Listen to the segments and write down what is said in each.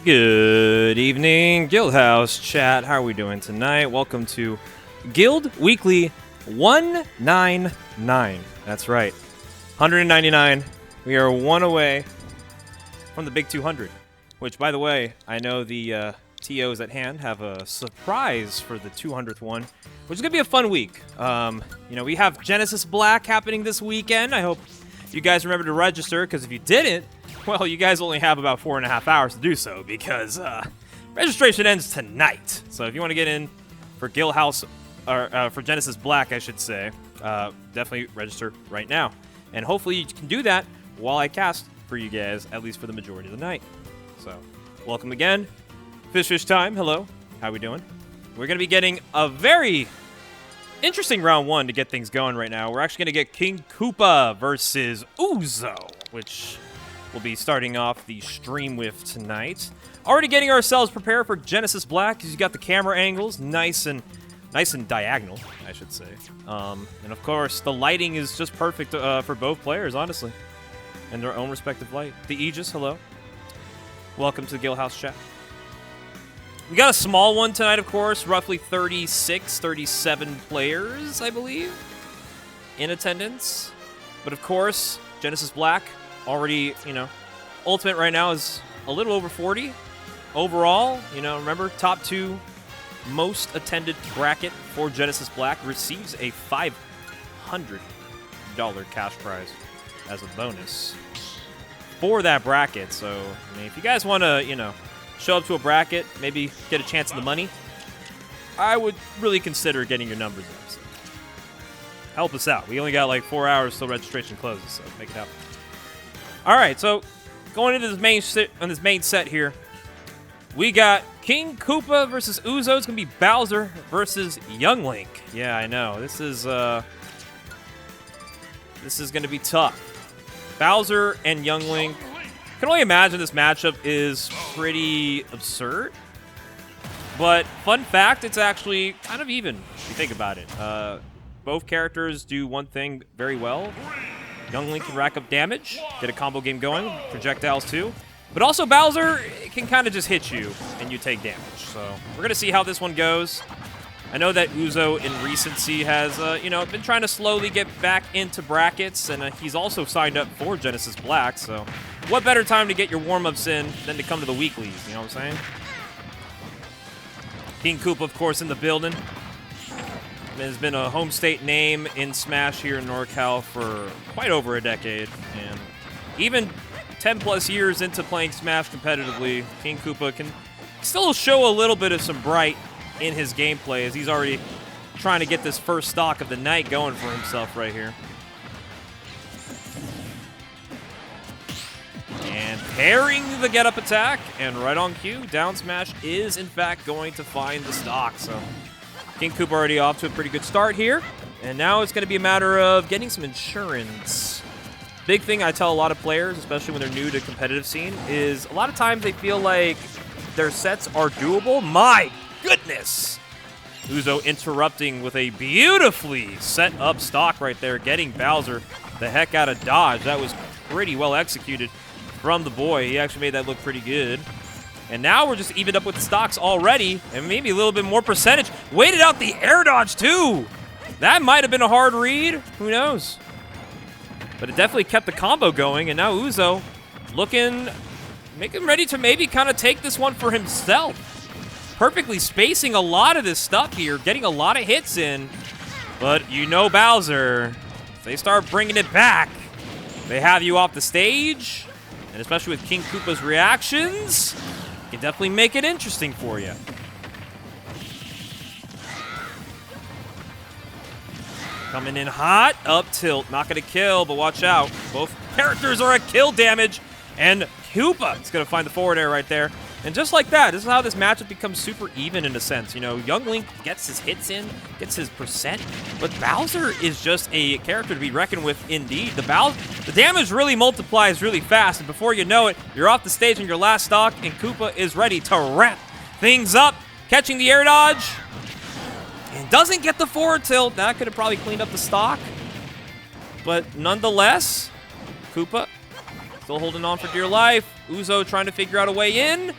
Good evening, Guildhouse chat. How are we doing tonight? Welcome to Guild Weekly 199. That's right, 199. We are one away from the big 200. Which, by the way, I know the TOs at hand have a surprise for the 200th one, which is gonna be a fun week. We have Genesis Black happening this weekend. I hope you guys remember to register, because if you didn't, well, you guys only have about 4.5 hours to do so, because registration ends tonight. So if you want to get in for Guildhouse, or for Genesis Black, I should say, definitely register right now. And hopefully you can do that while I cast for you guys, at least for the majority of the night. So, welcome again. Fish time, hello. How we doing? We're going to be getting a very interesting round one to get things going right now. We're actually going to get King Koopa versus Uzo, which we'll be starting off the stream with tonight. Already getting ourselves prepared for Genesis Black, because you got the camera angles nice and diagonal, I should say. And of course, the lighting is just perfect for both players, honestly, and their own respective light. The Aegis, hello. Welcome to the Guildhouse chat. We got a small one tonight, of course, roughly 36, 37 players, I believe, in attendance. But of course, Genesis Black already, Ultimate right now is a little over 40. Overall, remember, top two most attended bracket for Genesis Black receives a $500 cash prize as a bonus for that bracket. So, if you guys want to, show up to a bracket, maybe get a chance at the money, I would really consider getting your numbers up. So help us out. We only got like 4 hours till registration closes, so make it happen. All right, so going into this main set here, we got King Koopa versus Uzo. It's gonna be Bowser versus Young Link. Yeah, I know. This is gonna be tough. Bowser and Young Link. I can only imagine this matchup is pretty absurd. But fun fact, it's actually kind of even if you think about it. Both characters do one thing very well. Young Link can rack up damage, get a combo game going, projectiles too. But also Bowser can kind of just hit you and you take damage. So we're going to see how this one goes. I know that Uzo in recency has, been trying to slowly get back into brackets, and he's also signed up for Genesis Black. So what better time to get your warm-ups in than to come to the weeklies, you know what I'm saying? King Koopa, of course, in the building. Has been a home state name in Smash here in NorCal for quite over a decade, and even 10 plus years into playing Smash competitively, King Koopa can still show a little bit of some bright in his gameplay, as he's already trying to get this first stock of the night going for himself right here. And pairing the get-up attack, and right on cue, down smash is in fact going to find the stock. So King Koopa already off to a pretty good start here, and now it's going to be a matter of getting some insurance. Big thing I tell a lot of players, especially when they're new to competitive scene, is a lot of times they feel like their sets are doable. My goodness! Uzo interrupting with a beautifully set up stock right there, getting Bowser the heck out of dodge. That was pretty well executed from the boy. He actually made that look pretty good. And now we're just evened up with the stocks already, and maybe a little bit more percentage. Waited out the air dodge, too! That might have been a hard read. Who knows? But it definitely kept the combo going, and now Uzo making ready to maybe kind of take this one for himself. Perfectly spacing a lot of this stuff here, getting a lot of hits in. But Bowser, if they start bringing it back, they have you off the stage, and especially with King Koopa's reactions, can definitely make it interesting for you. Coming in hot, up tilt, not going to kill, but watch out. Both characters are at kill damage, and Koopa is going to find the forward air right there. And just like that, this is how this matchup becomes super even in a sense. Young Link gets his hits in, gets his percent, but Bowser is just a character to be reckoned with indeed. The damage really multiplies really fast, and before you know it, you're off the stage on your last stock, and Koopa is ready to wrap things up, catching the air dodge, and doesn't get the forward tilt. That could have probably cleaned up the stock, but nonetheless, Koopa still holding on for dear life. Uzo trying to figure out a way in.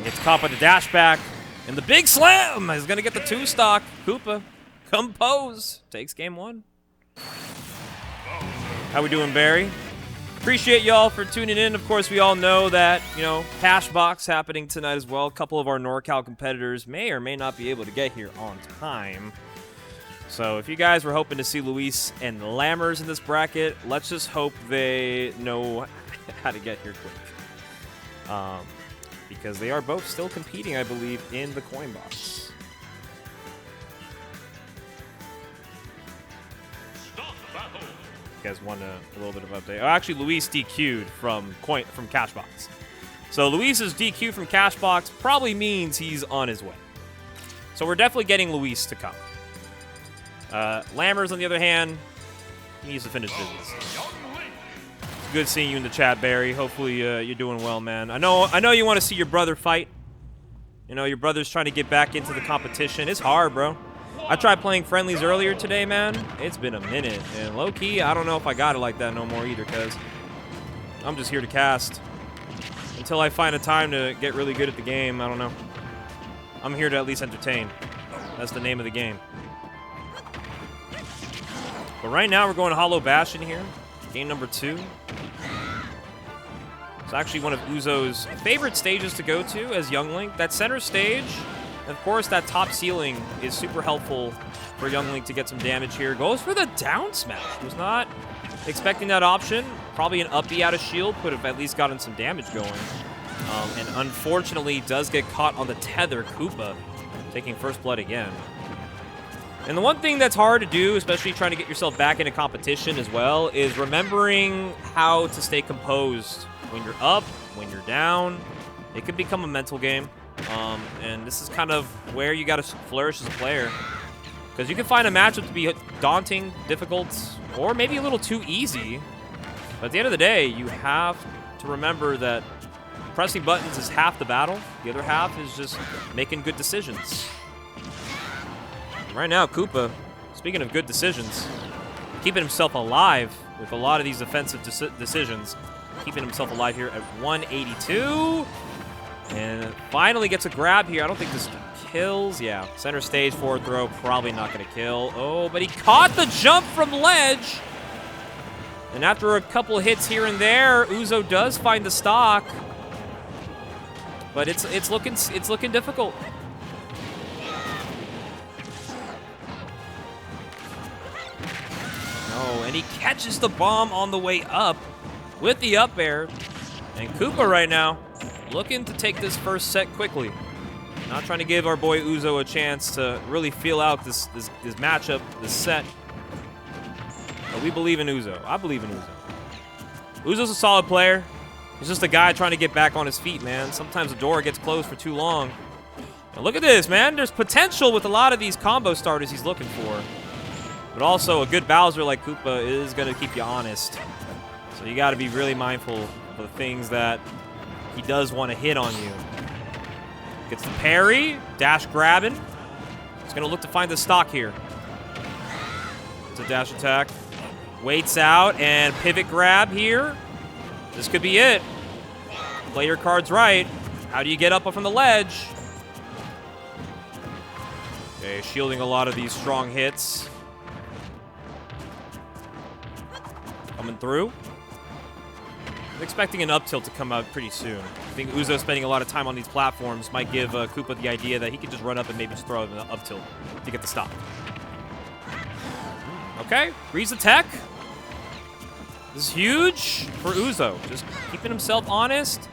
Gets caught by the dash back. And the big slam is going to get the 2-stock. Koopa, compose. Takes game 1. How we doing, Barry? Appreciate y'all for tuning in. Of course, we all know that, you know, Cash Box happening tonight as well. A couple of our NorCal competitors may or may not be able to get here on time. So if you guys were hoping to see Luis and Lammers in this bracket, let's just hope they know how to get here quick. Because they are both still competing, I believe, in the coin box. You guys want a little bit of update? Oh, actually, Luis DQ'd from Cashbox. So Luis is DQ'd from Cashbox probably means he's on his way. So we're definitely getting Luis to come. Lammers, on the other hand, he needs to finish business. It's good seeing you in the chat, Barry. Hopefully you're doing well, man. I know you want to see your brother fight. You know, your brother's trying to get back into the competition. It's hard, bro. I tried playing friendlies earlier today, man. It's been a minute. And low-key, I don't know if I got it like that no more either, because I'm just here to cast. Until I find a time to get really good at the game, I don't know. I'm here to at least entertain. That's the name of the game. But right now, we're going to Hollow Bastion here. Game number 2. It's actually one of Uzo's favorite stages to go to as Young Link. That center stage, of course, that top ceiling is super helpful for Young Link to get some damage here. Goes for the down smash. Was not expecting that option. Probably an up B out of shield could have at least gotten some damage going. And unfortunately, does get caught on the tether. Koopa taking first blood again. And the one thing that's hard to do, especially trying to get yourself back into competition as well, is remembering how to stay composed when you're up, when you're down. It could become a mental game. And this is kind of where you got to flourish as a player. Because you can find a matchup to be daunting, difficult, or maybe a little too easy. But at the end of the day, you have to remember that pressing buttons is half the battle. The other half is just making good decisions. Right now, Koopa, speaking of good decisions, keeping himself alive with a lot of these defensive decisions. Keeping himself alive here at 182. And finally gets a grab here. I don't think this kills. Yeah, center stage forward throw, probably not going to kill. Oh, but he caught the jump from ledge. And after a couple hits here and there, Uzo does find the stock. But it's looking difficult. Oh, and he catches the bomb on the way up with the up air. And Koopa right now looking to take this first set quickly. Not trying to give our boy Uzo a chance to really feel out this matchup, this set. But we believe in Uzo. I believe in Uzo. Uzo's a solid player. He's just a guy trying to get back on his feet, man. Sometimes the door gets closed for too long. Now look at this, man. There's potential with a lot of these combo starters he's looking for. But also, a good Bowser like Koopa is going to keep you honest. So you got to be really mindful of the things that he does want to hit on you. Gets the parry, dash grabbing. He's going to look to find the stock here. It's a dash attack. Waits out and pivot grab here. This could be it. Play your cards right. How do you get up from the ledge? Okay, shielding a lot of these strong hits. Coming through. I'm expecting an up tilt to come out pretty soon. I think Uzo spending a lot of time on these platforms might give Koopa the idea that he could just run up and maybe just throw an up tilt to get the stop. Okay, reads the tech. This is huge for Uzo. Just keeping himself honest.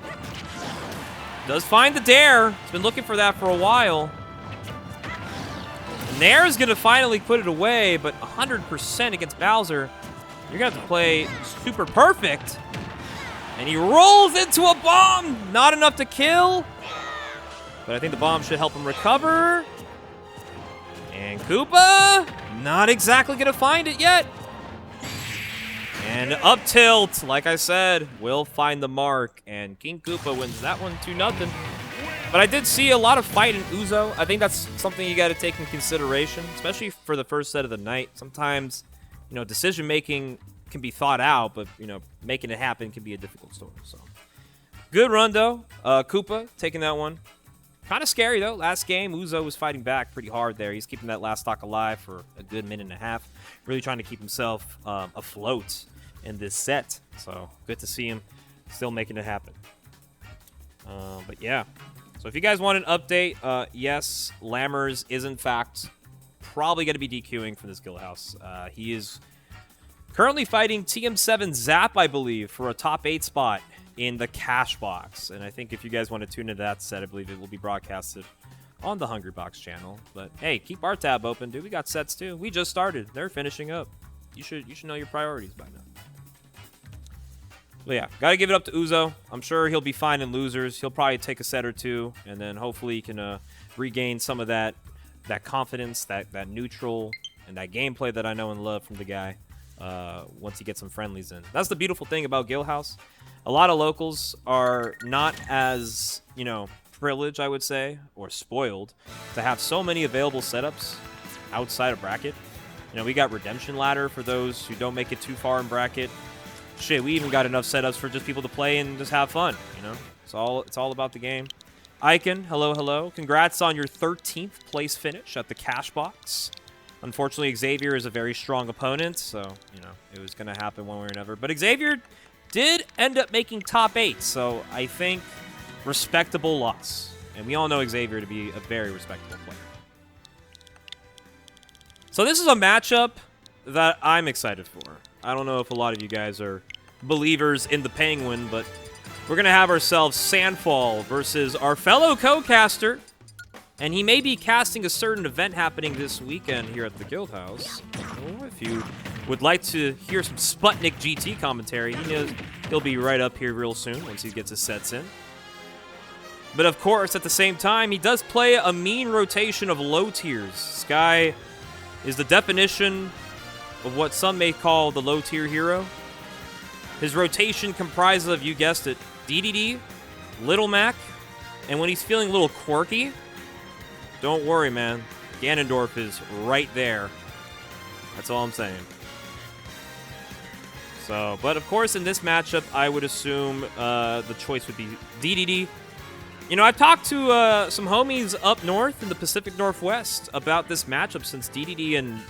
Does find the dare. He's been looking for that for a while. And Nair's going to finally put it away, but 100% against Bowser. You're going to have to play super perfect. And he rolls into a bomb. Not enough to kill. But I think the bomb should help him recover. And Koopa, not exactly going to find it yet. And up tilt, like I said, will find the mark. And King Koopa wins that one 2-0. But I did see a lot of fight in Uzo. I think that's something you got to take in consideration, especially for the first set of the night. Sometimes, you know, decision-making can be thought out, but, you know, making it happen can be a difficult story. So, good run, though. Koopa taking that one. Kind of scary, though. Last game, Uzo was fighting back pretty hard there. He's keeping that last stock alive for a good minute and a half. Really trying to keep himself afloat in this set. So, good to see him still making it happen. But, yeah. So, if you guys want an update, yes, Lammers is, in fact, probably going to be DQing for this Guildhouse. He is currently fighting TM7 Zap, I believe, for a top 8 spot in the cash box. And I think if you guys want to tune into that set, I believe it will be broadcasted on the Hungry Box channel. But hey, keep our tab open, dude. We got sets too. We just started. They're finishing up. You should know your priorities by now. But yeah, gotta give it up to Uzo. I'm sure he'll be fine in losers. He'll probably take a set or two, and then hopefully he can regain some of that confidence, that neutral, and that gameplay that I know and love from the guy once he gets some friendlies in. That's the beautiful thing about Guildhouse. A lot of locals are not as, you know, privileged, I would say, or spoiled to have so many available setups outside of bracket. You know, we got Redemption Ladder for those who don't make it too far in bracket. Shit, we even got enough setups for just people to play and just have fun, you know? It's all about the game. Icon, hello, hello. Congrats on your 13th place finish at the cash box. Unfortunately, Xavier is a very strong opponent, so, you know, it was going to happen one way or another. But Xavier did end up making top 8, so I think respectable loss. And we all know Xavier to be a very respectable player. So this is a matchup that I'm excited for. I don't know if a lot of you guys are believers in the Penguin, but we're going to have ourselves Sandfall versus our fellow co-caster. And he may be casting a certain event happening this weekend here at the Guildhouse. So if you would like to hear some Sputnik GT commentary, he knows he'll be right up here real soon once he gets his sets in. But of course, at the same time, he does play a mean rotation of low tiers. This guy is the definition of what some may call the low tier hero. His rotation comprises of, you guessed it, DDD, Little Mac, and when he's feeling a little quirky, don't worry, man. Ganondorf is right there. That's all I'm saying. So, but of course, in this matchup, I would assume the choice would be DDD. You know, I've talked to some homies up north in the Pacific Northwest about this matchup since DDD and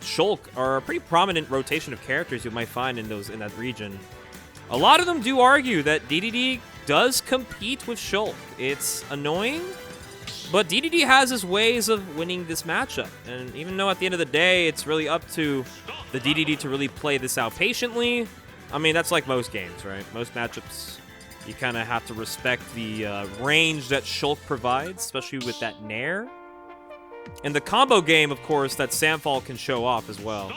Shulk are a pretty prominent rotation of characters you might find in that region. A lot of them do argue that DDD does compete with Shulk. It's annoying, but DDD has his ways of winning this matchup. And even though at the end of the day, it's really up to the DDD to really play this out patiently, I mean, that's like most games, right? Most matchups, you kind of have to respect the range that Shulk provides, especially with that Nair. And the combo game, of course, that Sandfall can show off as well.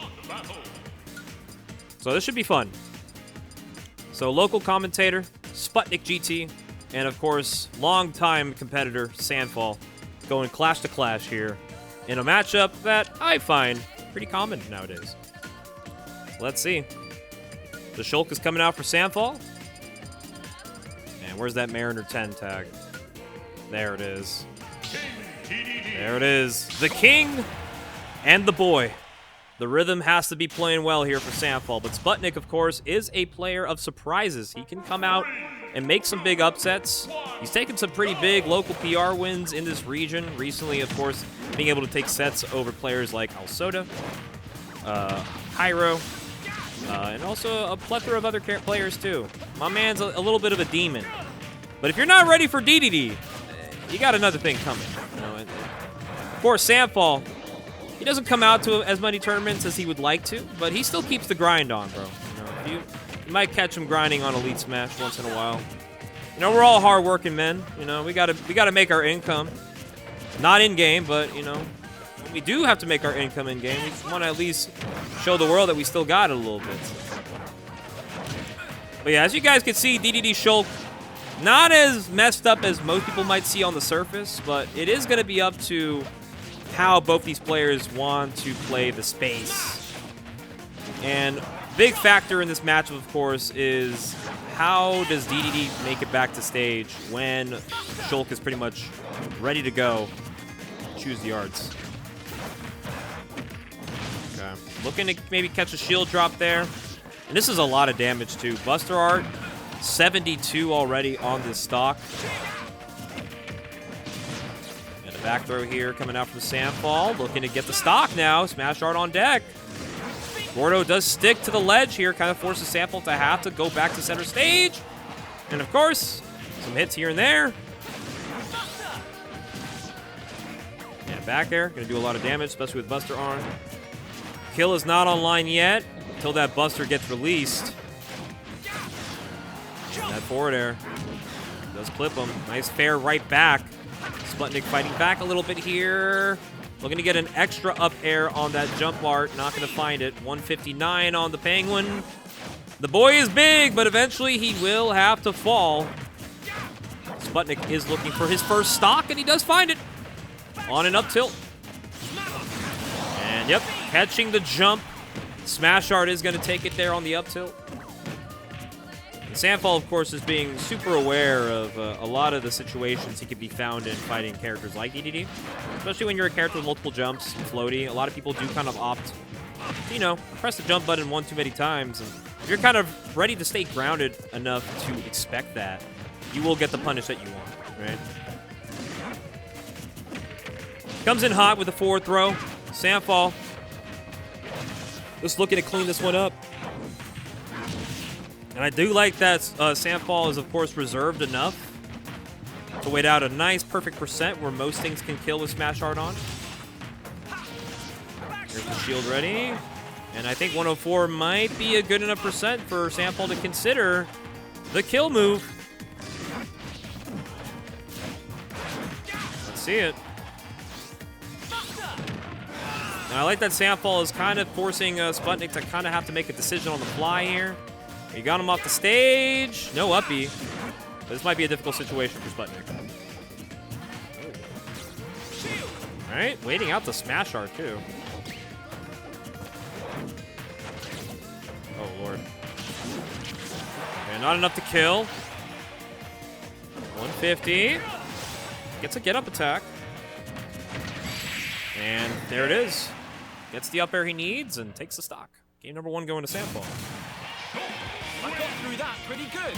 So this should be fun. So local commentator, Sputnik GT, and of course, longtime competitor, Sandfall, going clash to clash here in a matchup that I find pretty common nowadays. Let's see. The Shulk is coming out for Sandfall. And where's that Mariner 10 tag? There it is. There it is. The king and the boy. The rhythm has to be playing well here for Sandfall. But Sputnik, of course, is a player of surprises. He can come out and make some big upsets. He's taken some pretty big local PR wins in this region. Recently, of course, being able to take sets over players like Alsoda, Cairo, and also a plethora of other players, too. My man's a little bit of a demon. But if you're not ready for DDD, you got another thing coming. You know, of course, Sandfall, he doesn't come out to as many tournaments as he would like to, but he still keeps the grind on, bro. You know, you might catch him grinding on Elite Smash once in a while. You know, we're all hard-working men. You know, we gotta make our income. Not in-game, but, you know, we do have to make our income in-game. We want to at least show the world that we still got it a little bit. But yeah, as you guys can see, DDD Shulk, not as messed up as most people might see on the surface, but it is going to be up to how both these players want to play the space. And big factor in this matchup, of course, is how does DDD make it back to stage when Shulk is pretty much ready to go. Choose the yards. Okay. Looking to maybe catch a shield drop there. And this is a lot of damage, too. Buster Art, 72 already on this stock. Back throw here coming out from Sandfall. Looking to get the stock now. Smash Art on deck. Gordo does stick to the ledge here. Kind of forces Sandfall to have to go back to center stage. And of course, some hits here and there. Yeah, back there. Going to do a lot of damage, especially with Buster Arm. Kill is not online yet until that Buster gets released. And that forward air does clip him. Nice fair right back. Sputnik fighting back a little bit here. Looking to get an extra up air on that jump art. Not going to find it. 159 on the Penguin. The boy is big, but eventually he will have to fall. Sputnik is looking for his first stock, and he does find it. On an up tilt. And yep, catching the jump. Smash Art is going to take it there on the up tilt. And Sandfall, of course, is being super aware of a lot of the situations he could be found in fighting characters like DDD. Especially when you're a character with multiple jumps, floaty. A lot of people do kind of opt, you know, press the jump button one too many times. And if you're kind of ready to stay grounded enough to expect that, you will get the punish that you want, right? Comes in hot with a forward throw. Sandfall just looking to clean this one up. And I do like that Sandfall is, of course, reserved enough to wait out a nice perfect percent where most things can kill with Smash Art on. Here's the shield ready. And I think 104 might be a good enough percent for Sandfall to consider the kill move. Let's see it. And I like that Sandfall is kind of forcing Sputnik to kind of have to make a decision on the fly here. You got him off the stage. No uppie. But this might be a difficult situation for Sputnik. All right, waiting out the Smash Art, too. Oh, Lord. And not enough to kill. 150. Gets a get-up attack. And there it is. Gets the up air he needs and takes the stock. Game number 1 going to Sandfall. I got through that pretty good.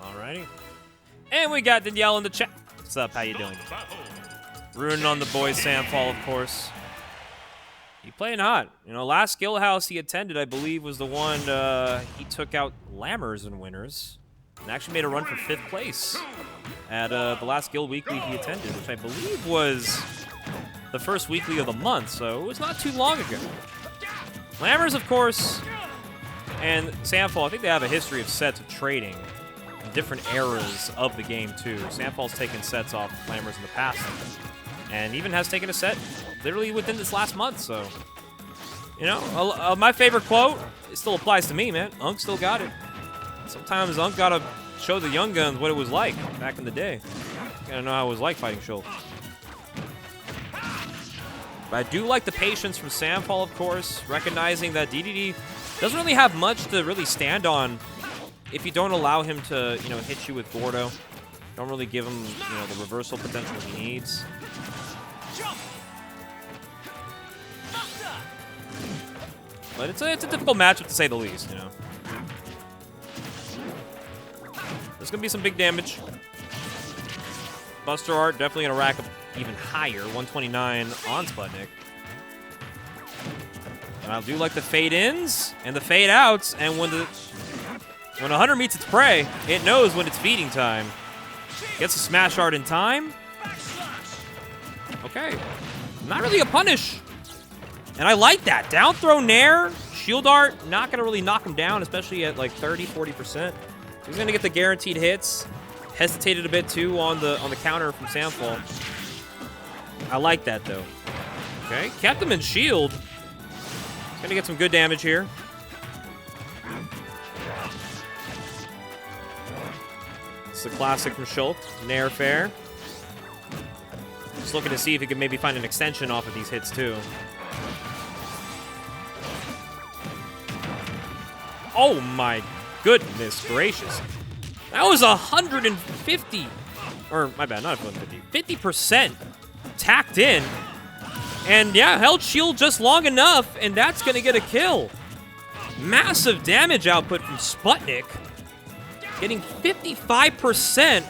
Alrighty. And we got Danielle in the chat. What's up? How you doing? Ruining on the boys, Sandfall, of course. He playing hot. You know, last Guildhouse he attended, I believe, was the one he took out Lammers and winners. And actually made a run for 5th place at the last Guild Weekly he attended, which I believe was the first weekly of the month, so it was not too long ago. Lammers, of course, and Sandfall, I think they have a history of sets of trading in different eras of the game, too. Sandfall's taken sets off Lammers in the past, and even has taken a set literally within this last month, so... You know, my favorite quote, it still applies to me, man. Unk still got it. Sometimes Unk gotta show the young guns what it was like back in the day. Gotta know how it was like fighting Schultz. But I do like the patience from Sandfall, of course, recognizing that DDD doesn't really have much to really stand on if you don't allow him to, you know, hit you with Gordo. Don't really give him, you know, the reversal potential he needs. But it's a difficult matchup to say the least, you know. There's going to be some big damage. Buster Art definitely going to rack up even higher. 129 on Sputnik. And I do like the fade-ins and the fade-outs. And when a hunter meets its prey, it knows when it's feeding time. Gets a Smash Art in time. Okay. Not really a punish. And I like that. Down throw Nair, Shield Art, not going to really knock him down, especially at like 30, 40%. He's going to get the guaranteed hits. Hesitated a bit, too, on the counter from Sandfall. I like that, though. Okay, kept him in shield. Going to get some good damage here. It's the classic from Schultz. Nair fair. Just looking to see if he can maybe find an extension off of these hits, too. Oh, my goodness gracious. That was 150. Or, my bad, not 150. 50% tacked in. And yeah, held shield just long enough, and that's going to get a kill. Massive damage output from Sputnik. Getting 55%.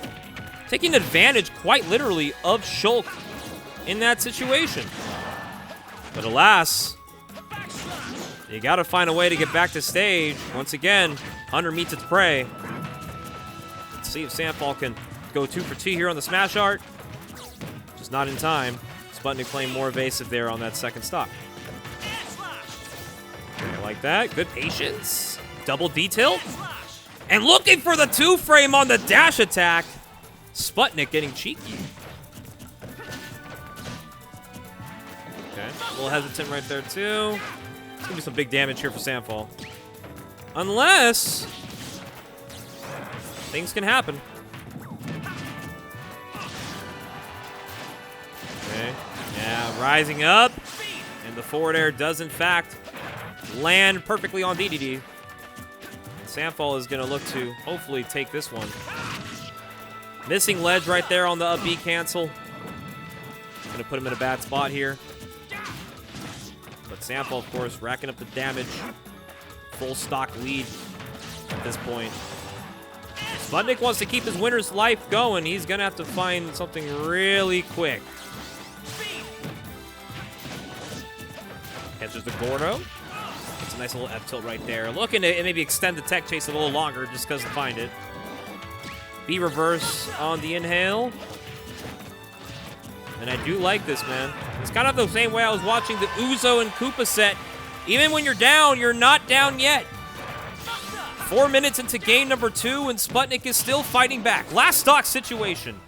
Taking advantage, quite literally, of Shulk in that situation. But alas, you got to find a way to get back to stage. Once again, Hunter meets its prey. Let's see if Sandfall can go 2 for 2 here on the smash art. Just not in time. Sputnik playing more evasive there on that second stock. I like that. Good patience. Double detail. And looking for the 2-frame on the dash attack. Sputnik getting cheeky. Okay, a little hesitant right there too. It's gonna be some big damage here for Sandfall. Unless things can happen. Okay, yeah, rising up. And the forward air does in fact land perfectly on DDD. Sandfall is gonna look to hopefully take this one. Missing ledge right there on the up B cancel. Gonna put him in a bad spot here. But Sandfall, of course, racking up the damage. Full stock lead at this point. Sputnik wants to keep his winner's life going. He's gonna have to find something really quick. Catches the Gordo. It's a nice little F-tilt right there. Looking to maybe extend the tech chase a little longer just because to find it. B reverse on the inhale. And I do like this, man. It's kind of the same way I was watching the Uzo and Koopa set. Even when you're down, you're not down yet. 4 minutes into game number 2, and Sputnik is still fighting back. Last stock situation.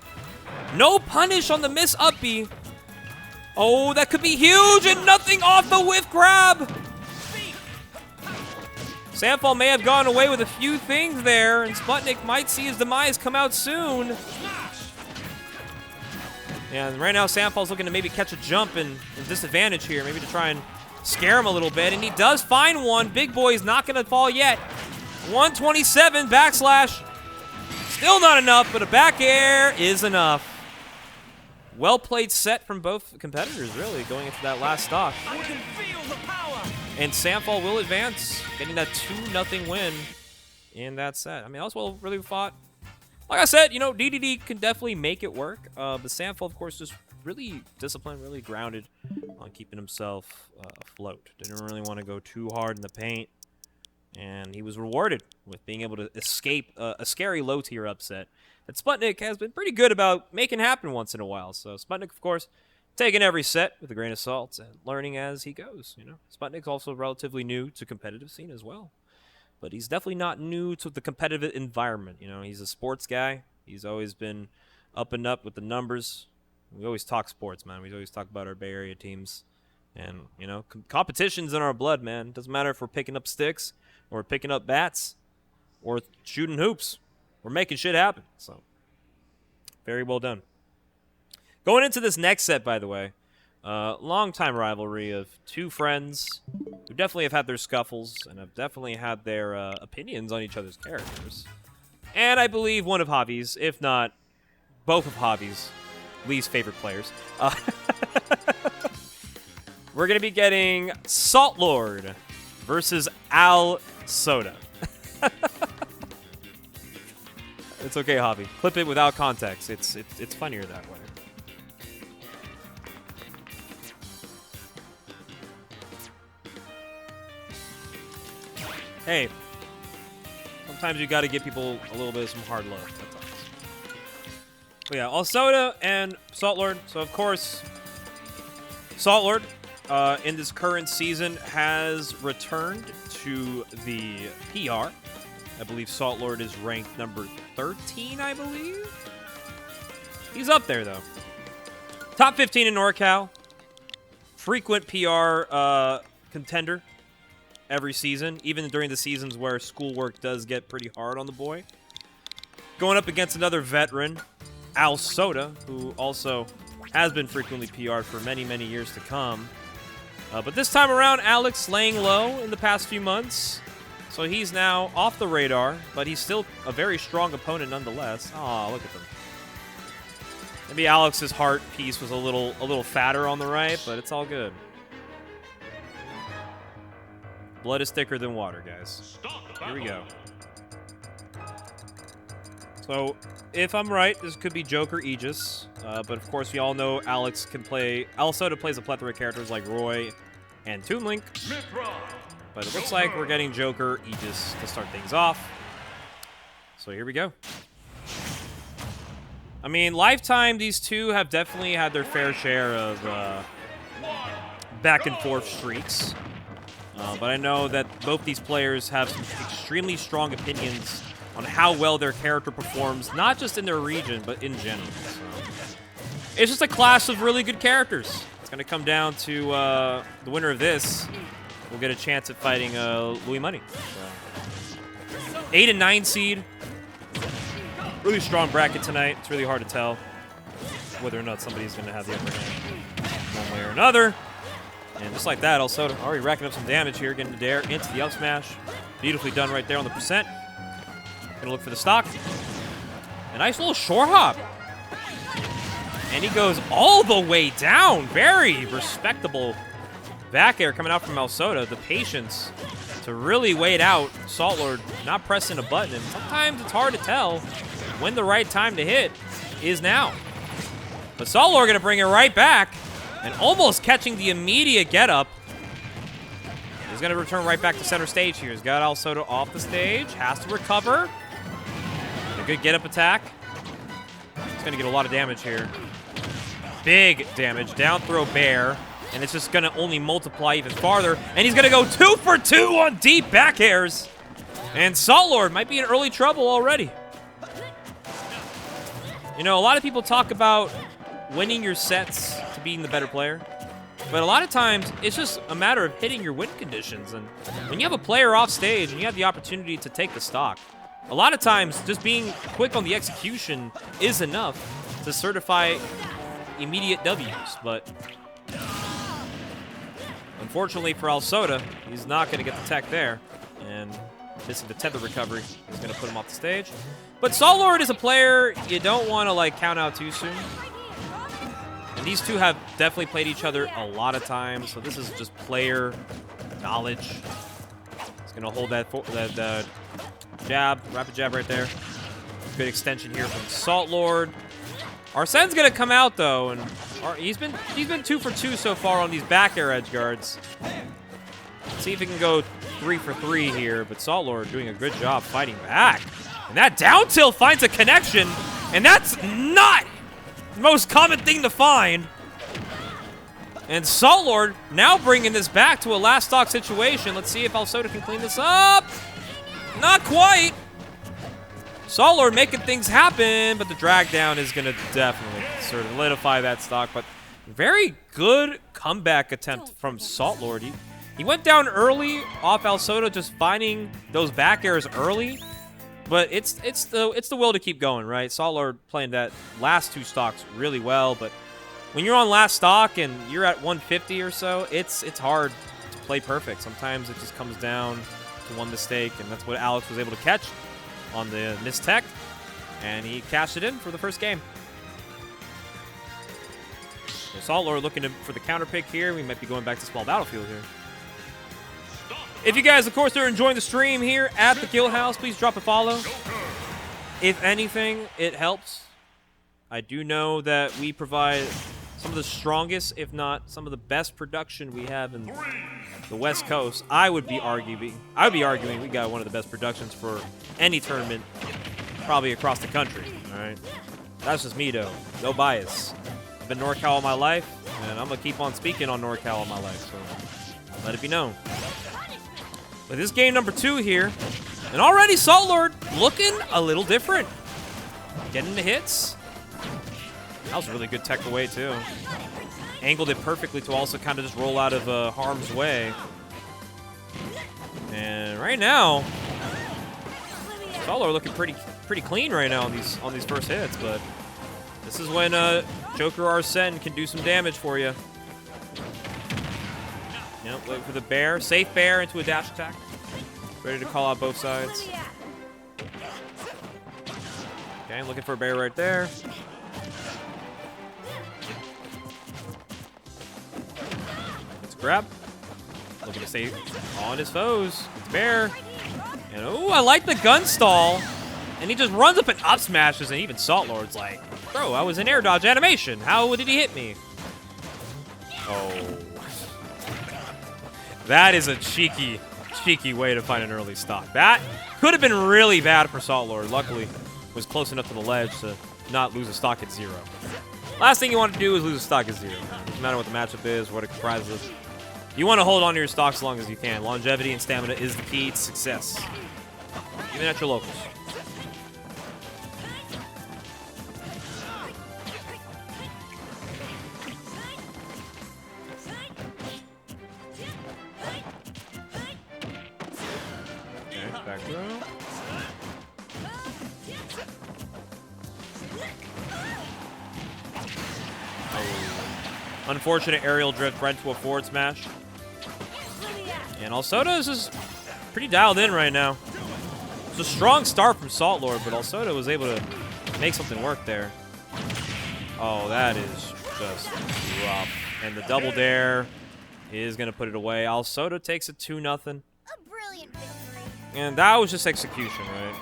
No punish on the miss up B. Oh, that could be huge, and nothing off the whiff grab. Sandfall may have gone away with a few things there, and Sputnik might see his demise come out soon. And right now, Sandfall's looking to maybe catch a jump and disadvantage here, maybe to try and scare him a little bit, and he does find one. Big Boy's not going to fall yet. 127 backslash. Still not enough, but a back air is enough. Well-played set from both competitors, really, going into that last stock. And Sandfall will advance, getting that 2-0 win in that set. I mean, that was well really fought. Like I said, you know, DDD can definitely make it work. But Sandfall, of course, just really disciplined, really grounded on keeping himself afloat. Didn't really want to go too hard in the paint. And he was rewarded with being able to escape a scary low-tier upset that Sputnik has been pretty good about making happen once in a while. So Sputnik, of course, taking every set with a grain of salt and learning as he goes, you know. Sputnik's also relatively new to competitive scene as well. But he's definitely not new to the competitive environment, you know. He's a sports guy. He's always been up and up with the numbers. We always talk sports, man. We always talk about our Bay Area teams. And, you know, competition's in our blood, man. Doesn't matter if we're picking up sticks or picking up bats or shooting hoops. We're making shit happen. So, very well done. Going into this next set, by the way, long-time rivalry of two friends who definitely have had their scuffles and have definitely had their opinions on each other's characters. And I believe one of Javi's, if not both of Javi's, least favorite players. We're going to be getting Salt Lord versus Al Soda. It's okay, Javi. Clip it without context. It's funnier that way. Hey, sometimes you got to give people a little bit of some hard love. That's all. But yeah, Al Soda and Salt Lord. So of course, Salt Lord in this current season has returned to the PR. I believe Salt Lord is ranked number 13, I believe. He's up there, though. Top 15 in NorCal. Frequent PR contender every season, even during the seasons where schoolwork does get pretty hard on the boy. Going up against another veteran, Al Soda, who also has been frequently PR'd for many, many years to come. But this time around, Alex laying low in the past few months. So he's now off the radar, but he's still a very strong opponent nonetheless. Aw, look at them. Maybe Alex's heart piece was a little fatter on the right, but it's all good. Blood is thicker than water, guys. Here we go. So, if I'm right, this could be Joker Aegis, but of course we all know Alex can play. Alsoda plays a plethora of characters like Roy and Toon Link, but it looks like we're getting Joker Aegis to start things off. So here we go. I mean, lifetime, these two have definitely had their fair share of back and forth streaks. But I know that both these players have some extremely strong opinions on how well their character performs, not just in their region, but in general. So, it's just a clash of really good characters. It's going to come down to the winner of this will get a chance at fighting Louis Money. So, 8 and 9 seed. Really strong bracket tonight. It's really hard to tell whether or not somebody's going to have the upper hand one way or another. And just like that, also already racking up some damage here, getting the dare into the up smash. Beautifully done right there on the percent. Gonna look for the stock. A nice little shore hop. And he goes all the way down. Very respectable back air coming out from Alsoda. The patience to really wait out Salt Lord not pressing a button. And sometimes it's hard to tell when the right time to hit is now. But Salt Lord gonna bring it right back. And almost catching the immediate get-up. He's going to return right back to center stage here. He's got Alsoda off the stage. Has to recover. A good get-up attack. He's going to get a lot of damage here. Big damage. Down throw bear. And it's just going to only multiply even farther. And he's going to go 2 for 2 on deep back airs. And Salt Lord might be in early trouble already. You know, a lot of people talk about winning your sets to being the better player. But a lot of times, it's just a matter of hitting your win conditions. And when you have a player off stage and you have the opportunity to take the stock, a lot of times, just being quick on the execution is enough to certify immediate W's. But unfortunately for Alsoda, he's not going to get the tech there. And missing the tether recovery is going to put him off the stage. But Salt Lord is a player you don't want to, like, count out too soon. And these two have definitely played each other a lot of times, so this is just player knowledge. He's going to hold that jab, rapid jab right there. Good extension here from Salt Lord. Arsene's going to come out, though, and he's been 2 for 2 so far on these back air edge guards. Let's see if he can go 3 for 3 here, but Salt Lord doing a good job fighting back. And that down tilt finds a connection, and that's not the most common thing to find. And Salt Lord now bringing this back to a last stock situation. Let's see if Alsoda can clean this up. Not quite. Salt Lord making things happen, but the drag down is going to definitely solidify that stock. But very good comeback attempt from Salt Lord. He went down early off Alsoda, just finding those back airs early. But it's the will to keep going, right? Salt Lord playing that last 2 stocks really well, but when you're on last stock and you're at 150 or so, it's hard to play perfect. Sometimes it just comes down to one mistake, and that's what Alex was able to catch on the missed tech, and he cashed it in for the first game. So Salt Lord looking for the counter pick here. We might be going back to small battlefield here. If you guys, of course, are enjoying the stream here at the Guildhouse, please drop a follow. If anything, it helps. I do know that we provide some of the strongest, if not some of the best production we have in the West Coast. I would be arguing we got one of the best productions for any tournament, probably across the country. All right, that's just me though. No bias. I've been NorCal all my life, and I'm gonna keep on speaking on NorCal all my life. So let it be known. But this game number 2 here, and already Salt Lord looking a little different. Getting the hits. That was a really good tech away, too. Angled it perfectly to also kind of just roll out of harm's way. And right now, Salt Lord looking pretty clean right now on these first hits, but this is when Joker Arsene can do some damage for you. Yep, wait for the bear. Safe bear into a dash attack. Ready to call out both sides. Okay, looking for a bear right there. grab. Looking to stay on his foes. It's Bear. And oh, I like the gun stall. And he just runs up and up smashes, and even Salt Lord's like, bro, I was in air dodge animation. How did he hit me? Oh. That is a cheeky way to find an early stock. That could have been really bad for Salt Lord. Luckily, was close enough to the ledge to not lose a stock at 0. Last thing you want to do is lose a stock at 0. Doesn't matter what the matchup is, what it comprises. You want to hold on to your stocks as long as you can. Longevity and stamina is the key to success, even at your locals. Okay, back row. Unfortunate aerial drift right into a forward smash. And Alsoda is just pretty dialed in right now. It's a strong start from Salt Lord, but Alsoda was able to make something work there. Oh, that is just rough. And the double dare is going to put it away. Alsoda takes it 2-0. A brilliant victory. And that was just execution, right?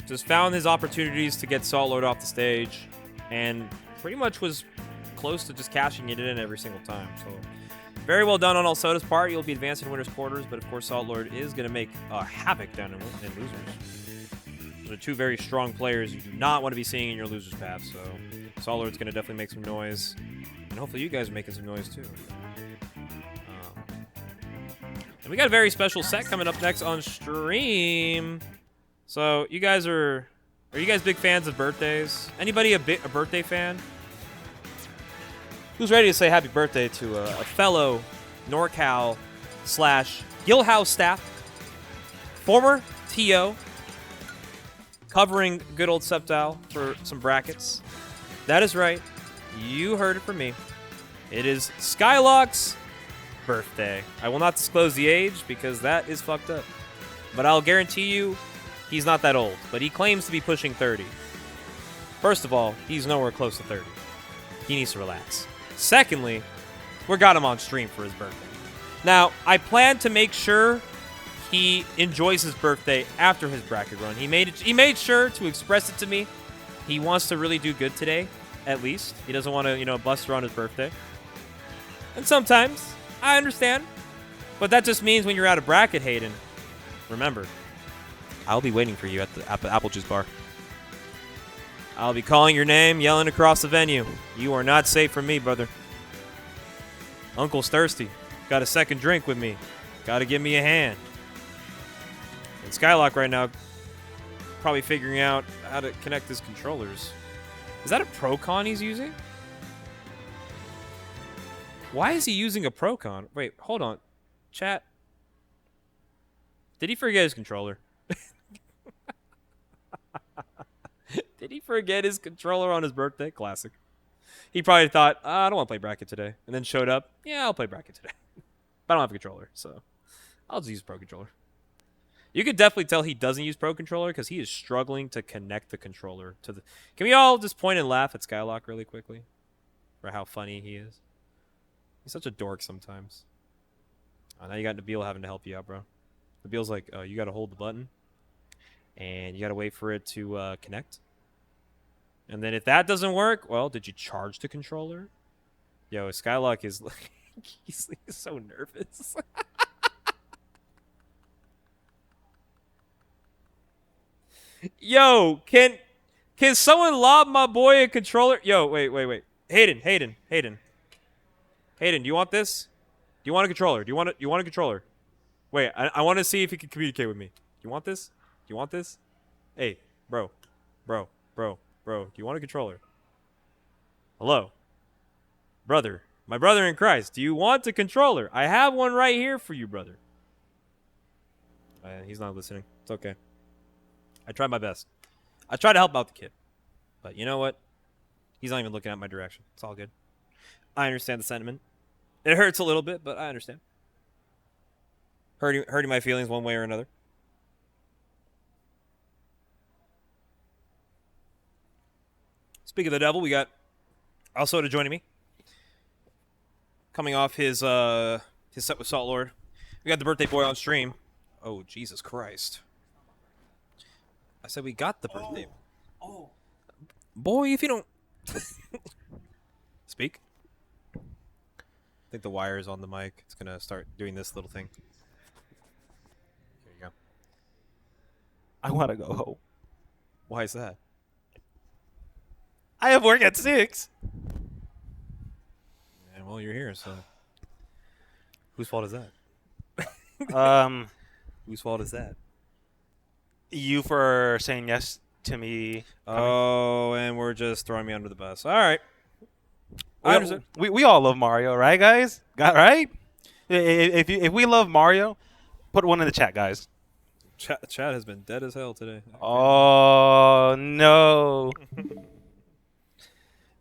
Just found his opportunities to get Salt Lord off the stage and pretty much was close to just cashing it in every single time. So very well done on Alsoda's part. You'll be advanced in winner's quarters, but of course Salt Lord is going to make havoc down in losers. Those are two very strong players you do not want to be seeing in your losers path. So Salt Lord's going to definitely make some noise, and hopefully you guys are making some noise too. And we got a very special set coming up next on stream. So you guys are you guys big fans of birthdays? Anybody a birthday fan? Who's ready to say happy birthday to a fellow NorCal / Guildhouse staff, former TO, covering good old Septile for some brackets? That is right. You heard it from me. It is Skylock's birthday. I will not disclose the age because that is fucked up. But I'll guarantee you he's not that old, but he claims to be pushing 30. First of all, he's nowhere close to 30. He needs to relax. Secondly, we got him on stream for his birthday. Now, I plan to make sure he enjoys his birthday after his bracket run. He made sure to express it to me. He wants to really do good today, at least. He doesn't want to, bust her on his birthday. And sometimes, I understand. But that just means when you're out of bracket, Hayden, remember, I'll be waiting for you at the apple juice bar. I'll be calling your name, yelling across the venue. You are not safe from me, brother. Uncle's thirsty. Got a second drink with me. Gotta give me a hand. And Skylock right now, probably figuring out how to connect his controllers. Is that a Procon he's using? Why is he using a Procon? Wait, hold on. Chat. Did he forget his controller? Did he forget his controller on his birthday? Classic. He probably thought, I don't want to play bracket today. And then showed up. Yeah, I'll play bracket today. But I don't have a controller, so I'll just use Pro Controller. You could definitely tell he doesn't use Pro Controller because he is struggling to connect the controller to the... Can we all just point and laugh at Skylock really quickly? For how funny he is. He's such a dork sometimes. Oh, now you got Nabil having to help you out, bro. Nabil's like, oh, you got to hold the button. And you got to wait for it to connect. And then if that doesn't work, well, did you charge the controller? Yo, Skylock is like, he's so nervous. Yo, can someone lob my boy a controller? Yo, wait. Hayden, do you want this? Do you want a controller? Do you want a controller? Wait, I want to see if he can communicate with me. Do you want this? Do you want this? Hey, bro. Do you want a controller? Hello? Brother. My brother in Christ. Do you want a controller? I have one right here for you, brother. He's not listening. It's okay. I tried my best. I tried to help out the kid. But you know what? He's not even looking at my direction. It's all good. I understand the sentiment. It hurts a little bit, but I understand. Hurting my feelings one way or another. Speaking of the devil, we got Alsoda joining me. Coming off his His set with Salt Lord. We got the birthday boy on stream. Oh, Jesus Christ. I said we got the birthday. Oh. Boy, if you don't... Speak. I think the wire is on the mic. It's going to start doing this little thing. There you go. I want to go home. Why is that? I have work at 6. And well, you're here, so... Whose fault is that? Whose fault is that? You for saying yes to me. Oh, and we're just throwing me under the bus. All right. I understand. We all love Mario, right, guys? Got right? If we love Mario, put one in the chat, guys. Chat has been dead as hell today. Oh no.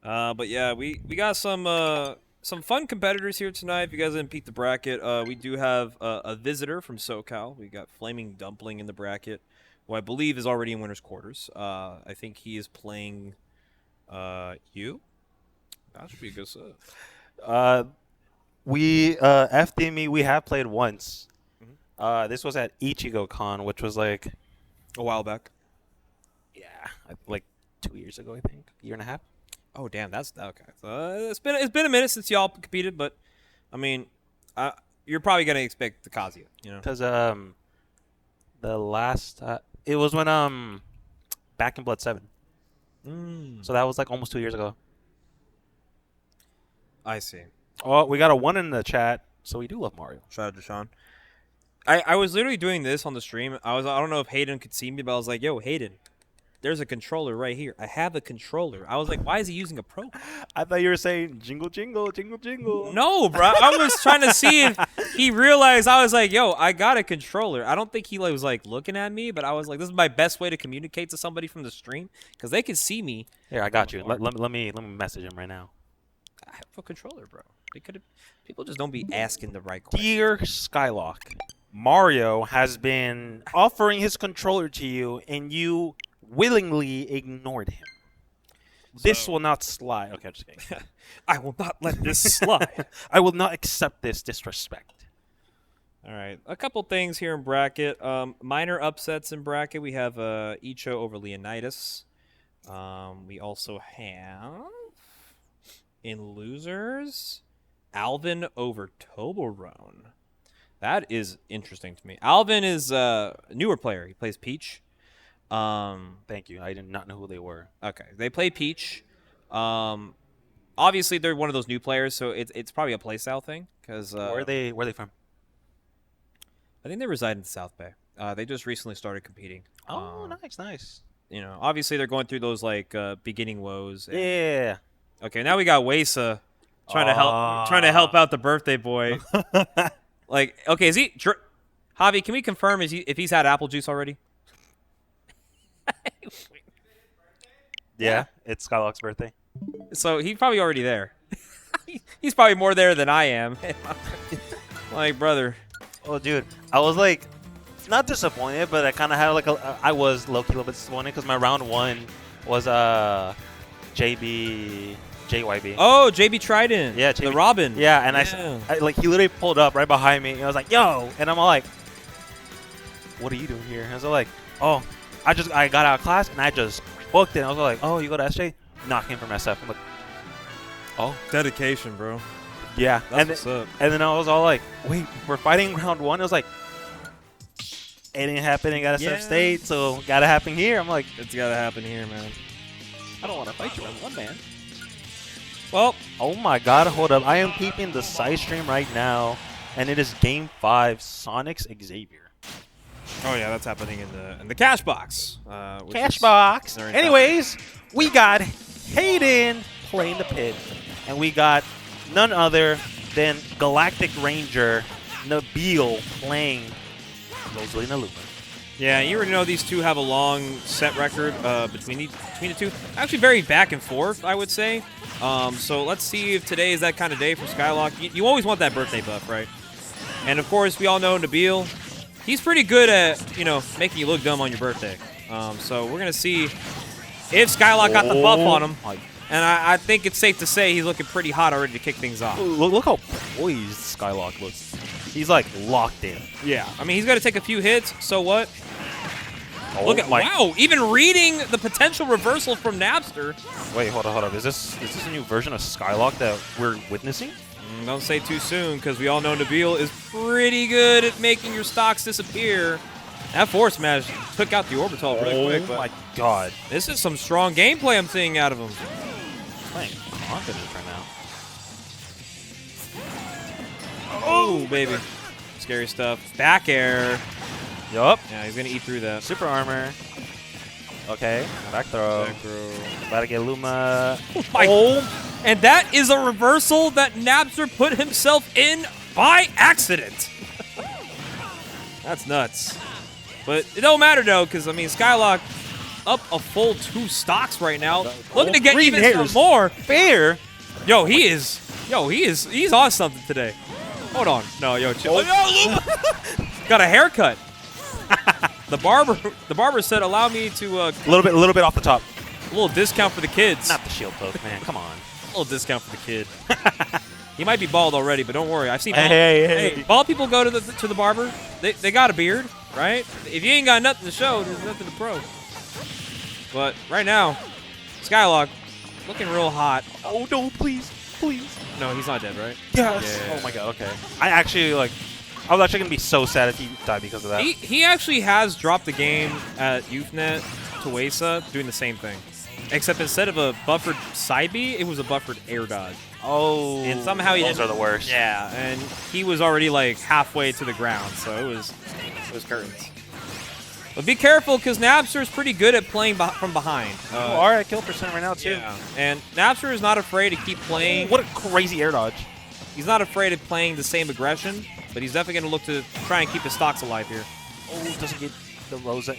But yeah, we got some fun competitors here tonight. If you guys didn't peek the bracket, we do have a visitor from SoCal. We got Flaming Dumpling in the bracket, who I believe is already in winners quarters. I think he is playing you. That should be a good set. We FDME we have played once. This was at Ichigo Con, which was like A while back. Yeah, like 2 years ago, I think. Year and a half. Oh damn, that's okay. It's been a minute since y'all competed, but I mean, you're probably gonna expect the Kazuya, you know? Because the last it was when Back in Blood 7. So that was like almost 2 years ago. I see. Oh, we got a 1 in the chat, so we do love Mario. Shout out to Sean. I was literally doing this on the stream. I don't know if Hayden could see me, but I was like, yo, Hayden, there's a controller right here. I have a controller. I was like, why is he using a Pro? I thought you were saying jingle, jingle, jingle, jingle. No, bro. I was trying to see if he realized. I was like, yo, I got a controller. I don't think he was like looking at me, but I was like, this is my best way to communicate to somebody from the stream because they can see me. Here, I got you. Let me message him right now. I have a controller, bro. People just don't be asking the right questions. Dear Skylock, Mario has been offering his controller to you, and you willingly ignored him. This will not slide. Okay, I'm just kidding. I will not let this slide. I will not accept this disrespect. All right, a couple things here in bracket. Minor upsets in bracket. We have Icho over Leonidas. We also have in losers Alvin over Toblerone. That is interesting to me. Alvin is a newer player. He plays Peach. Thank you. I did not know who they were. Okay, they play Peach. Obviously, they're one of those new players, so it's probably a playstyle thing. Cause where are they from? I think they reside in the South Bay. They just recently started competing. Oh, nice. You know, obviously they're going through those like beginning woes. Yeah. Okay, now we got Wesa trying to help out the birthday boy. Like, okay, is he? Javi, can we confirm if he's had apple juice already? Yeah, it's Skylock's birthday. So he's probably already there. He's probably more there than I am. Like, brother. Oh, dude, I was like, not disappointed, but I kind of had like I was low-key a little bit disappointed because my round 1 was JYB. Oh, JB Trident. Yeah, the Robin. Yeah, and I like he literally pulled up right behind me, and I was like, "Yo!" And I'm all like, "What are you doing here?" And I was like, "Oh, I got out of class and I just booked it." And I was like, "Oh, you go to SJ?" No, I came from SF. I'm like, "Oh, dedication, bro." Yeah, That's what's up. And then I was all like, "Wait, we're fighting round 1." It was like, it didn't happen in SF State, so gotta happen here. I'm like, it's gotta happen here, man. I don't want to fight you round 1, man. Well, oh my God, hold up. I am peeping the side stream right now, and it is Game 5, Sonic's Xavier. Oh yeah, that's happening in the cash box. Cash box. Anyways, we got Hayden playing the pit, and we got none other than Galactic Ranger Nabil playing Rosalina Luma. Yeah, you already know these two have a long set record between the two. Actually, very back and forth, I would say. So let's see if today is that kind of day for Skylock. You always want that birthday buff, right? And of course, we all know Nabil. He's pretty good at making you look dumb on your birthday. So we're gonna see if Skylock got the buff on him. My And I think it's safe to say he's looking pretty hot already to kick things off. Look how poised Skylock looks. He's like locked in. Yeah. I mean, he's got to take a few hits. So what? Oh, Look at wow! Even reading the potential reversal from Napster. Wait, hold on. Is this a new version of Skylock that we're witnessing? Don't say too soon, because we all know Nabil is pretty good at making your stocks disappear. That force smash took out the orbital really quick. Oh But my god. this is some strong gameplay I'm seeing out of him. Playing confident right now. Oh, baby. Scary stuff. Back air. Yup. Yeah, he's going to eat through that. Super armor. Okay. Back throw. Back throw. About to get Luma. Oh, and that is a reversal that Napster put himself in by accident. That's nuts. But it don't matter, though, because, I mean, Skylock up a full 2 stocks right now. Looking to get Green even hairs. some more. Fair. He's on something today. Hold on. No, chill. Oh, no, got a haircut. The barber said, allow me to A little bit off the top. a little discount for the kids. Not the shield poke, man. Come on. A little discount for the kid. He might be bald already, but don't worry. I've seen Hey. bald people go to the barber. They got a beard, right? If you ain't got nothing to show, there's nothing to pro. But right now, Skylock looking real hot. Oh no, please. No, he's not dead, right? Yes. Yeah. Oh my god. Okay. I was actually gonna be so sad if he died because of that. He actually has dropped the game at YouthNet to Wesa doing the same thing. Except instead of a buffered side B, it was a buffered air dodge. Oh. And somehow he those didn't. are the worst. Yeah, and he was already like halfway to the ground, so it was curtains. But be careful, because Napster is pretty good at playing from behind. You are at kill percent right now too. Yeah, and Napster is not afraid to keep playing. What a crazy air dodge. He's not afraid of playing the same aggression, but he's definitely going to look to try and keep his stocks alive here. Oh, doesn't get the Rosa.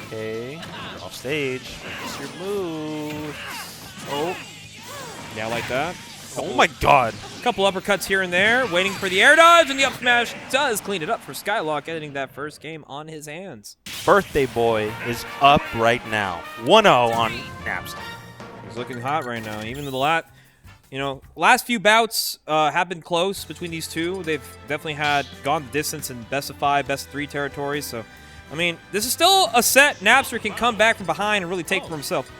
Okay. Off stage. What's your move? Oh. Yeah, like that. Oh my god. Couple uppercuts here and there, waiting for the air dodge, and the up smash does clean it up for Skylock, ending that first game on his hands. Birthday boy is up right now. 1-0 on Napster. He's looking hot right now. Even the last few bouts have been close between these two. They've definitely gone the distance in best of 5, best of 3 territories. So, I mean, this is still a set Napster can come back from behind and really take for himself.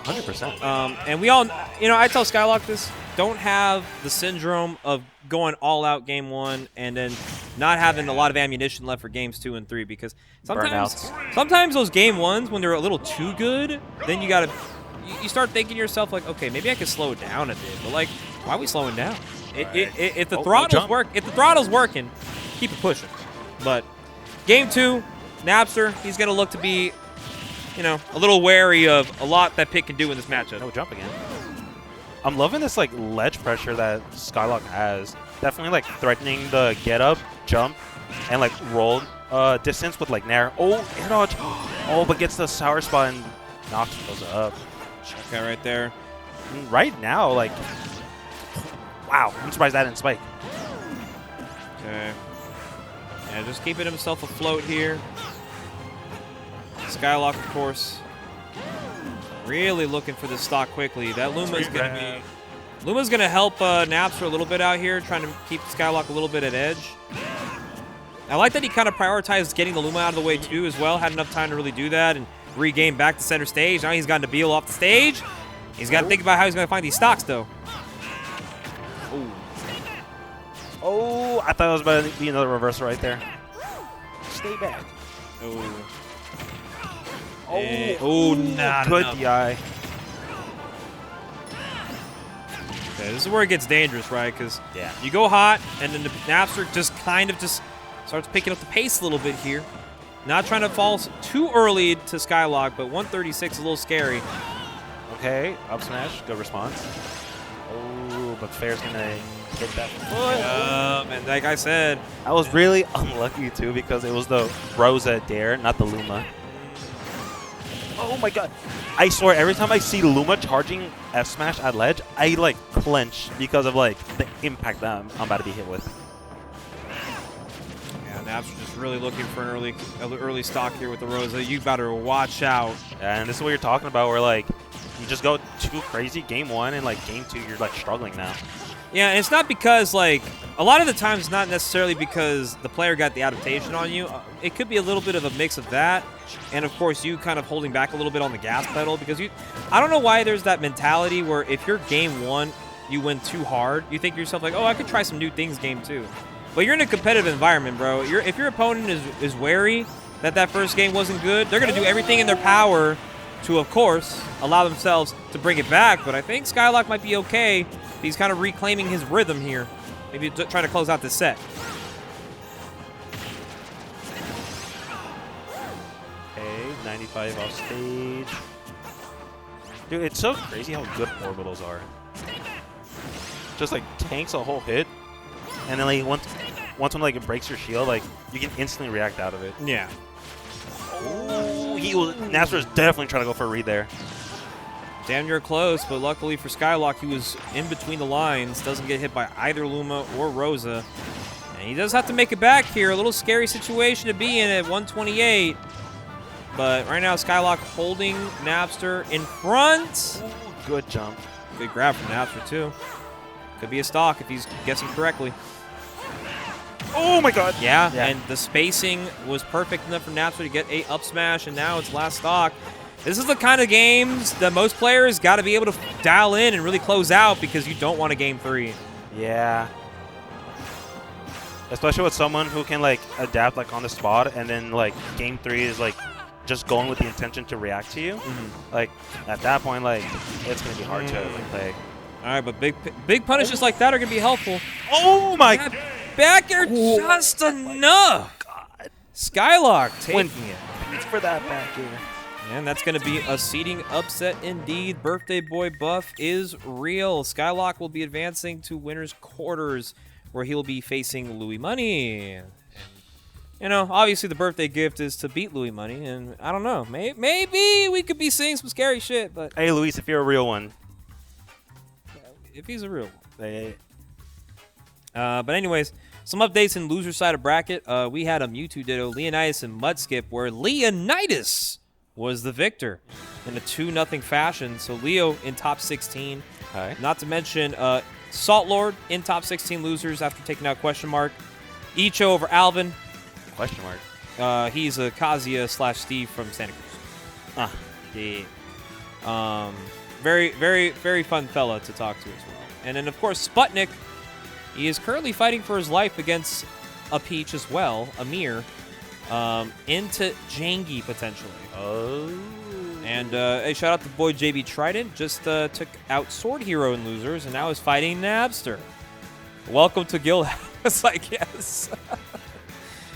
100%. And we all, I tell Skylock this: don't have the syndrome of going all out game 1 and then not having a lot of ammunition left for games 2 and 3, because sometimes those game 1s, when they're a little too good, then you start thinking to yourself like, okay, maybe I can slow it down a bit. But like, why are we slowing down? If the throttle's working, keep it pushing. But game 2, Napster, he's gonna look to be, a little wary of a lot that Pitt can do in this matchup. No jump again. I'm loving this like ledge pressure that Skylock has. Definitely like threatening the get up, jump, and like roll distance with like nair. Oh, air dodge. Oh, but gets the sour spot and knocks those up. Okay, right there. And right now, like, wow, I'm surprised that didn't spike. Okay. Yeah, just keeping himself afloat here. Skylock, of course, really looking for this stock quickly. That Luma's gonna help Napster a little bit out here, trying to keep Skylock a little bit at edge. I like that he kind of prioritized getting the Luma out of the way too as well. Had enough time to really do that and regain back to center stage. Now he's got Nabil off the stage. He's got to think about how he's gonna find these stocks though. Oh, I thought it was about to be another reversal right there. Stay back. Oh. Not good enough. DI. Okay, this is where it gets dangerous, right? Because Yeah. you go hot, and then the Napster just kind of starts picking up the pace a little bit here. Not trying to fall too early to Skylock, but 136 is a little scary. Okay, up smash, good response. Oh, but Fair's gonna hit that foot. And like I said, I was really unlucky too because it was the Rosa Dare, not the Luma. Oh my god. I swear, every time I see Luma charging F smash at ledge, I like clench because of like the impact that I'm about to be hit with. yeah, Napster just really looking for an early stock here with the Rosa. You better watch out. And this is what you're talking about, where like you just go too crazy game 1 and like game 2 you're like struggling now. Yeah, and it's not because, like, a lot of the times it's not necessarily because the player got the adaptation on you. It could be a little bit of a mix of that, and of course you kind of holding back a little bit on the gas pedal because I don't know why there's that mentality where if you're game 1, you win too hard, you think to yourself like, oh, I could try some new things game 2. But you're in a competitive environment, bro. If your opponent is wary that first game wasn't good, they're going to do everything in their power to, of course, allow themselves to bring it back. But I think Skylock might be okay. He's kind of reclaiming his rhythm here. Maybe trying to close out this set. Okay, 95 off stage. Dude, it's so crazy how good orbitals are. Just like tanks a whole hit, and then like once one like breaks your shield, like you can instantly react out of it. Yeah. Oh, Napster is definitely trying to go for a read there. Damn near close, but luckily for Skylock, he was in between the lines. Doesn't get hit by either Luma or Rosa. And he does have to make it back here. A little scary situation to be in at 128. But right now, Skylock holding Napster in front. Ooh, good jump. Good grab from Napster, too. Could be a stock if he's guessing correctly. Oh, my God. Yeah, and the spacing was perfect enough for Napster to get a up smash, and now it's last stock. This is the kind of games that most players got to be able to dial in and really close out because you don't want a game 3. Yeah. Especially with someone who can, like, adapt, like, on the spot, and then, like, game 3 is, like, just going with the intention to react to you. Like, at that point, like, it's going to be hard to like, play. All right, but big punishes like that are going to be helpful. Oh, my God. Back air just enough. God. Skylock taking it. It's for that back air. And that's going to be a seeding upset indeed. Birthday Boy buff is real. Skylock will be advancing to winner's quarters where he'll be facing Louis Money. And, you know, obviously the birthday gift is to beat Louis Money. And I don't know. Maybe we could be seeing some scary shit. But hey, Luis, if you're a real one. If he's a real one. Hey. But anyways, some updates in loser side of bracket. We had a Mewtwo Ditto, Leonidas, and Mudskip, where Leonidas was the victor in a 2-0 fashion. So Leo in top 16. Right. Not to mention Salt Lord in top 16 losers after taking out Question Mark. Icho over Alvin. Question mark. He's a Kazuya / Steve from Santa Cruz. Yeah. Very, very, very fun fella to talk to as well. And then, of course, Sputnik. He is currently fighting for his life against a Peach as well, Amir, into Jangi potentially. Oh. And hey, shout out to boy JB Trident. Just took out Sword Hero in losers and now is fighting Napster. Welcome to Guildhouse, I guess.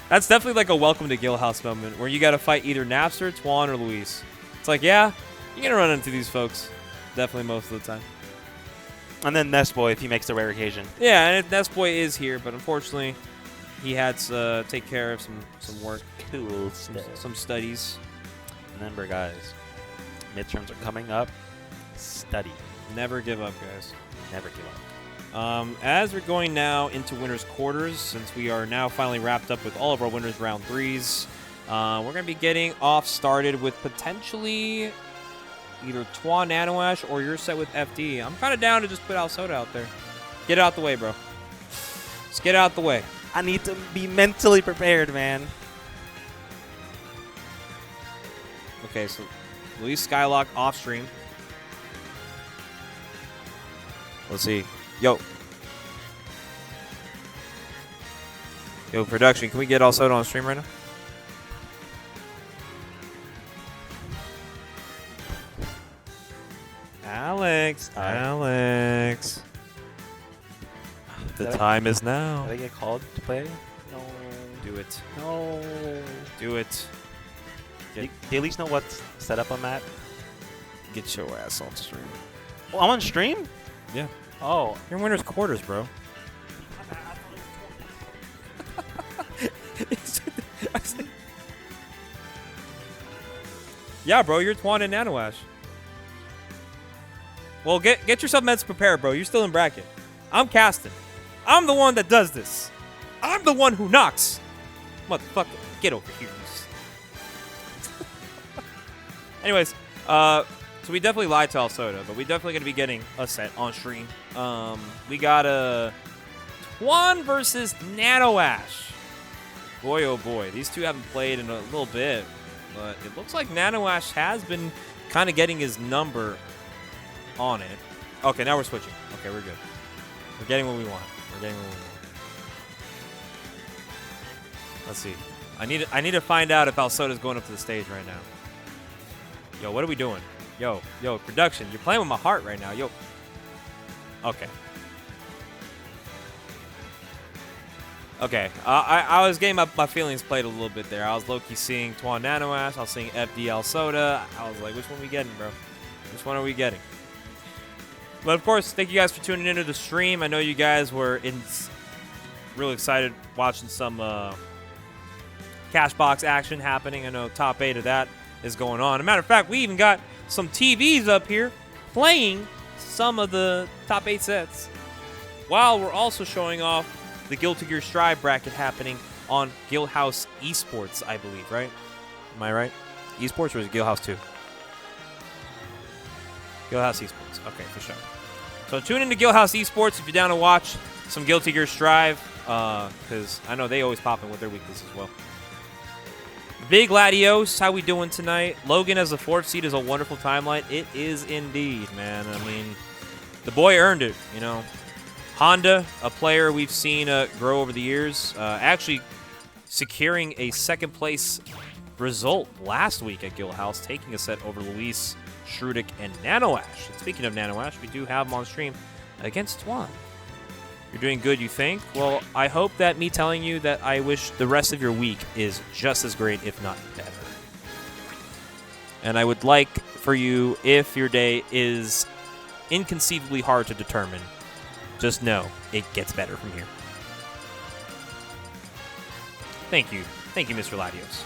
That's definitely like a welcome to Guildhouse moment where you got to fight either Napster, Twan, or Luis. It's like, yeah, you're going to run into these folks. Definitely most of the time. And then Nestboy if he makes the rare occasion. Yeah, and Nestboy is here, but unfortunately, he had to take care of some work. Cool. Some studies. Remember, guys, midterms are coming up. Study. Never give up, guys. Never give up. As we're going now into winners' quarters, since we are now finally wrapped up with all of our winners' round 3s, we're going to be getting off started with potentially either Twan Nanoash or you're set with FD. I'm kind of down to just put Al Soda out there. Get it out the way, bro. Just get it out the way. I need to be mentally prepared, man. Okay, so Luis Skylock off stream. Let's see. Yo, production, can we get Al Soda on stream right now? Alex. The time is now. Did I get called to play? No. Do it. No. Do it. Do you at least know what's set up on that? Get your ass on stream. Oh, I'm on stream? Yeah. Oh. You're in winner's quarters, bro. Yeah, bro, you're Twan and Nanoash. Well, get yourself meds prepared, bro. You're still in bracket. I'm casting. I'm the one that does this. I'm the one who knocks. Motherfucker, get over here. Anyways, So we definitely lied to Soda, but we definitely going to be getting a set on stream. We got a Twan versus Nano Ash. Boy, oh boy. These two haven't played in a little bit, but it looks like Nano Ash has been kind of getting his number on it. Okay, now we're switching. Okay, we're good. We're getting what we want. We're getting what we want. Let's see. I need to find out if Alsoda's going up to the stage right now. Yo, what are we doing? Yo, production, you're playing with my heart right now. Yo. Okay. Okay, I was getting my feelings played a little bit there. I was low-key seeing Twan Nano Ash. I was seeing FD Soda. I was like, which one are we getting, bro? Which one are we getting? But, of course, thank you guys for tuning into the stream. I know you guys were really excited watching some cash box action happening. I know top 8 of that is going on. As a matter of fact, we even got some TVs up here playing some of the top 8 sets, while we're also showing off the Guilty Gear Strive bracket happening on Guildhouse Esports, I believe, right? Am I right? Esports, or is it Guildhouse 2? Guildhouse Esports. Okay, for sure. So tune into Guildhouse Esports if you're down to watch some Guilty Gear Strive, because I know they always pop in with their weeklies as well. Big Latios, how we doing tonight? Logan as the 4th seed is a wonderful timeline. It is indeed, man. I mean, the boy earned it, you know. Honda, a player we've seen grow over the years, actually securing a 2nd place result last week at Guildhouse, taking a set over Luis, Shrudik, and Nano Ash. And speaking of Nano Ash, we do have him on stream against Twan. You're doing good, you think? Well, I hope that me telling you that I wish the rest of your week is just as great, if not better. And I would like for you, if your day is inconceivably hard to determine, just know it gets better from here. Thank you. Thank you, Mr. Latios.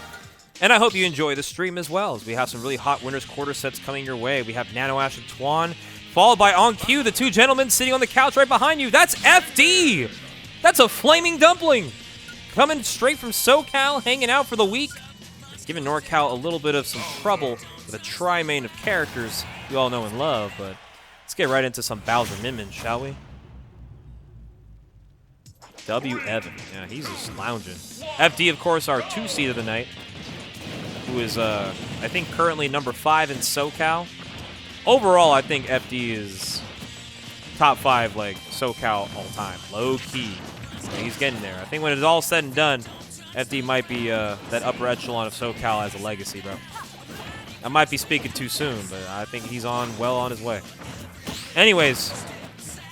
And I hope you enjoy the stream as well, as we have some really hot winners quarter sets coming your way. We have Nano Ash and Twan, followed by On Cue, the 2 gentlemen sitting on the couch right behind you. That's FD! That's a flaming dumpling! Coming straight from SoCal, hanging out for the week. It's giving NorCal a little bit of some trouble with a tri-main of characters you all know and love, but let's get right into some Bowser Min, shall we? W. Evan. Yeah, he's just lounging. FD, of course, our 2 seed of the night, who is, I think, currently number 5 in SoCal. Overall, I think FD is top 5, like, SoCal all time. Low-key. Yeah, he's getting there. I think when it's all said and done, FD might be that upper echelon of SoCal as a legacy, bro. I might be speaking too soon, but I think he's well on his way. Anyways,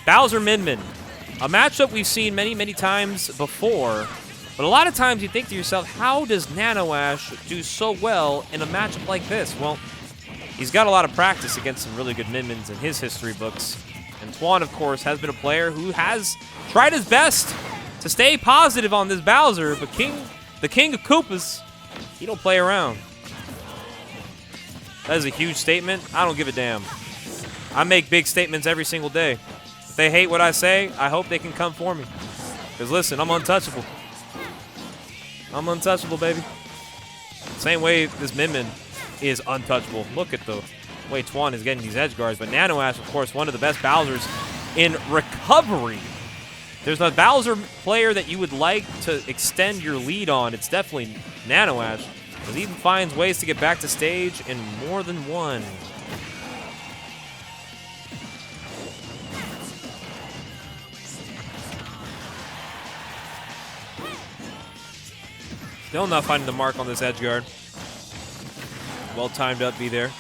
Bowser Min. A matchup we've seen many, many times before, but a lot of times you think to yourself, how does Nano Ash do so well in a matchup like this? Well, he's got a lot of practice against some really good Min-Mins in his history books. And Twan, of course, has been a player who has tried his best to stay positive on this Bowser, but the King of Koopas, he don't play around. That is a huge statement. I don't give a damn. I make big statements every single day. If they hate what I say, I hope they can come for me. Because listen, I'm untouchable. I'm untouchable, baby. Same way this Min is untouchable. Look at the way Twan is getting these edge guards. But Nano Ash, of course, one of the best Bowsers in recovery. There's a Bowser player that you would like to extend your lead on. It's definitely Nano Ash, because he even finds ways to get back to stage in more than one. Still not finding the mark on this edge guard. Well timed up B there.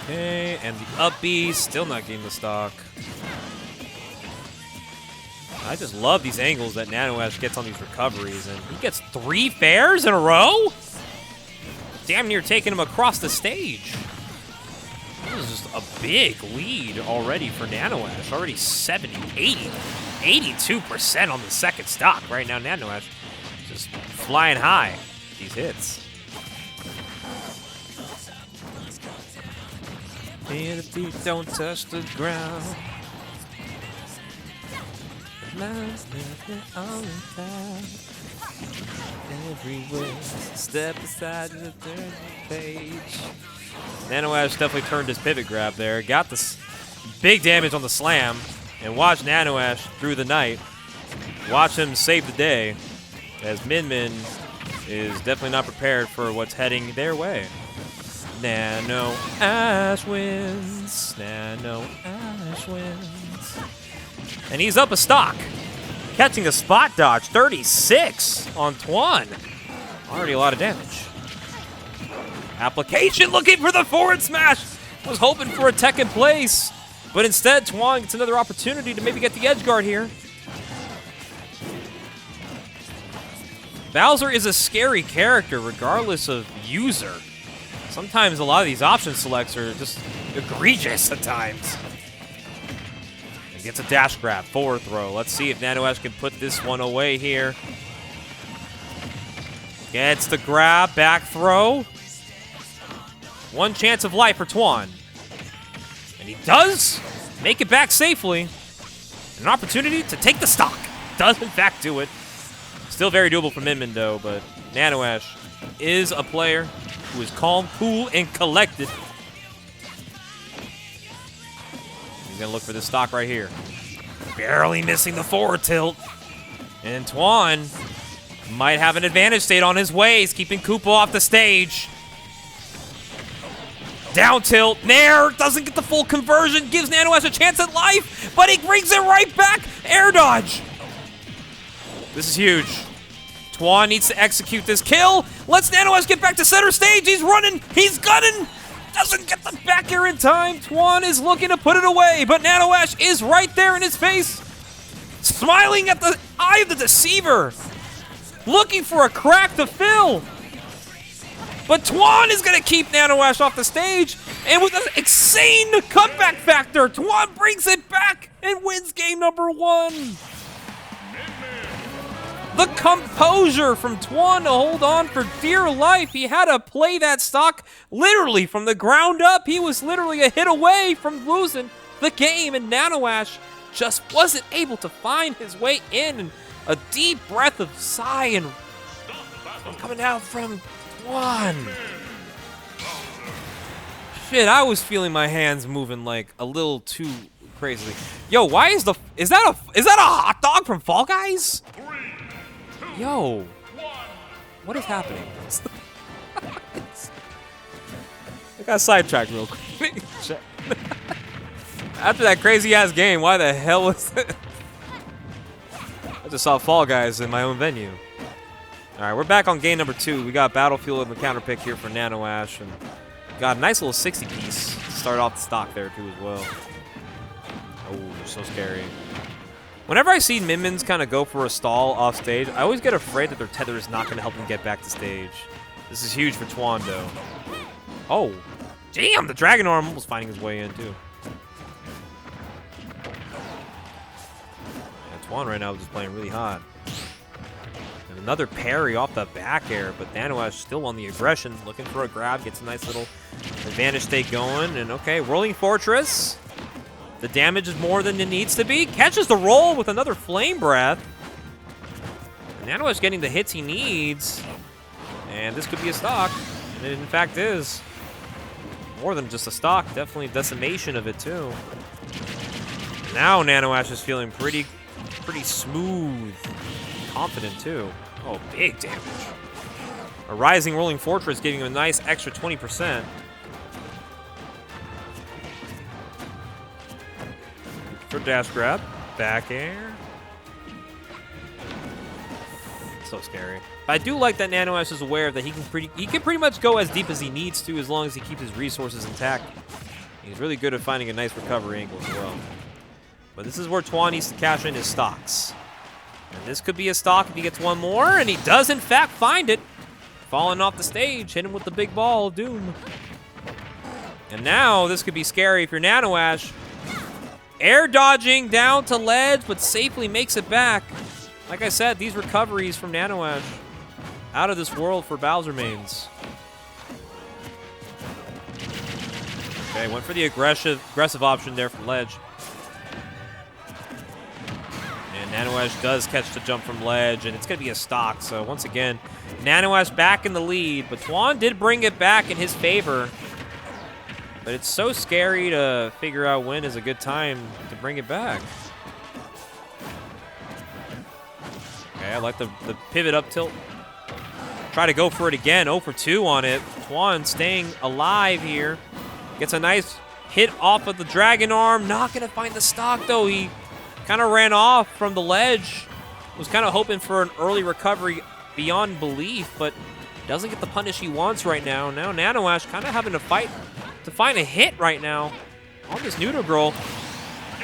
Okay, and the up B, still not getting the stock. I just love these angles that Nano Ash gets on these recoveries, and he gets 3 fairs in a row? Damn near taking him across the stage. This is just a big lead already for Nano Ash. Already 70, 80, 82% on the second stock. Right now, Nano Ash just flying high. These hits. And the feet don't touch the ground. everywhere. Step aside to the third page. Nano Ash definitely turned his pivot grab there. Got this big damage on the slam. And watch Nano Ash through the night. Watch him save the day. As Min Min is definitely not prepared for what's heading their way. Nano Ash wins. Nano Ash wins. And he's up a stock. Catching a spot dodge. 36 on Twan. Already a lot of damage. Application looking for the forward smash. Was hoping for a tech in place. But instead, Twan gets another opportunity to maybe get the edge guard here. Bowser is a scary character regardless of user. Sometimes a lot of these option selects are just egregious at times. He gets a dash grab, forward throw. Let's see if Nano Ash can put this one away here. Gets the grab, back throw. One chance of life for Twan. And he does make it back safely. An opportunity to take the stock. Does in fact do it. Still very doable for Min Min though, but Nano Ash is a player who is calm, cool, and collected. He's gonna look for this stock right here. Barely missing the forward tilt. And Twan might have an advantage state on his ways, keeping Koopa off the stage. Down tilt, Nair doesn't get the full conversion, gives Nano Ash a chance at life, but he brings it right back. Air dodge. This is huge. Twan needs to execute this kill. Lets Nano Ash get back to center stage. He's running, he's gunning. Doesn't get the back air in time. Twan is looking to put it away, but Nano Ash is right there in his face. Smiling at the eye of the deceiver. Looking for a crack to fill. But Twan is going to keep Nano Ash off the stage. And with an insane comeback factor, Twan brings it back and wins game number 1. The composure from Twan to hold on for dear life. He had to play that stock literally from the ground up. He was literally a hit away from losing the game. And Nano Ash just wasn't able to find his way in. And a deep breath of sigh and coming out from Twan. Shit, I was feeling my hands moving like a little too crazily. Yo, why is that a hot dog from Fall Guys? Yo, what is happening? I got sidetracked real quick. After that crazy ass game, why the hell was it? I just saw Fall Guys in my own venue. All right, we're back on game number 2. We got Battlefield and the counter pick here for Nano Ash, and got a nice little 60 piece to start off the stock there too as well. Oh, so scary. Whenever I see Min Mins kind of go for a stall off stage, I always get afraid that their tether is not going to help them get back to stage. This is huge for Twan though. Oh, damn! The Dragon Arm was finding his way in too. Yeah, Twan right now is just playing really hot. And another parry off the back air, but Nano Ash still on the aggression, looking for a grab, gets a nice little advantage state going, and okay, Rolling Fortress. The damage is more than it needs to be. Catches the roll with another Flame Breath. Nano Ash getting the hits he needs. And this could be a stock. And it in fact is. More than just a stock. Definitely decimation of it too. Now Nano Ash is feeling pretty smooth. Confident too. Oh, big damage. A Rising Rolling Fortress giving him a nice extra 20%. For dash grab, back air. So scary. But I do like that Nano Ash is aware that he can pretty much go as deep as he needs to as long as he keeps his resources intact. He's really good at finding a nice recovery angle as well. But this is where Twan needs to cash in his stocks. And this could be a stock if he gets one more, and he does in fact find it. Falling off the stage, hitting with the big ball of doom. And now this could be scary if you're Nano Ash. Air dodging down to ledge, but safely makes it back. Like I said, these recoveries from Nano Ash, out of this world for Bowser mains. Okay, went for the aggressive option there from ledge. And Nanoash does catch the jump from ledge, and it's going to be a stock. So once again, Nanoash back in the lead, but Twan did bring it back in his favor. But it's so scary to figure out when is a good time to bring it back. Okay, I like the pivot up tilt. Try to go for it again. 0 for 2 on it. Twan staying alive here. Gets a nice hit off of the Dragon Arm. Not going to find the stock, though. He kind of ran off from the ledge. Was kind of hoping for an early recovery beyond belief, but doesn't get the punish he wants right now. Now Nanoash kind of having to fight to find a hit right now on this Noodle Girl.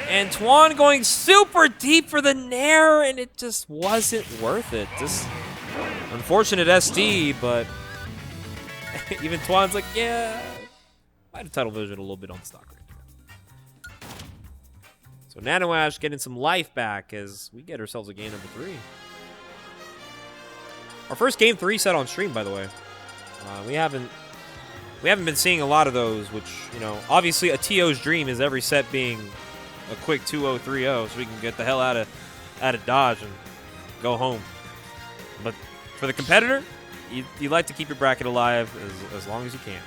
And Twan going super deep for the Nair, and it just wasn't worth it. Just unfortunate SD, but even Twan's like, yeah, I had a tunnel vision a little bit on the stock right now. So Nanoash getting some life back as we get ourselves a game number 3. Our first game 3 set on stream, by the way. We haven't been seeing a lot of those, which, you know, obviously a TO's dream is every set being a quick 2-0, 3-0, so we can get the hell out of Dodge and go home. But for the competitor, you like to keep your bracket alive as long as you can.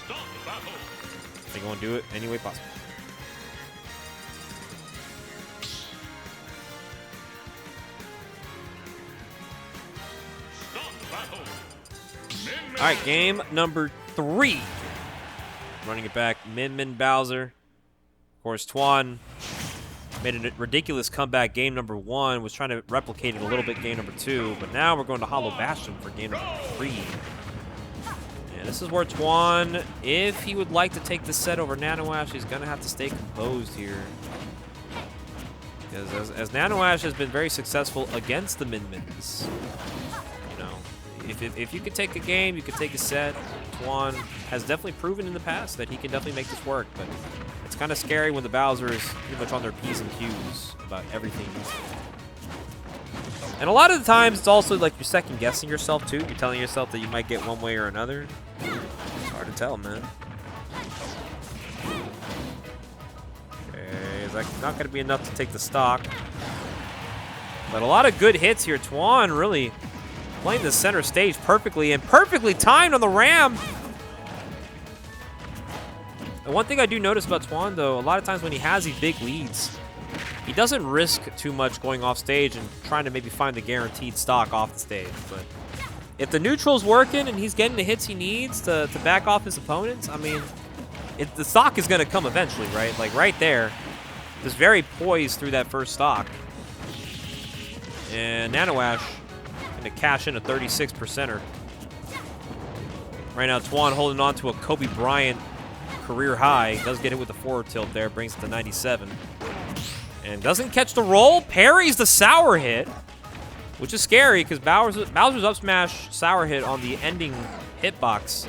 I think I want to do it any way possible. All right, game number 3. Running it back, Min Bowser. Of course, Twan made a ridiculous comeback game number 1, was trying to replicate it a little bit game number 2, but now we're going to Hollow Bastion for game number 3. And this is where Twan, if he would like to take the set over Nanoash, he's going to have to stay composed here. Because as Nanoash has been very successful against the Min-Mins, you know, if you could take a game, you could take a set. Twan has definitely proven in the past that he can definitely make this work, but it's kind of scary when the Bowser is pretty much on their P's and Q's about everything. And a lot of the times, it's also like you're second-guessing yourself, too. You're telling yourself that you might get one way or another. It's hard to tell, man. Okay, is that not going to be enough to take the stock? But a lot of good hits here. Twan really playing the center stage perfectly, and perfectly timed on the ram. And one thing I do notice about Twan, though, a lot of times when he has these big leads, he doesn't risk too much going off stage and trying to maybe find the guaranteed stock off the stage. But if the neutral's working and he's getting the hits he needs to back off his opponents, I mean, the stock is going to come eventually, right? Like right there, just very poised through that first stock. And Nanoash to cash in a 36%er. Right now, Twan holding on to a Kobe Bryant career high. Does get hit with the forward tilt there, brings it to 97. And doesn't catch the roll, parries the sour hit, which is scary because Bowser's up smash sour hit on the ending hitbox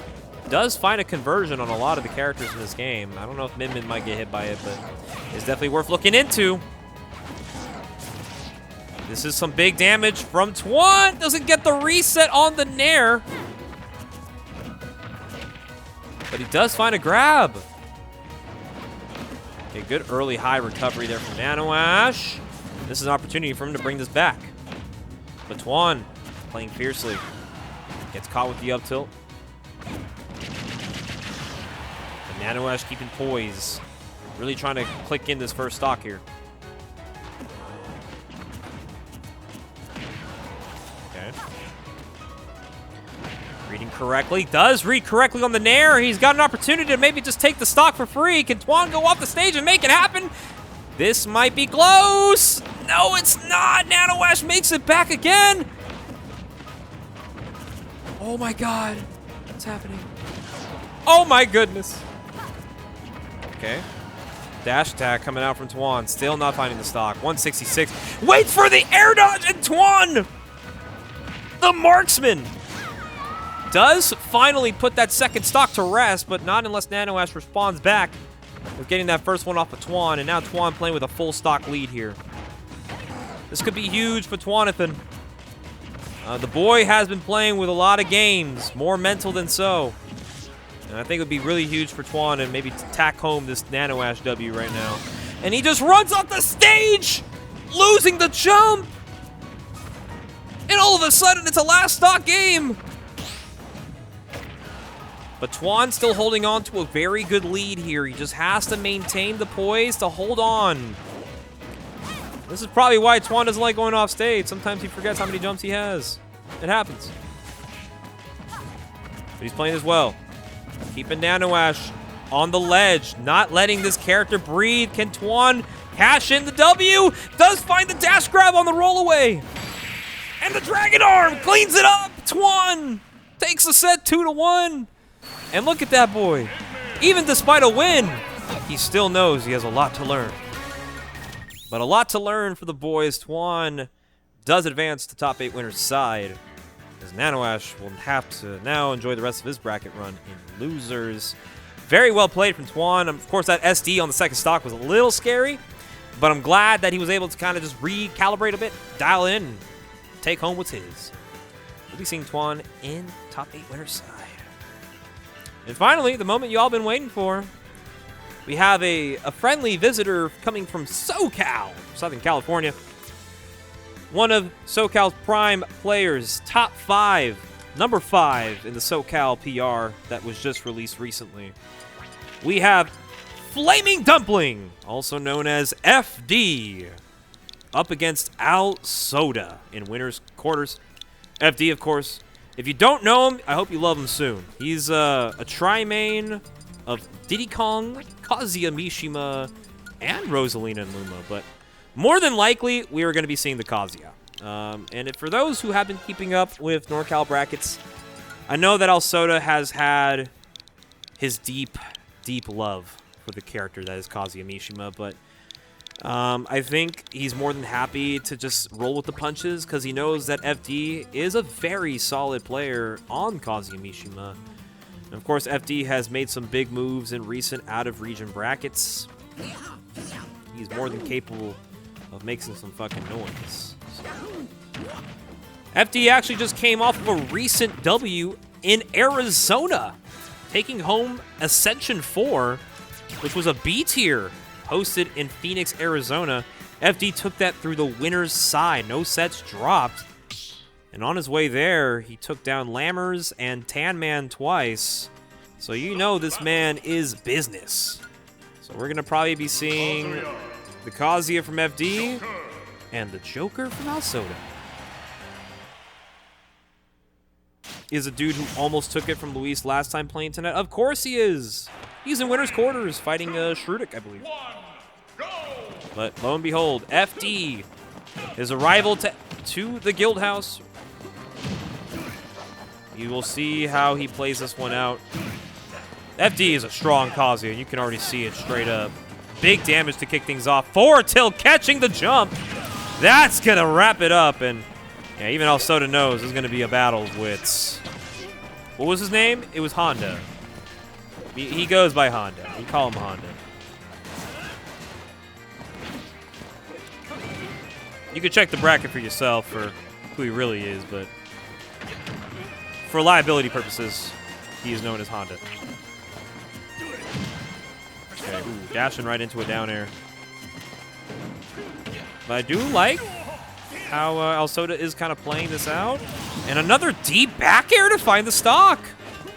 does find a conversion on a lot of the characters in this game. I don't know if Min might get hit by it, but it's definitely worth looking into. This is some big damage from Twan. Doesn't get the reset on the Nair. But he does find a grab. Okay, good early high recovery there from Nanoash. This is an opportunity for him to bring this back. But Twan playing fiercely. Gets caught with the up tilt. And Nanoash keeping poise. Really trying to click in this first stock here. Reading correctly. Does read correctly on the Nair. He's got an opportunity to maybe just take the stock for free. Can Twan go off the stage and make it happen? This might be close. No, it's not. Nanoash makes it back again. Oh my god. What's happening? Oh my goodness. Okay. Dash attack coming out from Twan. Still not finding the stock. 166. Waits for the air dodge, and Twan, the marksman, does finally put that second stock to rest, but not unless Nanoash responds back with getting that first one off of Twan, and now Twan playing with a full stock lead here. This could be huge for Twanathan. The boy has been playing with a lot of games, more mental than so. And I think it would be really huge for Twan and maybe to tack home this Nanoash W right now. And he just runs off the stage! losing the jump! And all of a sudden, it's a last stock game! But Twan still holding on to a very good lead here. He just has to maintain the poise to hold on. This is probably why Twan doesn't like going off stage. Sometimes he forgets how many jumps he has. It happens. But he's playing as well. Keeping Nanoash on the ledge, not letting this character breathe. Can Twan cash in the W? Does find the dash grab on the rollaway. And the Dragon Arm cleans it up. Twan takes the set 2-1. And look at that boy. Even despite a win, he still knows he has a lot to learn. But a lot to learn for the boys. Twan does advance to top 8 winners side, as Nanoash will have to now enjoy the rest of his bracket run in losers. Very well played from Twan. Of course, that SD on the second stock was a little scary, but I'm glad that he was able to kind of just recalibrate a bit, dial in, take home what's his. We'll be seeing Twan in top 8 winners side. And finally, the moment you all been waiting for. We have a friendly visitor coming from SoCal, Southern California. One of SoCal's prime players, top 5, number 5 in the SoCal PR that was just released recently. We have Flaming Dumpling, also known as FD, up against Al Soda in winners quarters. FD, of course. If you don't know him, I hope you love him soon. He's a tri-main of Diddy Kong, Kazuya Mishima, and Rosalina and Luma. But more than likely, we are going to be seeing the Kazuya. For those who have been keeping up with NorCal brackets, I know that Al Soda has had his deep, deep love for the character that is Kazuya Mishima, but I think he's more than happy to just roll with the punches because he knows that FD is a very solid player on Kazuya Mishima. And of course, FD has made some big moves in recent out-of-region brackets. He's more than capable of making some fucking noise. So. FD actually just came off of a recent W in Arizona, taking home Ascension 4, which was a B tier hosted in Phoenix, Arizona. FD took that through the winner's side. No sets dropped. And on his way there, he took down Lammers and Tan Man twice. So you know this man is business. So we're going to probably be seeing the Kazuya from FD and the Joker from Al Soda. Is a dude who almost took it from Luis last time playing tonight. Of course he is. He's in winner's quarters fighting Shrudik, I believe. But lo and behold, FD, his arrival to the Guildhouse. You will see how he plays this one out. FD is a strong Kazuya. You can already see it straight up. Big damage to kick things off. Forward tilt, catching the jump. That's going to wrap it up. And yeah, even Al Soda knows there's going to be a battle of wits. What was his name? It was Honda. He goes by Honda. We call him Honda. You can check the bracket for yourself for who he really is, but for liability purposes, he is known as Honda. Okay, ooh, dashing right into a down air. But I do like how Al Soda is kind of playing this out. And another deep back air to find the stock.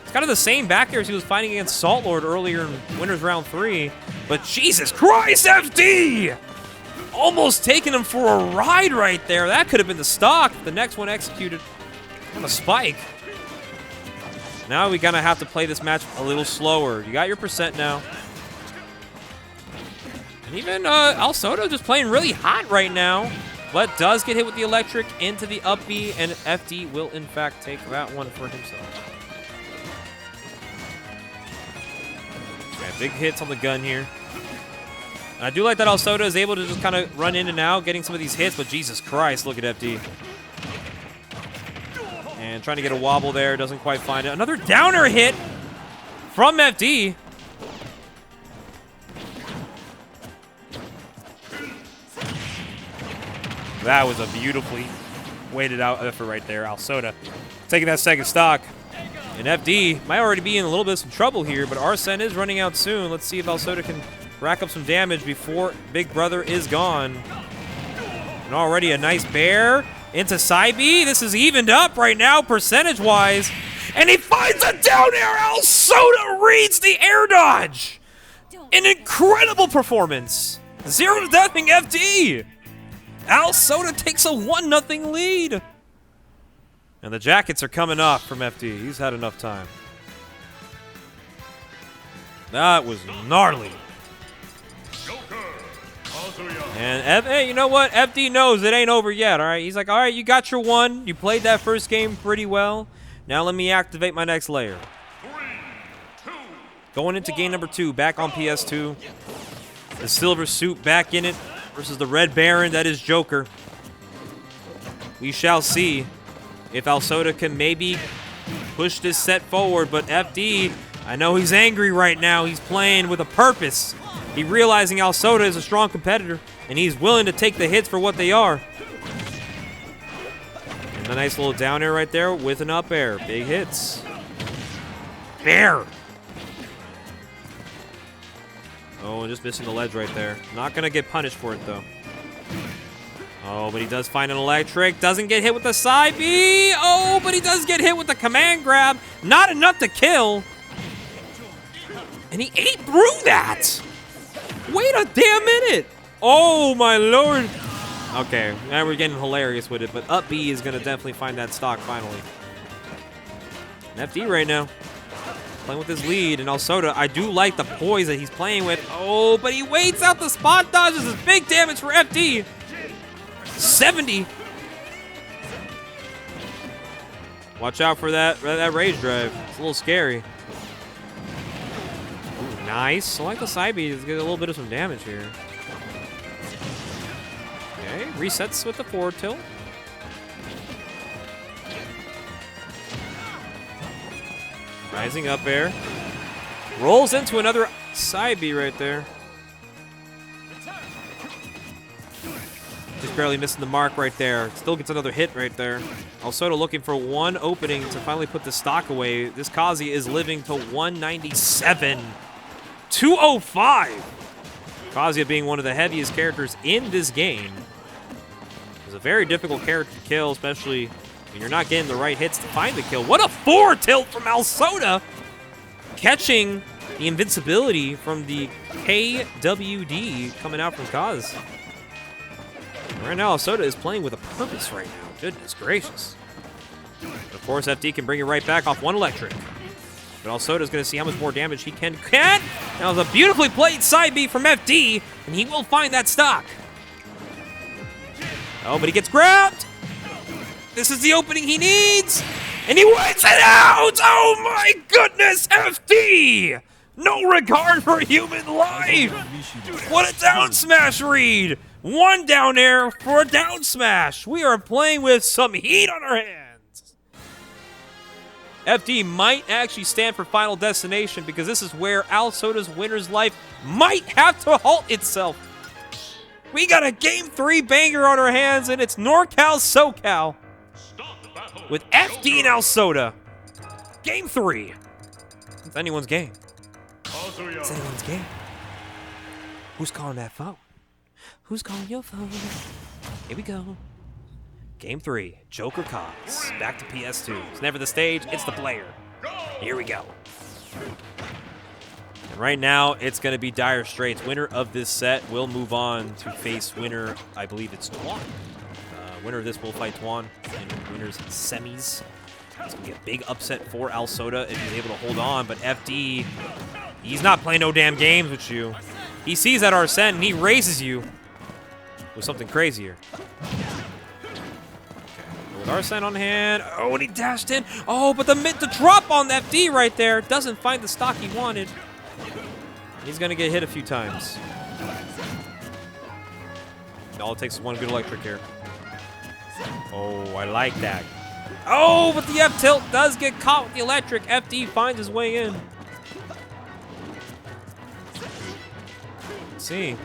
It's kind of the same back air as he was fighting against Salt Lord earlier in Winners Round 3. But Jesus Christ, FD! Almost taking him for a ride right there. That could have been the stock. The next one executed on a spike. Now we're going to have to play this match a little slower. You got your percent now. And even Al Soda just playing really hot right now. But does get hit with the electric into the up B, and FD will, in fact, take that one for himself. Yeah, big hits on the gun here. And I do like that Al Soda is able to just kind of run in and out, getting some of these hits, but Jesus Christ, look at FD. And trying to get a wobble there, doesn't quite find it. Another downer hit from FD. That was a beautifully weighted out effort right there. Al Soda taking that second stock. And FD might already be in a little bit of some trouble here, but Arsene is running out soon. Let's see if Al Soda can rack up some damage before Big Brother is gone. And already a nice bear into side B. This is evened up right now percentage-wise. And he finds a down air. Alsoda reads the air dodge. An incredible performance. 0-0 FD. Alsoda takes a 1-0 lead. And the jackets are coming off from FD. He's had enough time. That was gnarly. And hey, you know what? FD knows it ain't over yet, all right? He's like, all right, you got your one. You played that first game pretty well. Now let me activate my next layer. Going into game number 2, back on PS2. The silver suit back in it versus the red baron that is Joker. We shall see if Alsoda can maybe push this set forward, but FD, I know he's angry right now. He's playing with a purpose. He's realizing Alsoda is a strong competitor, and he's willing to take the hits for what they are. And a nice little down air right there with an up air. Big hits. Bear. Oh, just missing the ledge right there. Not going to get punished for it, though. Oh, but he does find an electric. Doesn't get hit with the side B. Oh, but he does get hit with the command grab. Not enough to kill. And he ate through that. Wait a damn minute. Oh, my lord. Okay, now we're getting hilarious with it, but up B is going to definitely find that stock finally. And FD right now, playing with his lead, and Alsoda, I do like the poise that he's playing with. Oh, but he waits out the spot dodges. This is big damage for FD. 70. Watch out for that rage drive. It's a little scary. Ooh, nice. I like the side B. Let's get a little bit of some damage here. Okay, resets with the forward tilt. Rising up air. Rolls into another side B right there. Just barely missing the mark right there. Still gets another hit right there. Alsoda looking for one opening to finally put the stock away. This Kazi is living to 197. 205. Kazuya being one of the heaviest characters in this game. It's a very difficult character to kill, especially when you're not getting the right hits to find the kill. What a forward tilt from Alsoda! Catching the invincibility from the KWD coming out from Kaz. Right now, Alsoda is playing with a purpose right now. Goodness gracious. But of course, FD can bring it right back off one electric. But Alsoda is going to see how much more damage he can. That was a beautifully played side B from FD, and he will find that stock. Oh, but he gets grabbed. This is the opening he needs, and he waits it out. Oh my goodness, FD! No regard for human life. What a down smash read. One down air for a down smash. We are playing with some heat on our hands. FD might actually stand for Final Destination because this is where Alsoda's winner's life might have to halt itself. We got a Game 3 banger on our hands, and it's NorCal SoCal with FD and Alsoda. Game 3. It's anyone's game. It's anyone's game. Who's calling that phone? Who's calling your phone? Here we go. Game 3, Joker Kaz. Back to PS2. It's never the stage, it's the player. Here we go. And right now, it's going to be dire straits. Winner of this set will move on to face winner, I believe it's Twan. Winner of this will fight Twan in winner's semis. It's going to be a big upset for Alsoda if he's able to hold on, but FD, he's not playing no damn games with you. He sees that Arsene and he raises you with something crazier. Okay, with Arsene on hand. Oh, and he dashed in. Oh, but the drop on FD right there doesn't find the stock he wanted. He's going to get hit a few times. All it takes is one good electric here. Oh, I like that. Oh, but the F-tilt does get caught with the electric. FD finds his way in. Let's see.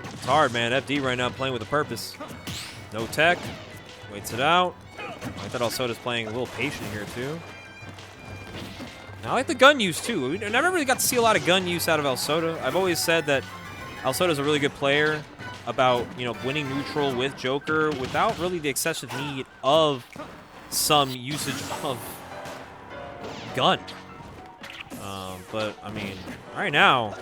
It's hard, man. FD right now playing with a purpose. No tech. Waits it out. I thought Alsoda's playing a little patient here, too. Now, I like the gun use, too. I never really got to see a lot of gun use out of Alsoda. I've always said that Alsoda's a really good player about, you know, winning neutral with Joker without really the excessive need of some usage of gun. But, I mean, right now,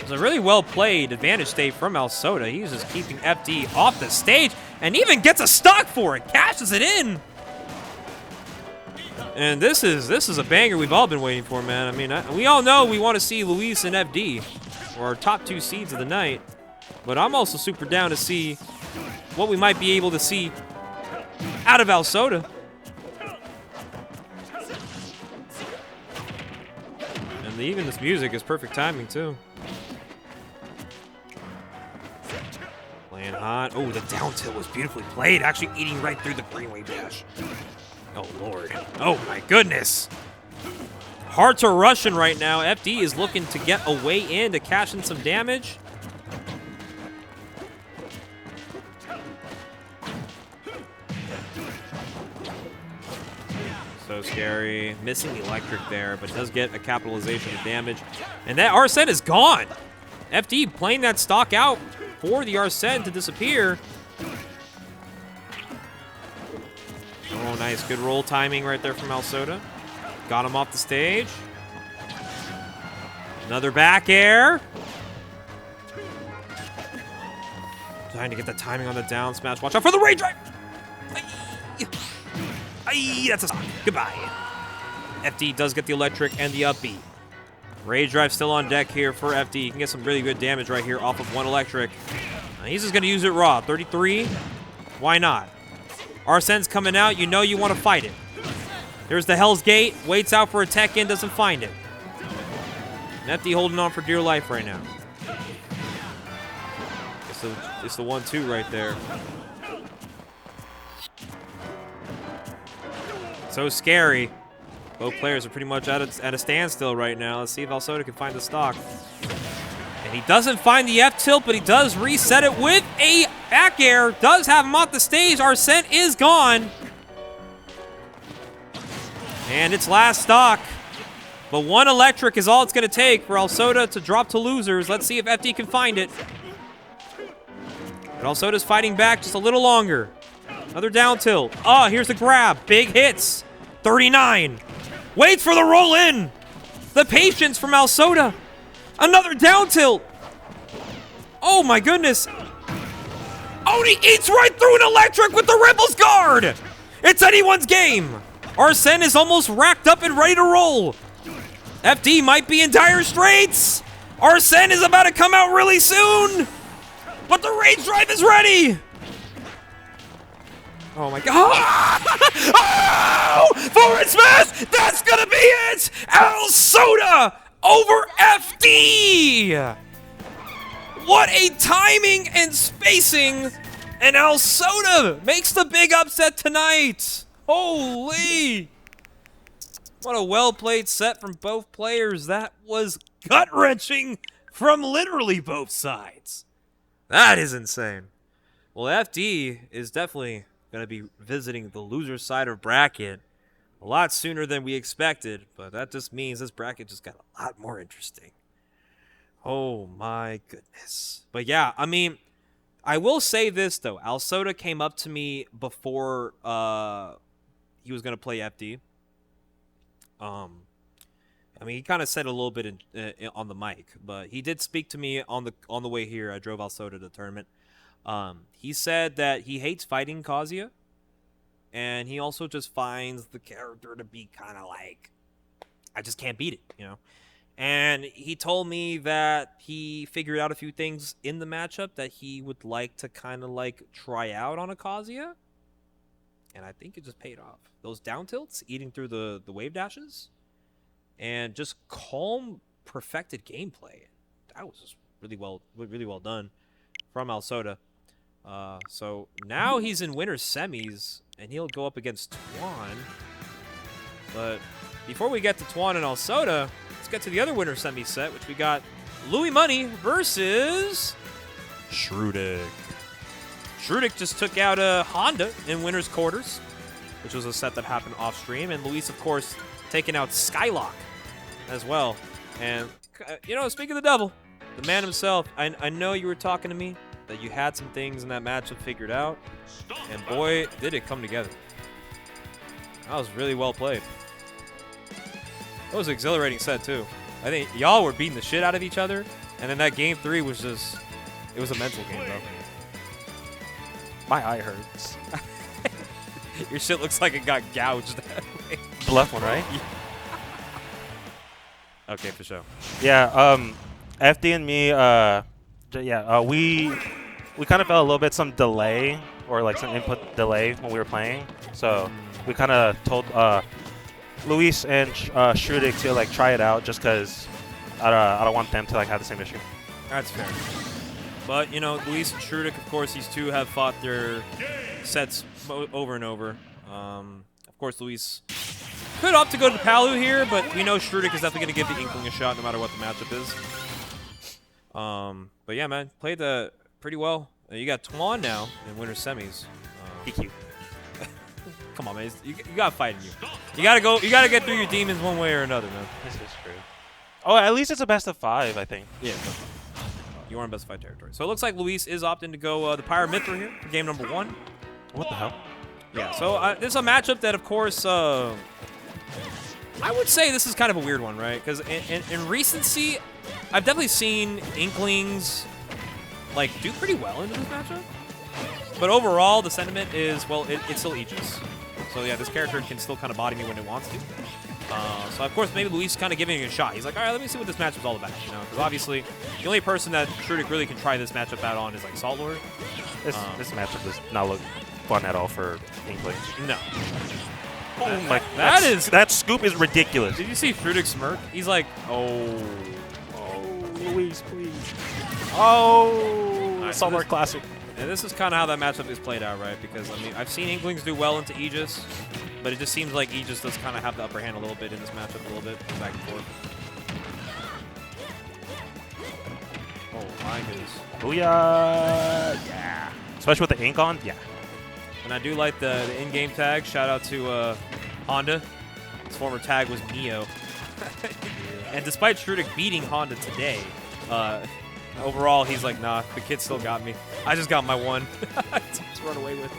it's a really well-played advantage state from Alsoda. He's just keeping FD off the stage and even gets a stock for it, cashes it in. And this is a banger we've all been waiting for, man. I mean, we all know we want to see Luis and FD, or our top 2 seeds of the night. But I'm also super down to see what we might be able to see out of Alsoda. And even this music is perfect timing, too. Playing hot. Oh, the down tilt was beautifully played. Actually eating right through the green wave dash. Oh, Lord. Oh, my goodness. Hearts are rushing right now. FD is looking to get a way in to cash in some damage. So scary. Missing the electric there, but does get a capitalization of damage. And that Arsene is gone. FD playing that stock out for the Arsene to disappear. Oh, nice. Good roll timing right there from Alsoda. Got him off the stage. Another back air. Trying to get the timing on the down smash. Watch out for the rage drive. Aye, that's a stock. Goodbye. FD does get the electric and the up B. Rage drive still on deck here for FD. He can get some really good damage right here off of one electric. He's just going to use it raw. 33. Why not? Arsene's coming out. You know you want to fight it. There's the Hell's Gate. Waits out for a tech in. Doesn't find it. FD holding on for dear life right now. It's the 1-2 right there. So scary. Both players are pretty much at a standstill right now. Let's see if Alsoda can find the stock. And he doesn't find the F-tilt, but he does reset it with a back air. Does have him off the stage. Arsene is gone. And it's last stock. But one electric is all it's going to take for Alsoda to drop to losers. Let's see if FD can find it. But Alsoda's fighting back just a little longer. Another down tilt. Oh, here's the grab. Big hits. 39. Waits for the roll in. The patience from Alsoda. Another down tilt. Oh my goodness. Oh, and he eats right through an electric with the Rebels guard. It's anyone's game. Arsene is almost racked up and ready to roll. FD might be in dire straits. Arsene is about to come out really soon. But the rage drive is ready. Oh my god. Oh! Forward smash! That's gonna be it! Alsoda over FD! What a timing and spacing! And Alsoda makes the big upset tonight! Holy! What a well-played set from both players. That was gut-wrenching from literally both sides. That is insane. Well, FD is definitely going to be visiting the loser side of bracket a lot sooner than we expected, but that just means this bracket just got a lot more interesting. Oh my goodness. But yeah, I mean, I will say this though. Alsoda came up to me before he was going to play FD. I mean, he kind of said a little bit on the mic, but he did speak to me on the way here. I drove Alsoda to the tournament. He said that he hates fighting Kazuya, and he also just finds the character to be kind of like, I just can't beat it, you know? And he told me that he figured out a few things in the matchup that he would like to kind of like try out on a Kazuya, and I think it just paid off. Those down tilts, eating through the wave dashes, and just calm, perfected gameplay. That was just really well done from Alsoda. So now he's in winter semis, and he'll go up against Twan. But before we get to Twan and Alsoda, let's get to the other winter semi set, which we got Louis Money versus Shrudik. Shrudik just took out a Honda in winner's quarters, which was a set that happened off stream, and Luis, of course, taking out Skylock as well. And, you know, speaking of the devil, the man himself, I know you were talking to me that you had some things in that matchup figured out, and boy, did it come together. That was really well played. That was an exhilarating set, too. I think y'all were beating the shit out of each other, and then that game 3 was just, it was a mental game, bro. My eye hurts. Your shit looks like it got gouged. The left one, right? Okay, for sure. Yeah, FD and me, we kind of felt a little bit some delay or like some input delay when we were playing. So we kind of told Luis and Shrudik to like try it out just because I don't want them to like have the same issue. That's fair. But, you know, Luis and Shrudik, of course, these two have fought their sets over and over. Of course, Luis could opt to go to Palu here, but we know Shrudik is definitely going to give the Inkling a shot no matter what the matchup is. But yeah, man, played pretty well. You got Twan now in winter semis. EQ. Come on, man. You got to fight in you. You got to go. You got to get through your demons one way or another, man. This is true. Oh, at least it's a best of 5, I think. Yeah. You are in best of 5 territory. So it looks like Luis is opting to go the Pyra Mithra here for game number 1. What the hell? Yeah, so this is a matchup that, of course, I would say this is kind of a weird one, right? Because in recency, I've definitely seen Inklings like do pretty well into this matchup. But overall, the sentiment is, well, it's still Aegis. So yeah, this character can still kind of body me when it wants to. So of course, maybe Luis is kind of giving it a shot. He's like, all right, let me see what this matchup's all about. You know, because obviously, the only person that Shrudik really can try this matchup out on is like Salt Lord. This matchup does not look fun at all for Inklings. No. Oh my! That scoop is ridiculous. Did you see Shrudik smirk? He's like, oh, Luis, please. Oh, right, Salt Lord Classic. And this is kind of how that matchup is played out, right? Because, I mean, I've seen Inklings do well into Aegis, but it just seems like Aegis does kind of have the upper hand a little bit in this matchup, a little bit, back and forth. Oh, my goodness. Booyah! Yeah. Especially with the ink on? Yeah. And I do like the in-game tag. Shout out to Honda. His former tag was Neo. And despite Shrudik beating Honda today, overall, he's like, nah, the kid still got me. I just got my one to run away with.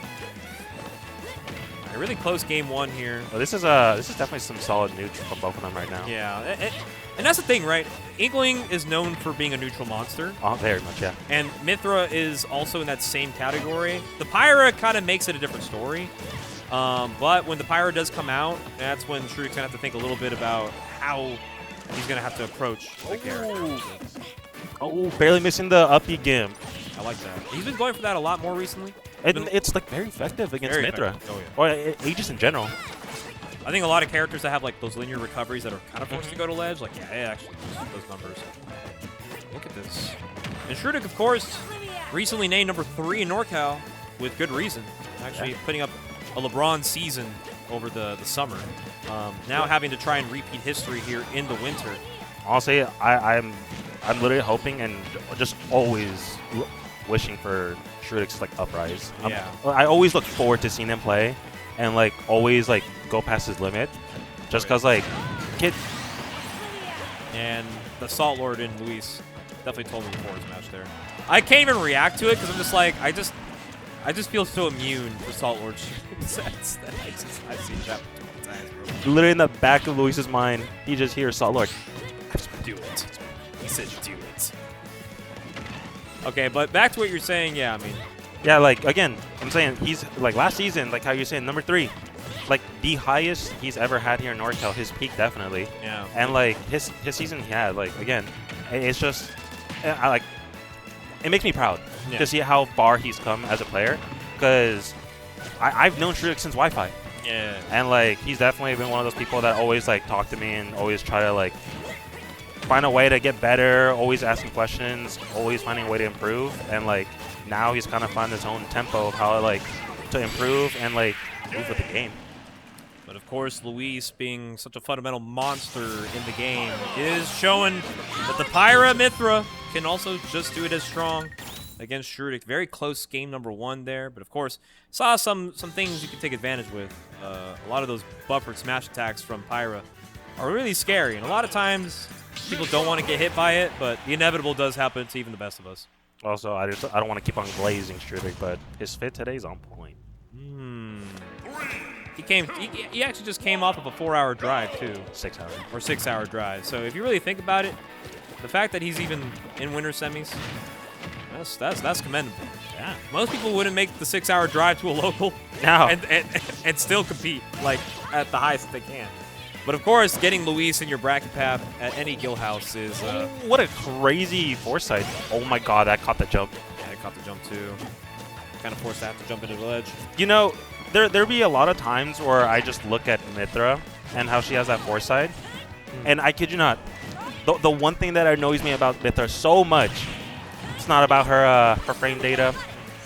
A really close game 1 here. Well, this is definitely some solid neutral from both of them right now. Yeah, and that's the thing, right? Inkling is known for being a neutral monster. Oh, very much, yeah. And Mithra is also in that same category. The Pyra kind of makes it a different story. But when the Pyra does come out, that's when Shrudik's going to have to think a little bit about how he's going to have to approach the character. Oh, barely missing the uppy gimp. I like that. He's been going for that a lot more recently. It's like very effective against Mithra. Oh, yeah. Or Aegis in general. I think a lot of characters that have like those linear recoveries that are kind of forced to go to ledge, like, yeah, it actually those numbers. Look at this. And Shrudik, of course, recently named number 3 in NorCal with good reason. Actually putting up a LeBron season over the summer. Now having to try and repeat history here in the winter. Honestly, I'm literally hoping and just always wishing for Shrudik's like uprise. Yeah. I always look forward to seeing him play, and like always like go past his limit, just cause like kid. And the Salt Lord in Luis definitely told me before his match there. I can't even react to it because I'm just like I just feel so immune for Salt Lord sets that I've seen that too many times, bro. Literally in the back of Luis's mind, he just hears Salt Lord. Do it. He said do it. Okay, but back to what you're saying, yeah, I mean. Yeah, like, again, I'm saying he's, like, last season, like how you're saying, number 3. Like, the highest he's ever had here in NorCal, his peak, definitely. Yeah. And, like, his season he had, like, again, it's just, it makes me proud to see how far he's come as a player. Because I've known Shrudik since Wi-Fi. Yeah. And, like, he's definitely been one of those people that always, like, talk to me and always try to, like, find a way to get better, always asking questions, always finding a way to improve. And, like, now he's kind of found his own tempo of how, like, to improve and, like, move with the game. But, of course, Luis, being such a fundamental monster in the game, is showing that the Pyra Mithra can also just do it as strong against Shrudik. Very close game number 1 there. But, of course, saw some things you can take advantage with. A lot of those buffered smash attacks from Pyra are really scary. And a lot of times, people don't want to get hit by it, but the inevitable does happen to even the best of us. Also, I don't want to keep on glazing Strudic, but his fit today's on point. He actually just came off of a 4-hour drive too. 6 hours. Or 6-hour drive. So if you really think about it, the fact that he's even in winter semis, that's commendable. Yeah. Most people wouldn't make the 6-hour drive to a local No. and still compete like at the highest that they can. But of course, getting Luis in your bracket path at any Guildhouse is What a crazy foresight. Oh my god, that caught the jump. yeah, I caught the jump too. Kind of forced to have to jump into the ledge. You know, there be a lot of times where I just look at Mithra and how she has that foresight. And I kid you not, the one thing that annoys me about Mithra so much, it's not about her frame data.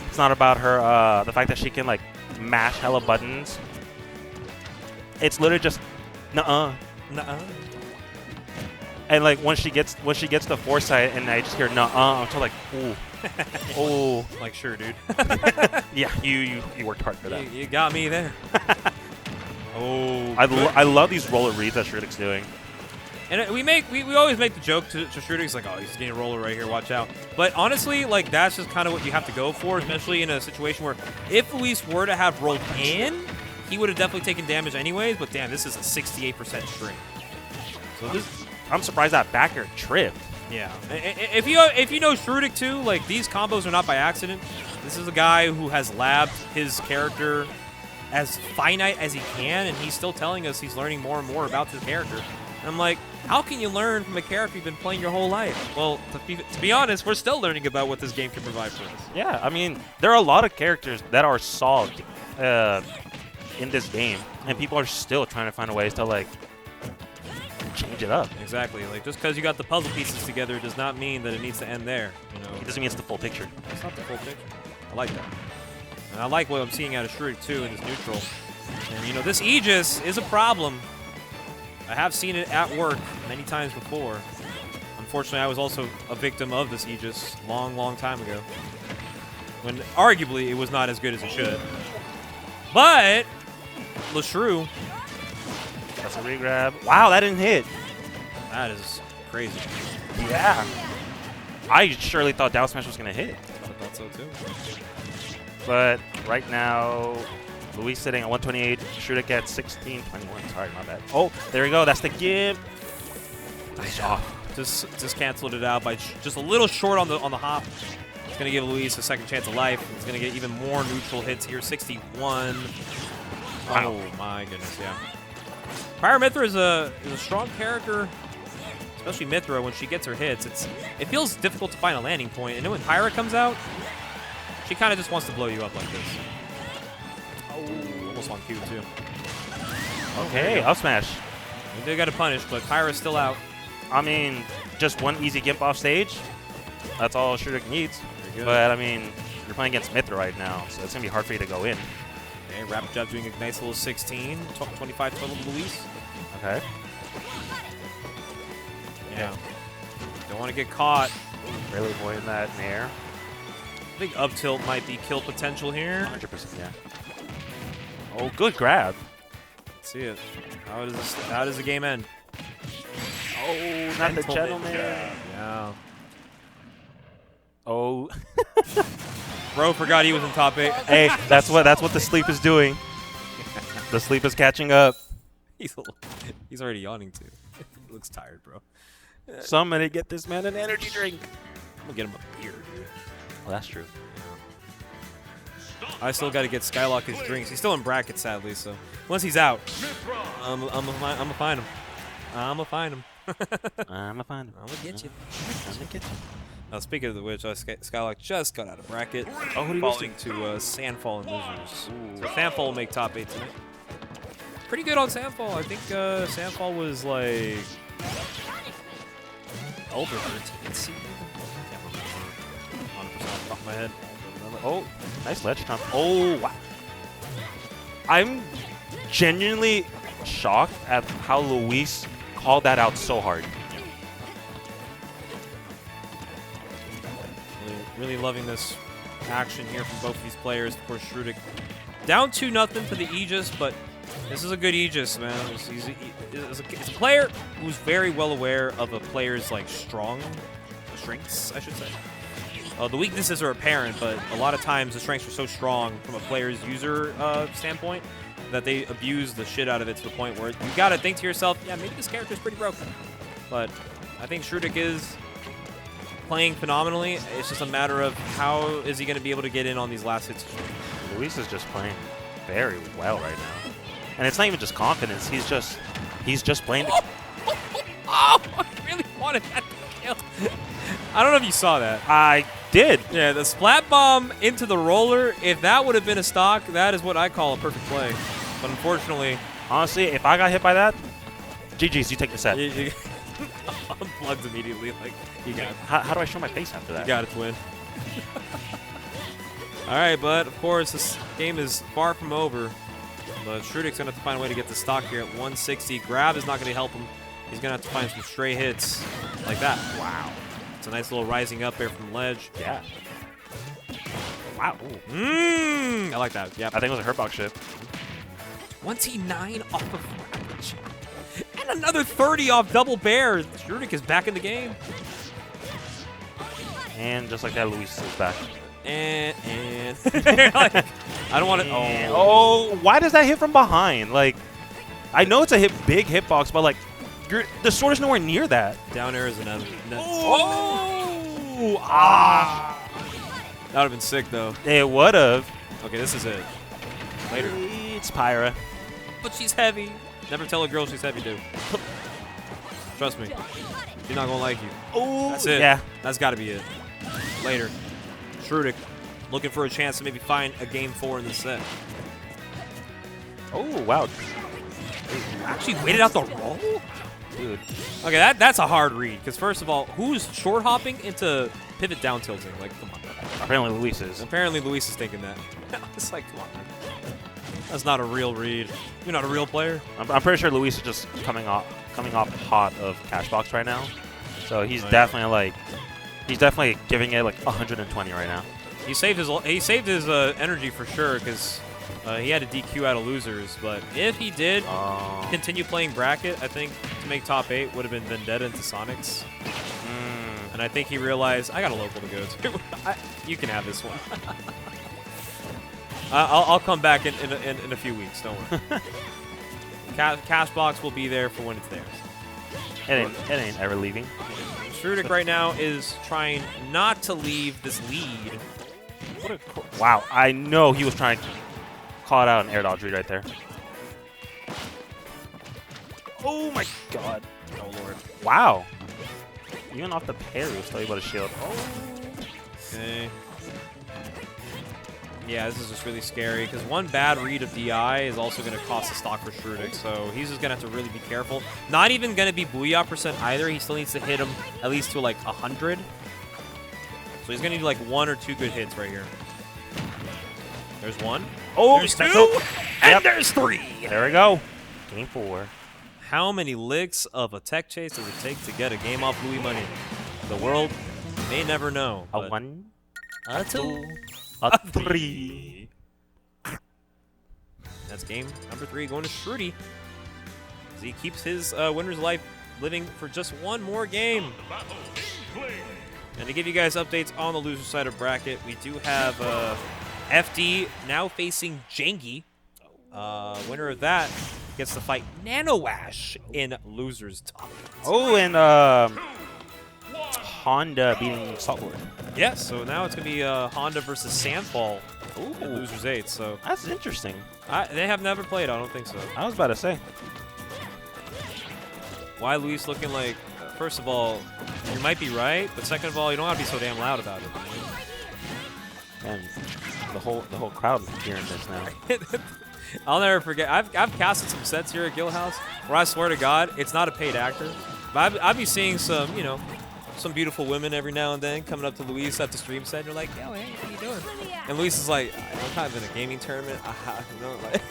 It's not about her the fact that she can like mash hella buttons. It's literally just nuh-uh. And like when she gets the foresight and I just hear nuh-uh, I'm just like, ooh. Oh, Like, sure, dude. yeah, you worked hard for that. You got me there. Oh, I love these roller reads that Strudic's doing. and we always make the joke to Strudic, it's like, oh, he's getting a roller right here, watch out. But honestly, like, that's just kind of what you have to go for, especially in a situation where if Luis were to have rolled in, he would have definitely taken damage anyways, but damn, this is a 68% string. So this, I'm surprised that back air tripped. yeah. If you know Strudic too, like, these combos are not by accident. This is a guy who has labbed his character as finite as he can, and he's still telling us he's learning more and more about his character. And I'm like, how can you learn from a character you've been playing your whole life? Well, to be honest, we're still learning about what this game can provide for us. Yeah, I mean, there are a lot of characters that are solved in this game, and people are still trying to find ways to, like, change it up. Exactly. Like, just because you got the puzzle pieces together does not mean that it needs to end there. You know, It doesn't mean it's the full picture. it's not the full picture. I like that. And I like what I'm seeing out of Strudic too in his neutral. And you know, this Aegis is a problem. I have seen it at work many times before. Unfortunately, I was also a victim of this Aegis long time ago, when arguably it was not as good as it should. But LeShrew, That's a regrab. Wow, that didn't hit. that is crazy. Yeah. I surely thought Down Smash was going to hit. I thought so too. But right now, Luis sitting at 128. Strudic at 1621. Sorry, my bad. Oh, there we go. That's the give. Nice off. Just canceled it out by just a little short on the hop. It's gonna give Luis a second chance of life. It's gonna get even more neutral hits here. 61. Wow. Oh my goodness, yeah. Pyra Mithra is a strong character, especially Mithra. When she gets her hits, it feels difficult to find a landing point. And then when Pyra comes out, she kind of just wants to blow you up like this. Oh, almost on cue too. Okay, up smash. We did got to punish, but Pyra's still out. I mean, just one easy gimp off stage. That's all Strudic needs. Very good. But, I mean, you're playing against Mithra right now, so it's going to be hard for you to go in. Okay, Rapid Jab doing a nice little 16, 25 total to Luis. Okay. Yeah. Don't want to get caught. Really avoiding that in the air. I think up tilt might be kill potential here. 100%, yeah. Oh, good grab. Let's see it. How does the game end? Oh, not the Mental gentleman. Yeah. Oh. Bro forgot he was in top 8. Hey, that's what the sleep is doing. The sleep is catching up. He's already yawning too. He looks tired, bro. Somebody get this man an energy drink. I'm gonna get him a beer, dude. Well, that's true. I still got to get Skylock his drinks. He's still in brackets, sadly. So once he's out, I'm gonna find him. I'm gonna find him. I'm gonna find him. I'm gonna get you. I'm gonna get you. Now, speaking of which, Skylock just got out of bracket. Oh, who do you lose falling to Sandfall and Losers. So Sandfall will make top 8 tonight. Pretty good on Sandfall. I think Sandfall was like over 13 seed. Can't remember 100% off the top of my head. Oh, nice ledge trump. Oh, wow. I'm genuinely shocked at how Luis called that out so hard. Really loving this action here from both of these players. Of course, Strudic down 2-0 to the Aegis, but this is a good Aegis, man. It's a player who's very well aware of a player's like strengths, I should say. the weaknesses are apparent, but a lot of times the strengths are so strong from a player's user standpoint that they abuse the shit out of it to the point where you got to think to yourself, yeah, maybe this character's pretty broken. But I think Shrudek is playing phenomenally. It's just a matter of how is he going to be able to get in on these last hits. Luis is just playing very well right now. And it's not even just confidence. He's just playing the Oh, I really wanted that to kill. I don't know if you saw that. I did. Yeah, the splat bomb into the roller, if that would have been a stock, that is what I call a perfect play. But unfortunately, Honestly, if I got hit by that, GG's, you take the set. you unplugged immediately. Like, you got it. How do I show my face after that? You got it, Twin. All right, but of course, this game is far from over. But Shrudek's going to have to find a way to get the stock here at 160. Grab is not going to help him. He's going to have to find some stray hits like that. Wow. It's a nice little rising up there from the ledge. Yeah. Wow. I like that. Yep. I think it was a hurtbox shift. 29 off of Ravage. And another 30 off double bear. Shrudek is back in the game. And just like that, Luis is back. And like, I don't want to. Oh, why does that hit from behind? Like, I know it's a big hitbox, but like, the sword is nowhere near that. Down air is another. Oh! Ah! That would have been sick though. It would have. Okay, this is it. Later. It's Pyra. But she's heavy. Never tell a girl she's heavy, dude. Trust me. She's not gonna like you. Oh, That's it. Yeah. That's got to be it. Later. Shrudek looking for a chance to maybe find a game 4 in this set. Oh, wow. Actually waited out the roll? Dude. Okay, that's a hard read. Because first of all, who's short hopping into pivot down tilting? Like, come on. Apparently Luis is. Apparently Luis is thinking that. It's like, come on. That's not a real read. You're not a real player. I'm pretty sure Luis is just coming off hot of Cashbox right now. So he's definitely giving it like 120 right now. He saved his energy for sure because he had a DQ out of losers. But if he did continue playing bracket, I think to make top 8 would have been Vendetta into Sonics. And I think he realized I got a local to go to. You can have this one. I'll come back in a few weeks. Don't worry. Cashbox will be there for when it's theirs. It ain't ever leaving. Shrudek right now is trying not to leave this lead. Wow, I know he was trying to call it out an air dodge read right there. Oh my god. Oh lord. Wow. Even off the parry, was still able to shield. Oh. Okay. Yeah, this is just really scary because one bad read of DI is also going to cost a stock for Shrudek, so he's just going to have to really be careful. Not even going to be Booyah % either. He still needs to hit him at least to like 100. So he's going to need like 1 or 2 good hits right here. There's 1. Oh, there's 2. And And there's 3. There we go. Game 4. How many licks of a tech chase does it take to get a game off Louis money? The world may never know. A 1, A 2. a 3. That's game number 3 going to Shrudy. As he keeps his winner's life living for just one more game. And to give you guys updates on the loser side of bracket, we do have FD now facing Jangy. Winner of that gets to fight Nanoash in losers top. Oh, and Honda beating Saltboard. Yes, so now it's going to be Honda versus Sandfall at losers 8. So That's interesting. they have never played, I don't think so. I was about to say. Why Luis looking like, first of all, you might be right, but second of all, you don't have to be so damn loud about it. And the whole crowd is hearing this now. I'll never forget. I've casted some sets here at Guildhouse where I swear to God, it's not a paid actor. But I'd be seeing some, you know, some beautiful women every now and then coming up to Luis at the stream set. And they're like, yo, hey, what are you doing? And Luis is like, I'm kind of in a gaming tournament. You know, like,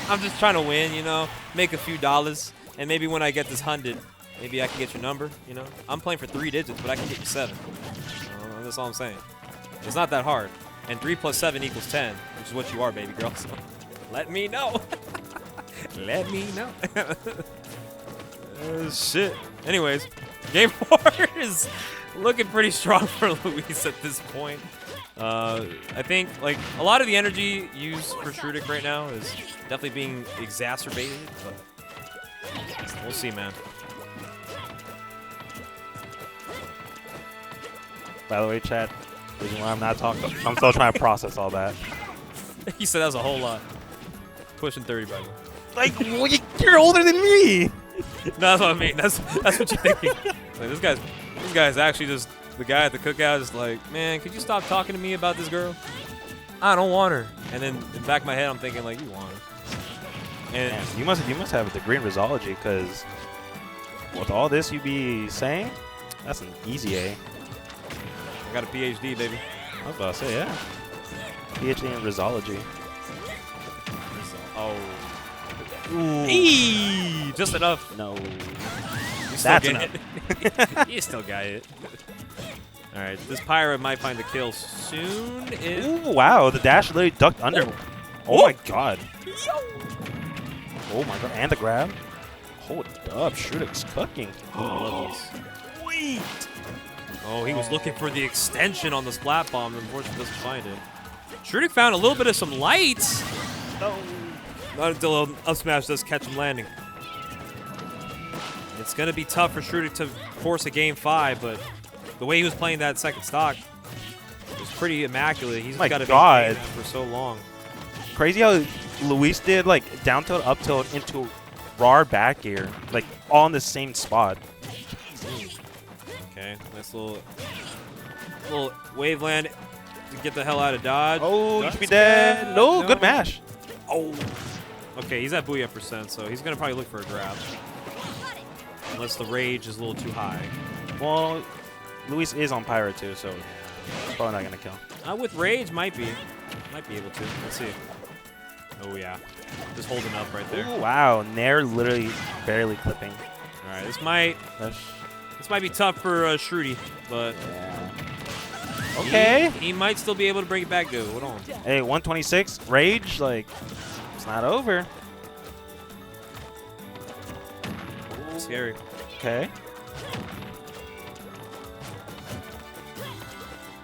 I'm just trying to win, you know, make a few dollars. And maybe when I get this 100, maybe I can get your number, you know. I'm playing for 3 digits, but I can get you 7. That's all I'm saying. It's not that hard. And 3 plus 7 equals 10, which is what you are, baby girl. So let me know. Let me know. Shit. Anyways, game 4 is looking pretty strong for Luis at this point. I think like a lot of the energy used for Shroodik right now is definitely being exacerbated, but we'll see, man. By the way, chat, reason why I'm not talking, I'm still trying to process all that. He said that was a whole lot. Pushing 30, by the way. Like, well, you're older than me. No, that's what I mean. That's what you're thinking. Like, this guy's actually just the guy at the cookout is like, man, could you stop talking to me about this girl? I don't want her. And then in the back of my head, I'm thinking like, you want her. And Man, you must have a degree in Rizology, because with all this you be saying, that's an easy A. I got a PhD, baby. I was about to say, yeah. PhD in Rizology. Oh. Ooh. Eee! Just enough. No. You still That's get enough. it. You still got it. All right, this pirate might find the kill soon. Ooh, wow, the dash literally ducked under. Oh my god. Oh my god, and the grab. Hold up, Shroodik's cooking. Sweet. Oh, he was looking for the extension on the splat bomb, and unfortunately doesn't find it. Shroodik found a little bit of some lights. No. Not until up smash does catch him landing. It's going to be tough for Shroodik to force a game 5, but the way he was playing that second stock was pretty immaculate. He's got to be playing that for so long. Crazy how Luis did like down tilt, up tilt into raw back air, like all in the same spot. Okay, nice little wave land to get the hell out of dodge. Oh, you Duck's should be dead. No, good mash. Oh. Okay, he's at Booyah %, so he's going to probably look for a grab. Unless the rage is a little too high. Well, Luis is on Pyro too, so probably not going to kill. With rage, might be. Might be able to. Let's see. Oh, yeah. Just holding up right there. Ooh, wow, Nair literally barely clipping. All right, this might be tough for Shroody, but Yeah. Okay. he might still be able to bring it back good. Hold on. Hey, 126, rage, like, it's not over. Scary. Okay.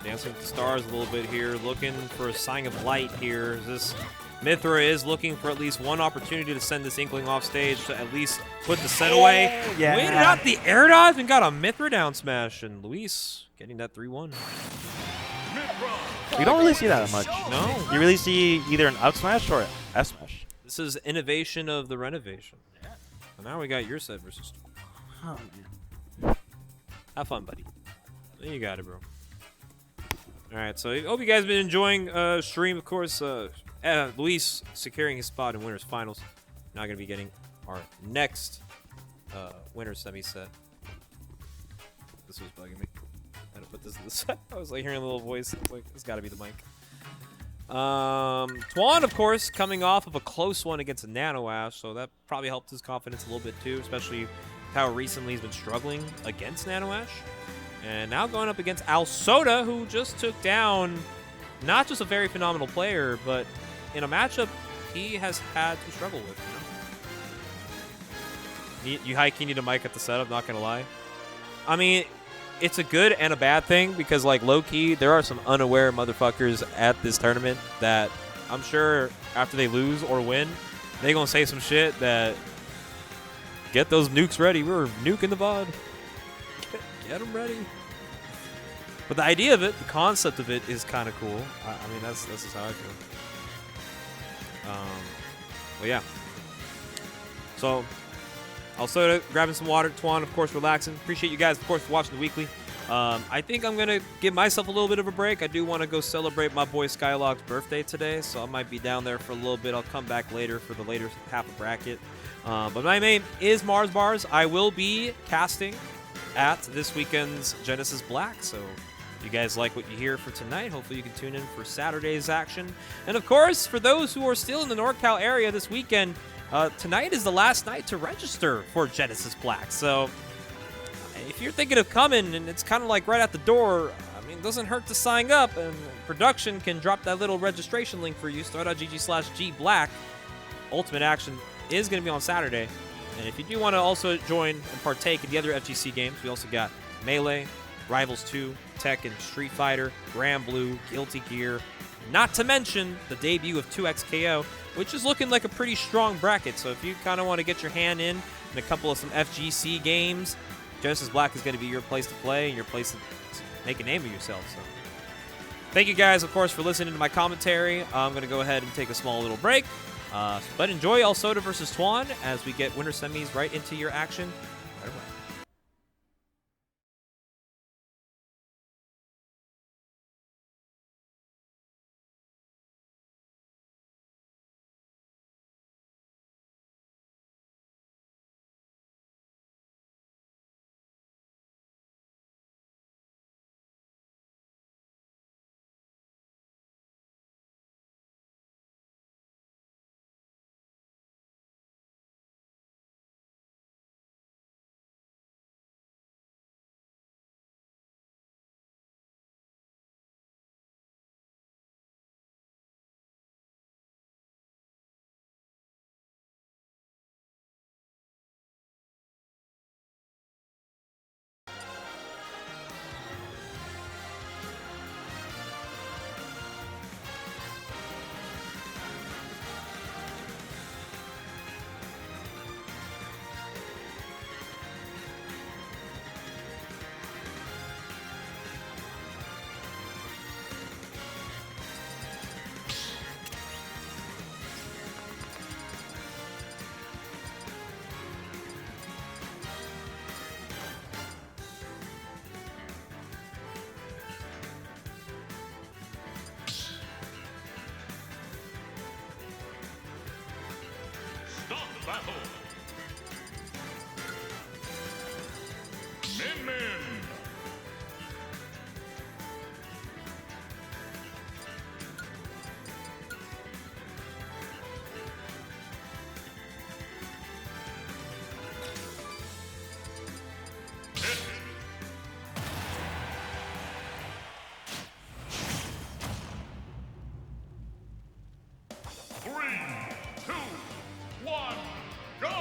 Dancing with the stars a little bit here, looking for a sign of light here. This Mithra is looking for at least one opportunity to send this Inkling off stage to at least put the set away. Yeah. Waited out the air dodge and got a Mithra down smash, and Luis getting that 3-1. You don't really see that much. No. You really see either an up smash or an F smash. This is innovation of the renovation. So now we got your set versus. Oh, Have fun, buddy. You got it, bro. All right, so I hope you guys have been enjoying stream. Of course, Luis securing his spot in winners finals. Now going to be getting our next winners semi set. This was bugging me. I had to put this in the set. I was like hearing a little voice. I was like, it's got to be the mic. Twan, of course, coming off of a close one against a Nano Ash, so that probably helped his confidence a little bit too, especially how recently he's been struggling against Nano Ash. And now going up against Al Soda, who just took down not just a very phenomenal player, but in a matchup he has had to struggle with. You high-key need a mic at the setup, not going to lie. I mean, it's a good and a bad thing because, like, low-key, there are some unaware motherfuckers at this tournament that I'm sure after they lose or win, they going to say some shit that get those nukes ready. We're nuking the VOD. Get them ready. But the idea of it, the concept of it is kind of cool. I mean, that's just how I feel. Well, yeah. So, also grabbing some water. Twan, of course, relaxing. Appreciate you guys, of course, for watching the weekly. I think I'm going to give myself a little bit of a break. I do want to go celebrate my boy Skylog's birthday today, so I might be down there for a little bit. I'll come back later for the later half of bracket. But my name is Mars Bars. I will be casting at this weekend's Genesis Black, so if you guys like what you hear for tonight, hopefully you can tune in for Saturday's action. And of course, for those who are still in the NorCal area this weekend, tonight is the last night to register for Genesis Black. So if you're thinking of coming and it's kind of like right at the door, I mean, it doesn't hurt to sign up, and production can drop that little registration link for you, start.gg/gblack. Ultimate action is going to be on Saturday. And if you do want to also join and partake in the other FGC games, we also got Melee, Rivals 2, Tekken, Street Fighter, Grand Blue, Guilty Gear, not to mention the debut of 2XKO, which is looking like a pretty strong bracket. So if you kind of want to get your hand in a couple of some FGC games, Genesis Black is going to be your place to play and your place to make a name of yourself. So thank you guys, of course, for listening to my commentary. I'm going to go ahead and take a small little break. But enjoy El Soda versus Twan as we get winter semis right into your action right away. Stop battle! Min Min! Three, two, one, go!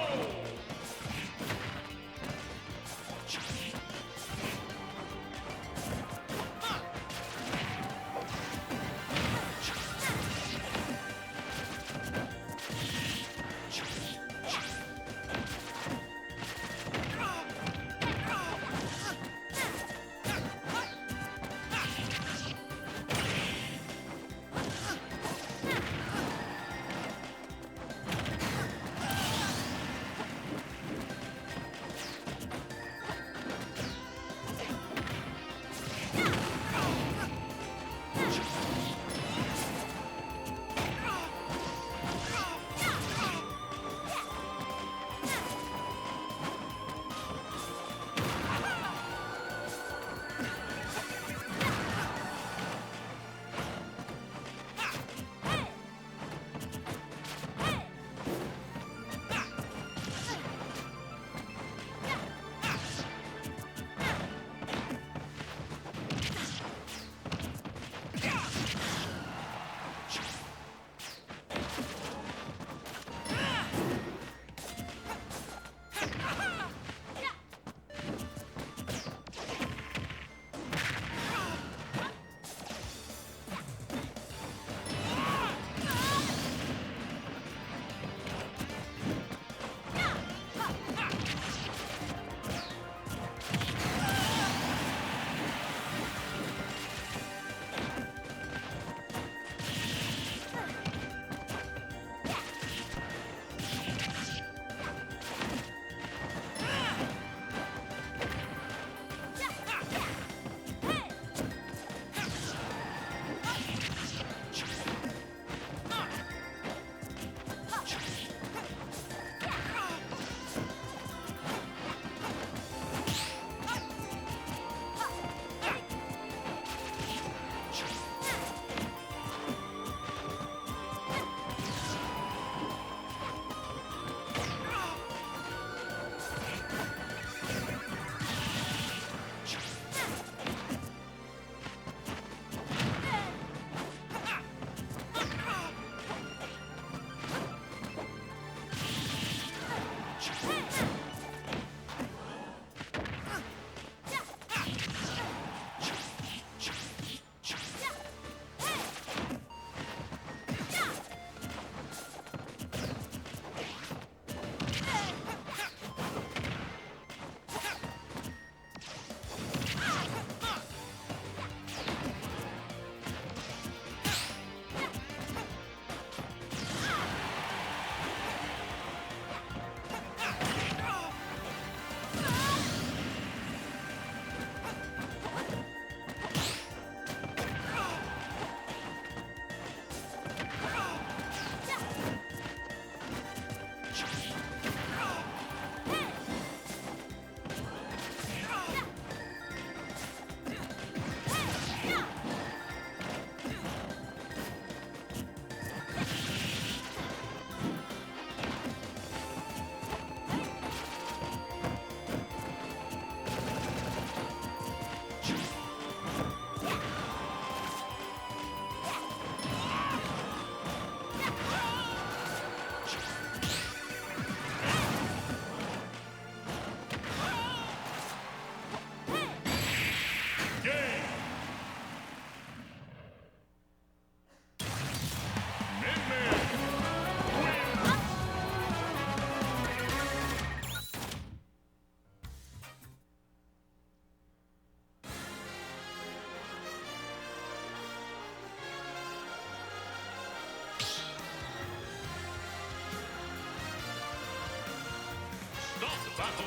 battle.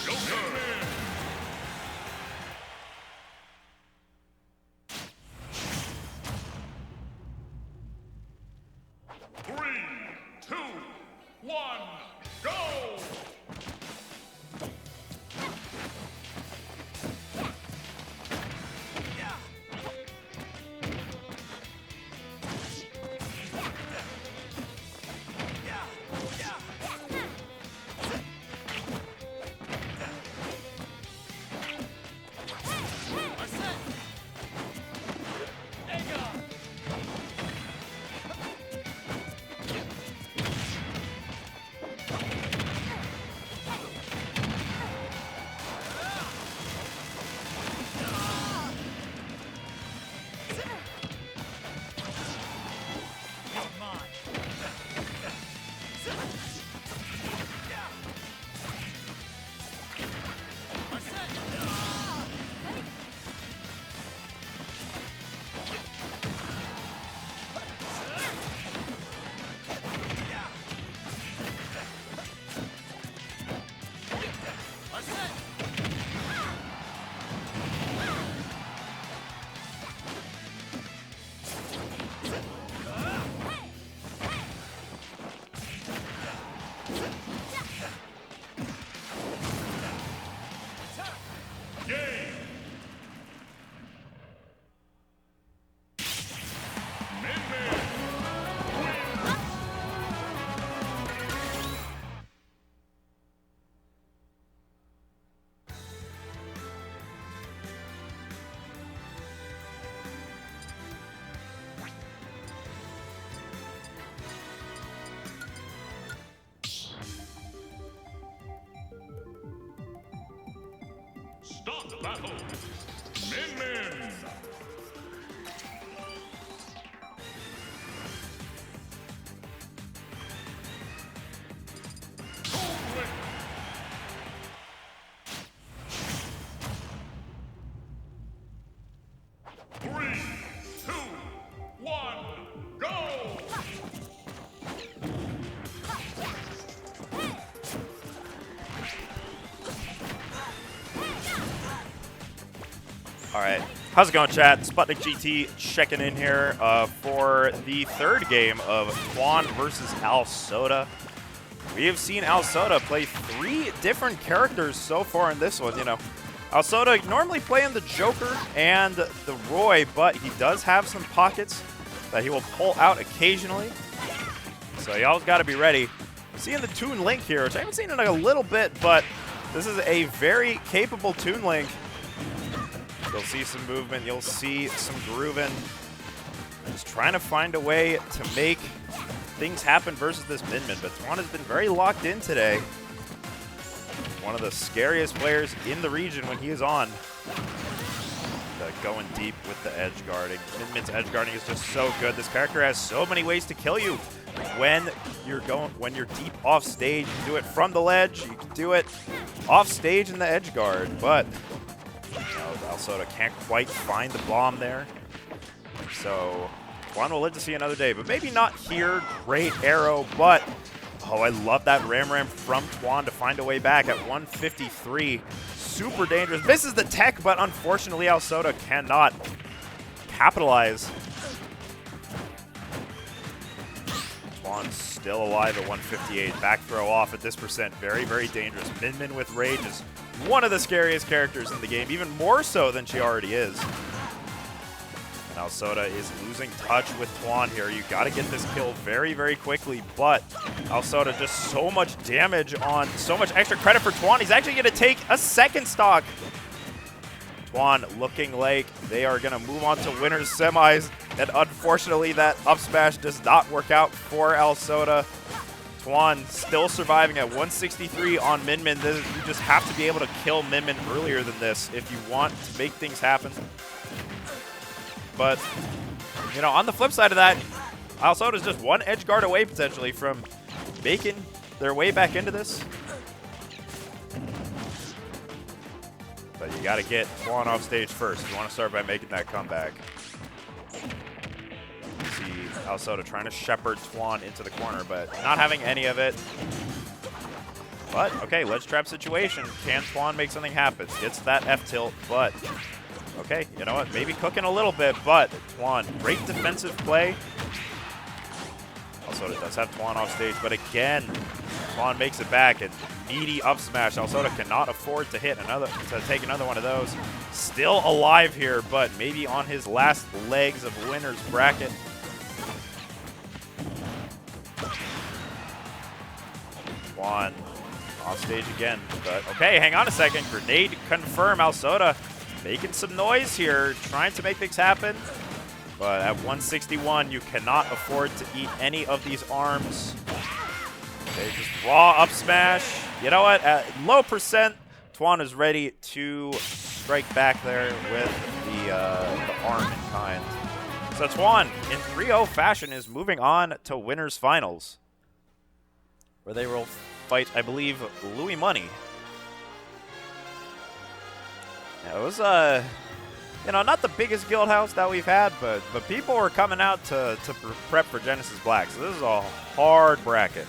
Joker. 3, 2, 1, go! Start the battle. Min Min. Three, two, one, go! All right, how's it going, chat? Sputnik GT checking in here for the third game of Twan versus Al Soda. We have seen Al Soda play 3 different characters so far in this one. You know, Al Soda normally playing the Joker and the Roy, but he does have some pockets that he will pull out occasionally. So y'all got to be ready. Seeing the Toon Link here, which I haven't seen in a little bit, but this is a very capable Toon Link. You'll see some movement, you'll see some grooving. Just trying to find a way to make things happen versus this Min Min, but Twan has been very locked in today. One of the scariest players in the region when he is on. Going deep with the edge guarding. Min Min's edge guarding is just so good. This character has so many ways to kill you. When you're deep off stage, you can do it from the ledge, you can do it off stage in the edge guard, but Al Soda can't quite find the bomb there. So Twan will live to see another day, but maybe not here. Great arrow, but oh, I love that Ram from Twan to find a way back at 153. Super dangerous. Misses the tech, but unfortunately Al Soda cannot capitalize. Twan's still alive at 158. Back throw off at this percent. Very, very dangerous. Min Min with rage is one of the scariest characters in the game, even more so than she already is. And Al Soda is losing touch with Twan here. You got to get this kill very, very quickly, but Al Soda just so much damage on so much extra credit for Twan. He's actually going to take a second stock. Twan looking like they are going to move on to winner's semis, and unfortunately that up smash does not work out for Al Soda. Twan still surviving at 163 on Min Min. You just have to be able to kill Min Min earlier than this if you want to make things happen. But, you know, on the flip side of that, Al Soda's just one edge guard away potentially from making their way back into this. But you got to get Twan off stage first. You want to start by making that comeback. See Al Soda trying to shepherd Twan into the corner, but not having any of it. But, okay, ledge trap situation. Can Twan make something happen? Gets that F tilt, but, okay, you know what? Maybe cooking a little bit, but Twan, great defensive play. Also, it does have Twan off stage, but again, Twan makes it back, and meaty up smash. Alsoda cannot afford to take another one of those. Still alive here, but maybe on his last legs of winner's bracket. Twan off stage again, but okay, hang on a second. Grenade confirm. Alsoda making some noise here, trying to make things happen. But at 161, you cannot afford to eat any of these arms. Okay, just raw up smash. You know what? At low percent, Twan is ready to strike back there with the arm in kind. So Twan, in 3-0 fashion, is moving on to winners finals, where they will fight, I believe, Louis Money. Yeah, it was you know, not the biggest Guildhouse that we've had, but people were coming out to prep for Genesis Black. So this is a hard bracket.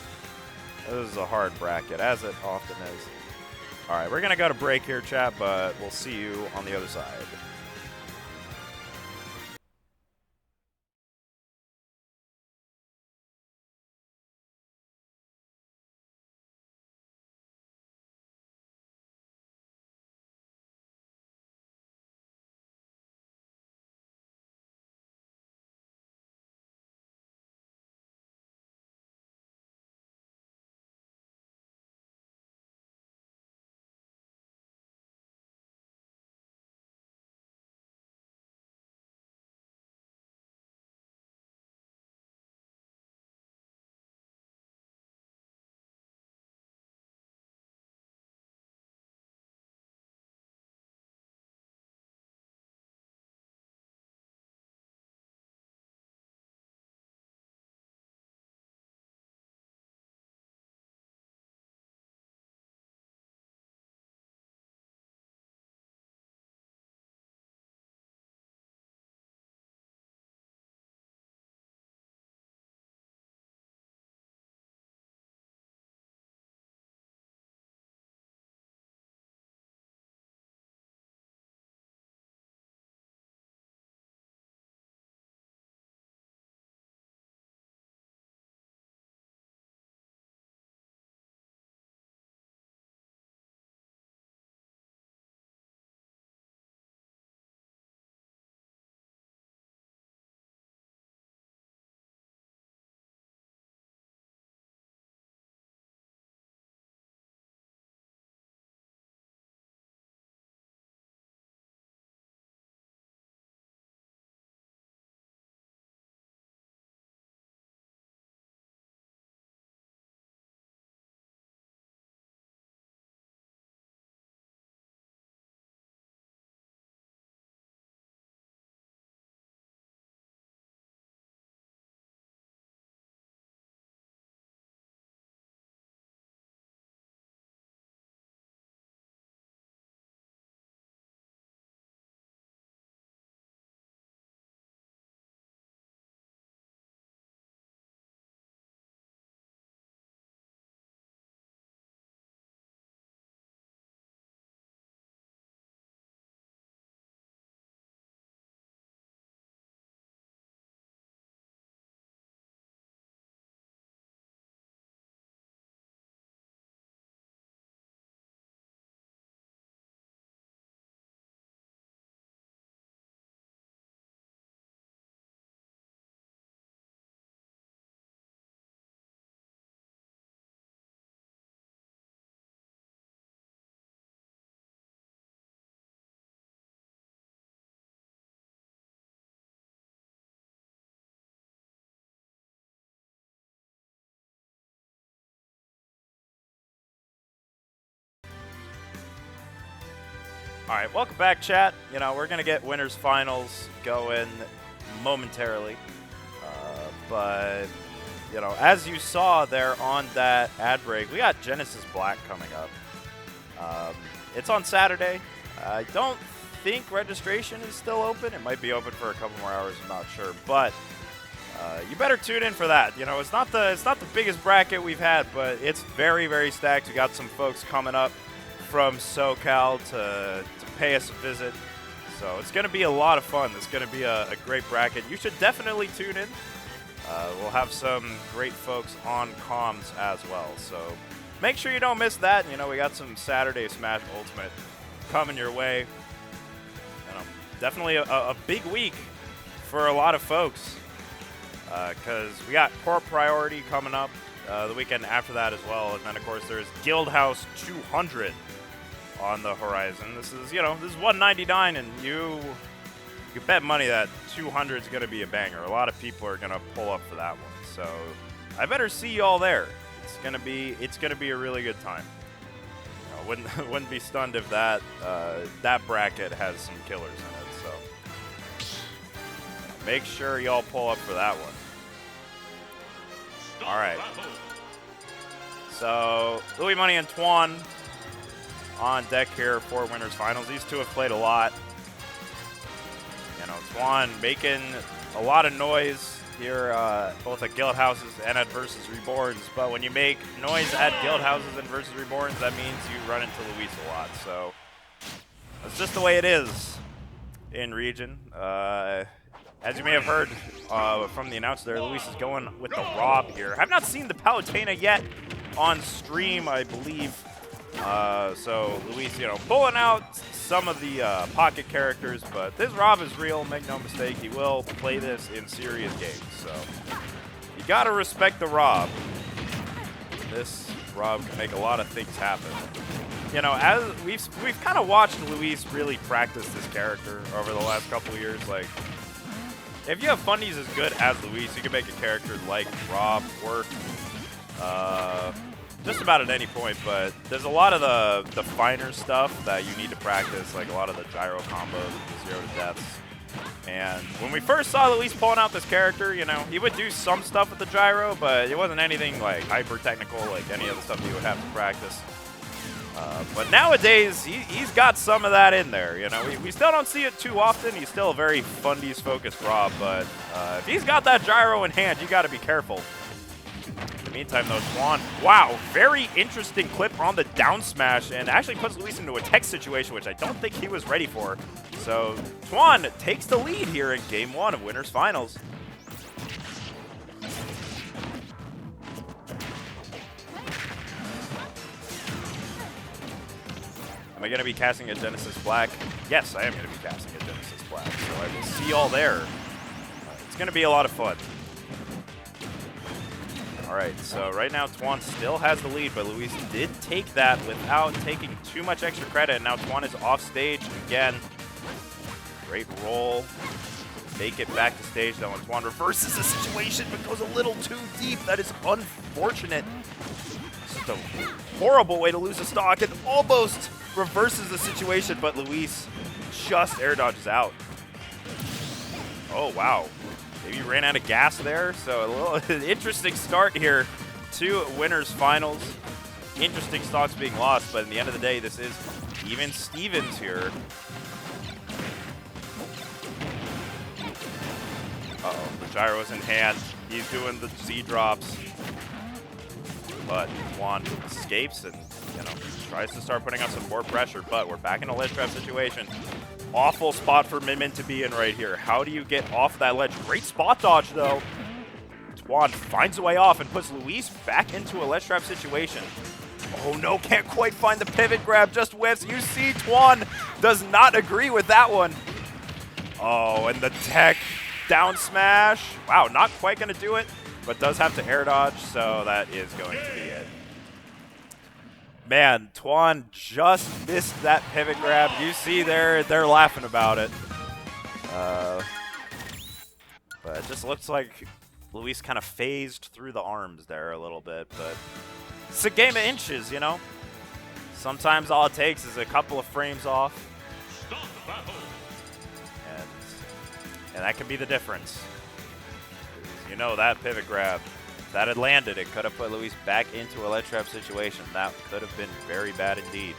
This is a hard bracket, as it often is. All right, we're going to go to break here, chat, but we'll see you on the other side. All right, welcome back, chat. You know, we're going to get winners finals going momentarily. But, you know, as you saw there on that ad break, we got Genesis Black coming up. It's on Saturday. I don't think registration is still open. It might be open for a couple more hours. I'm not sure. But You better tune in for that. You know, it's not the biggest bracket we've had, but it's very, very stacked. We got some folks coming up from SoCal to pay us a visit. So it's going to be a lot of fun. It's going to be a great bracket. You should definitely tune in. We'll have some great folks on comms as well. So make sure you don't miss that. You know, we got some Saturday Smash Ultimate coming your way. You know, definitely a big week for a lot of folks. Because we got Core Priority coming up the weekend after that as well. And then, of course, there's Guildhouse 200 on the horizon. This is, you know, this is 199, and you bet money that 200 is going to be a banger. A lot of people are going to pull up for that one. So I better see y'all there. It's going to be a really good time. You know, wouldn't be stunned if that bracket has some killers in it. So make sure y'all pull up for that one. All right. So Louis Money and Twan on deck here for winners finals. These two have played a lot. You know, Twan making a lot of noise here, both at Guildhouses and at Versus Reborns. But when you make noise at Guildhouses and Versus Reborns, that means you run into Luis a lot. So that's just the way it is in region. As you may have heard from the announcer there, Luis is going with the Rob here. I've not seen the Palutena yet on stream, I believe. So Luis, you know, pulling out some of the pocket characters, but this Rob is real, make no mistake. He will play this in serious games. So you got to respect the Rob. This Rob can make a lot of things happen. You know, as we've kind of watched Luis really practice this character over the last couple of years. Like, if you have fundies as good as Luis, you can make a character like Rob work just about at any point, but there's a lot of the finer stuff that you need to practice, like a lot of the gyro combos, the 0 to deaths. And when we first saw Luis pulling out this character, you know, he would do some stuff with the gyro, but it wasn't anything like hyper technical like any of the stuff you would have to practice. But nowadays, he's got some of that in there. You know, we still don't see it too often. He's still a very fundies-focused Rob, but if he's got that gyro in hand, you got to be careful. In the meantime, though, Twan, wow, very interesting clip on the down smash, and actually puts Luis into a tech situation, which I don't think he was ready for. So Twan takes the lead here in Game 1 of Winners Finals. Am I going to be casting a Genesis Black? Yes, I am going to be casting a Genesis Black, so I will see y'all there. It's going to be a lot of fun. All right, so right now Twan still has the lead, but Luis did take that without taking too much extra credit. Now Twan is off stage again. Great roll. Make it back to stage, though, and Twan reverses the situation, but goes a little too deep. That is unfortunate. Just a horrible way to lose a stock, and almost reverses the situation, but Luis just air dodges out. Oh, wow. Maybe ran out of gas there, so a little interesting start here to Winners Finals. Interesting stocks being lost, but in the end of the day, this is even Stevens here. Uh-oh, the gyro's in hand. He's doing the Z drops. But Twan escapes and, you know, tries to start putting on some more pressure, but we're back in a ledge trap situation. Awful spot for Min Min to be in right here. How do you get off that ledge? Great spot dodge, though. Twan finds a way off and puts Luis back into a ledge trap situation. Oh, no, can't quite find the pivot grab, just whiffs. You see Twan does not agree with that one. Oh, and the tech down smash. Wow, not quite going to do it, but does have to air dodge, so that is going to be it. Man, Twan just missed that pivot grab. You see they're laughing about it. But it just looks like Luis kind of phased through the arms there a little bit, but it's a game of inches, you know? Sometimes all it takes is a couple of frames off. And that can be the difference. You know, that pivot grab, if that had landed, it could have put Luis back into a ledge trap situation. That could have been very bad indeed.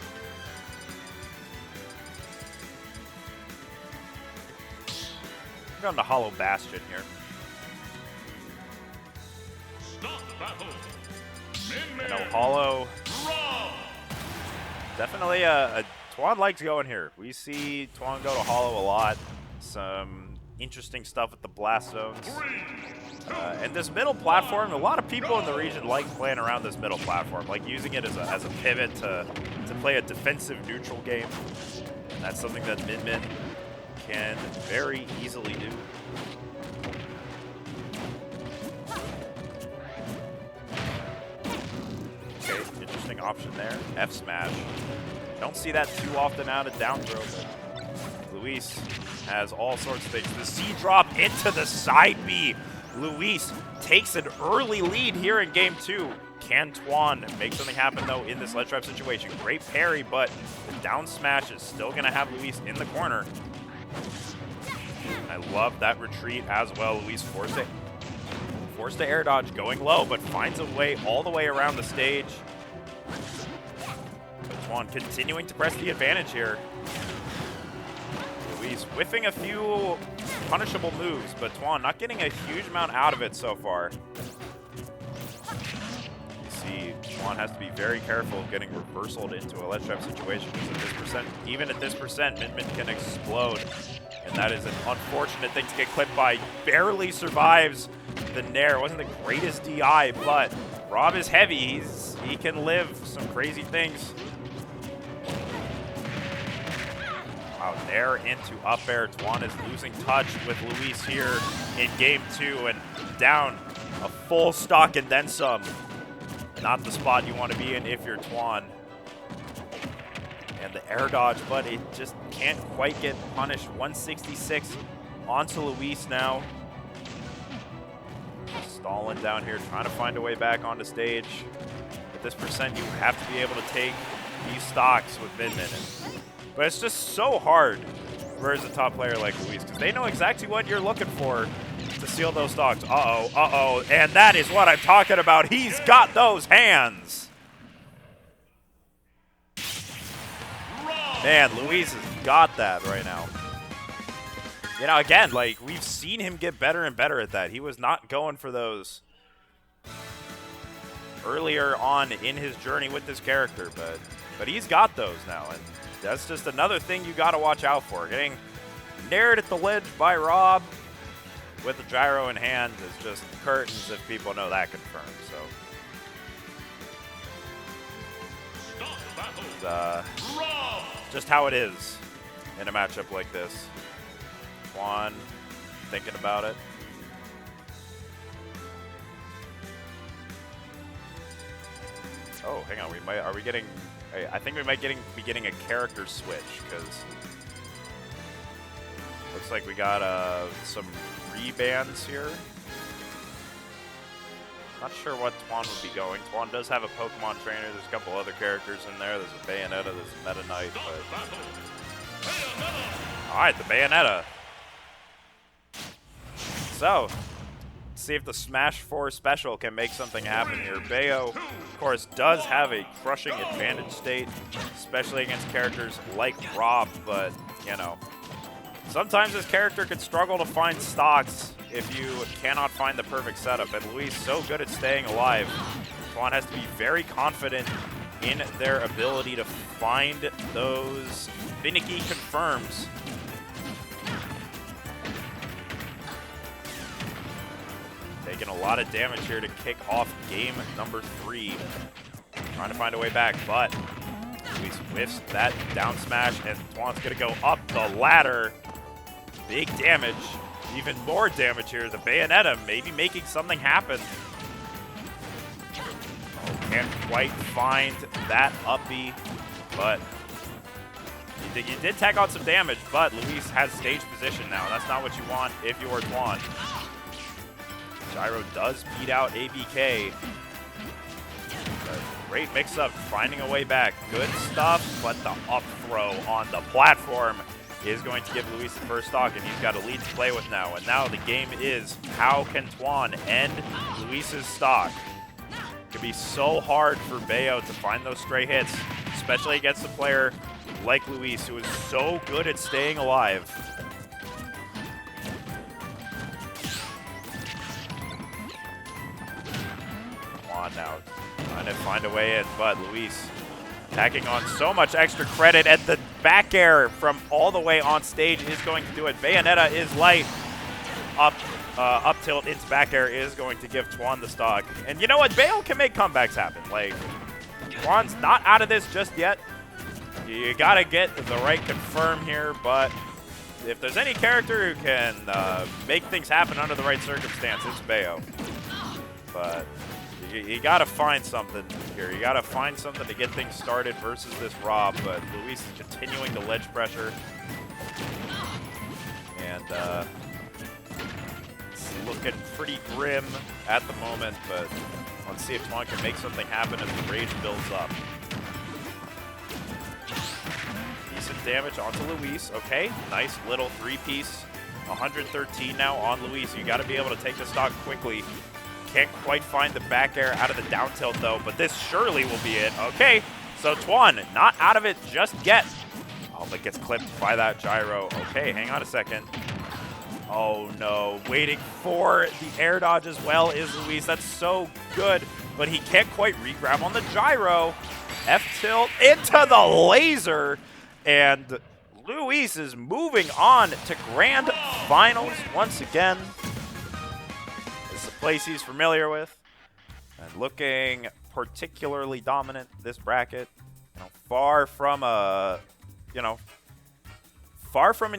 We're going to Hollow Bastion here. battle. You know, Hollow. Definitely a Twan likes going here. We see Twan go to Hollow a lot. Some interesting stuff with the blast zones. And this middle platform, a lot of people in the region like playing around this middle platform, like using it as a pivot to play a defensive neutral game. And that's something that Min can very easily do. Okay, interesting option there. F smash. Don't see that too often out of down throw, but Luis has all sorts of things. The C drop into the side B. Luis takes an early lead here in game 2. Can Twan make something happen, though, in this ledge trap situation? Great parry, but the down smash is still going to have Luis in the corner. I love that retreat as well. Luis forced to air dodge, going low, but finds a way all the way around the stage. But Twan continuing to press the advantage here. Luis whiffing a few punishable moves, but Twan not getting a huge amount out of it so far. You see, Twan has to be very careful of getting reversaled into a ledge trap situation, because at this percent, even at this percent, Min can explode. And that is an unfortunate thing to get clipped by. Barely survives the Nair. Wasn't the greatest DI, but Rob is heavy. He can live some crazy things. Wow, Nair into up air. Twan is losing touch with Luis here in game 2 and down a full stock and then some. Not the spot you want to be in if you're Twan. And the air dodge, but it just can't quite get punished. 166 onto Luis now. Stalling down here, trying to find a way back onto stage. At this percent, you have to be able to take these stocks with Min. But it's just so hard versus a top player like Luis, because they know exactly what you're looking for to steal those stocks. Uh-oh, and that is what I'm talking about. He's got those hands. Man, Luis has got that right now. You know, again, like, we've seen him get better and better at that. He was not going for those earlier on in his journey with this character, but he's got those now, and that's just another thing you got to watch out for. Getting nared at the ledge by Rob with the gyro in hand is just curtains if people know that confirmed. So just how it is in a matchup like this. Twan thinking about it. Oh, hang on. Are we getting? I think we might be getting a character switch, because looks like we got some rebans here. Not sure what Twan would be going. Twan does have a Pokemon trainer. There's a couple other characters in there. There's a Bayonetta. There's a Meta Knight. All right, the Bayonetta. So, see if the Smash 4 special can make something happen here. Bayo, of course, does have a crushing advantage state, especially against characters like Rob, but, you know, sometimes this character can struggle to find stocks if you cannot find the perfect setup. And Luis so good at staying alive. Twan has to be very confident in their ability to find those finicky confirms. Taking a lot of damage here to kick off game number 3. Trying to find a way back, but Luis whiffs that down smash, and Twan's going to go up the ladder. Big damage. Even more damage here. The Bayonetta maybe making something happen. Oh, can't quite find that up B, but you did tag on some damage, but Luis has stage position now. That's not what you want if you're Twan. Gyro does beat out ABK. Great mix-up, finding a way back. Good stuff, but the up throw on the platform is going to give Luis the first stock, and he's got a lead to play with now. And now the game is, how can Twan end Luis's stock? It can be so hard for Bayo to find those stray hits, especially against a player like Luis, who is so good at staying alive. Twan now trying to find a way in, but Luis tacking on so much extra credit, and the back air from all the way on stage is going to do it. Bayonetta is light. Up tilt into back air is going to give Twan the stock. And you know what? Bayo can make comebacks happen. Like, Twan's not out of this just yet. You got to get the right confirm here, but if there's any character who can make things happen under the right circumstance, it's Bayo. But you got to find something here. You got to find something to get things started versus this Rob, but Luis is continuing the ledge pressure. And it's looking pretty grim at the moment, but let's see if Twan can make something happen as the rage builds up. Decent damage onto Luis. Okay, nice little three-piece. 113 now on Luis. You got to be able to take the stock quickly. Can't quite find the back air out of the down tilt, though, but this surely will be it. Okay, so Twan not out of it just yet. Oh, but gets clipped by that gyro. Okay, hang on a second. Oh, no. Waiting for the air dodge as well is Luis. That's so good, but he can't quite re-grab on the gyro. F-tilt into the laser, and Luis is moving on to grand finals once again. It's a place he's familiar with, and looking particularly dominant this bracket. Far from an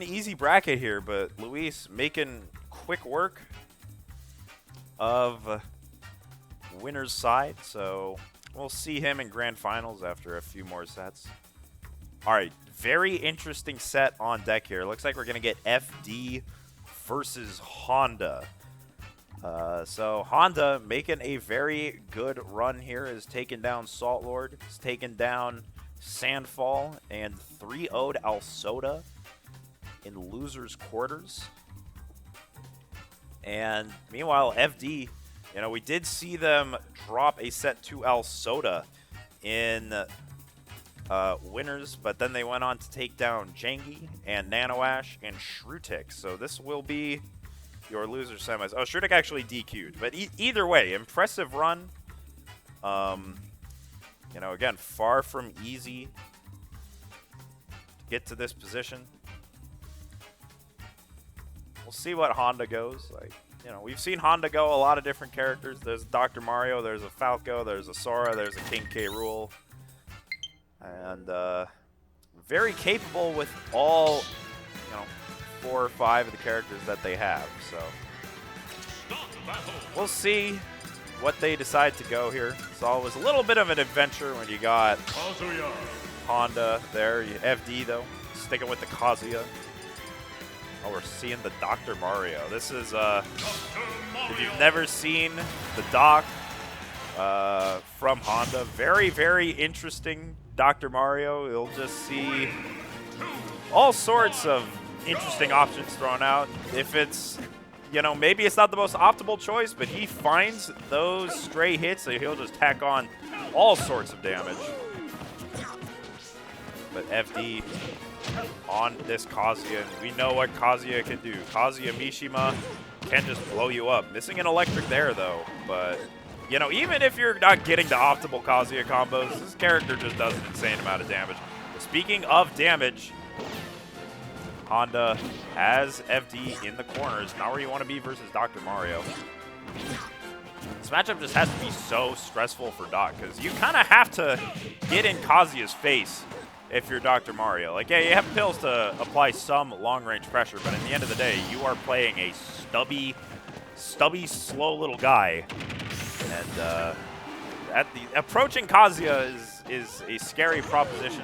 easy bracket here, but Luis making quick work of winner's side, so we'll see him in grand finals after a few more sets. All right, very interesting set on deck here. Looks like we're going to get FD versus Honda. So Honda making a very good run here, has taken down Salt Lord, has taken down Sandfall, and 3-0'd Alsoda in losers quarters. And meanwhile, FD, we did see them drop a set to Alsoda in winners, but then they went on to take down Jangi and Nanoash and Shrutik. So this will be your loser semis. Oh, Shrutik actually DQ'd, but either way, impressive run. Again, far from easy to get to this position. We'll see what Honda goes. We've seen Honda go a lot of different characters. There's Dr. Mario, there's a Falco, there's a Sora, there's a King K. Rool. And very capable with all, 4 or 5 of the characters that they have. So we'll see what they decide to go here. It's always a little bit of an adventure when you got Honda there. FD, though, sticking with the Kazuya. Oh, we're seeing the Dr. Mario. This is, if you've never seen the doc from Honda, very, very interesting Dr. Mario. You'll just see all sorts of interesting options thrown out. If it's, maybe it's not the most optimal choice, but he finds those stray hits that he'll just tack on all sorts of damage. But FD on this Kazuya, and we know what Kazuya can do. Kazuya Mishima can just blow you up. Missing an electric there, though, but even if you're not getting the optimal Kazuya combos, this character just does an insane amount of damage. But speaking of damage, Honda has FD in the corners. Not where you want to be versus Dr. Mario. This matchup just has to be so stressful for Doc, because you kind of have to get in Kazuya's face if you're Dr. Mario. Yeah, you have pills to apply some long-range pressure, but at the end of the day, you are playing a stubby, slow little guy. And approaching Kazuya is a scary proposition,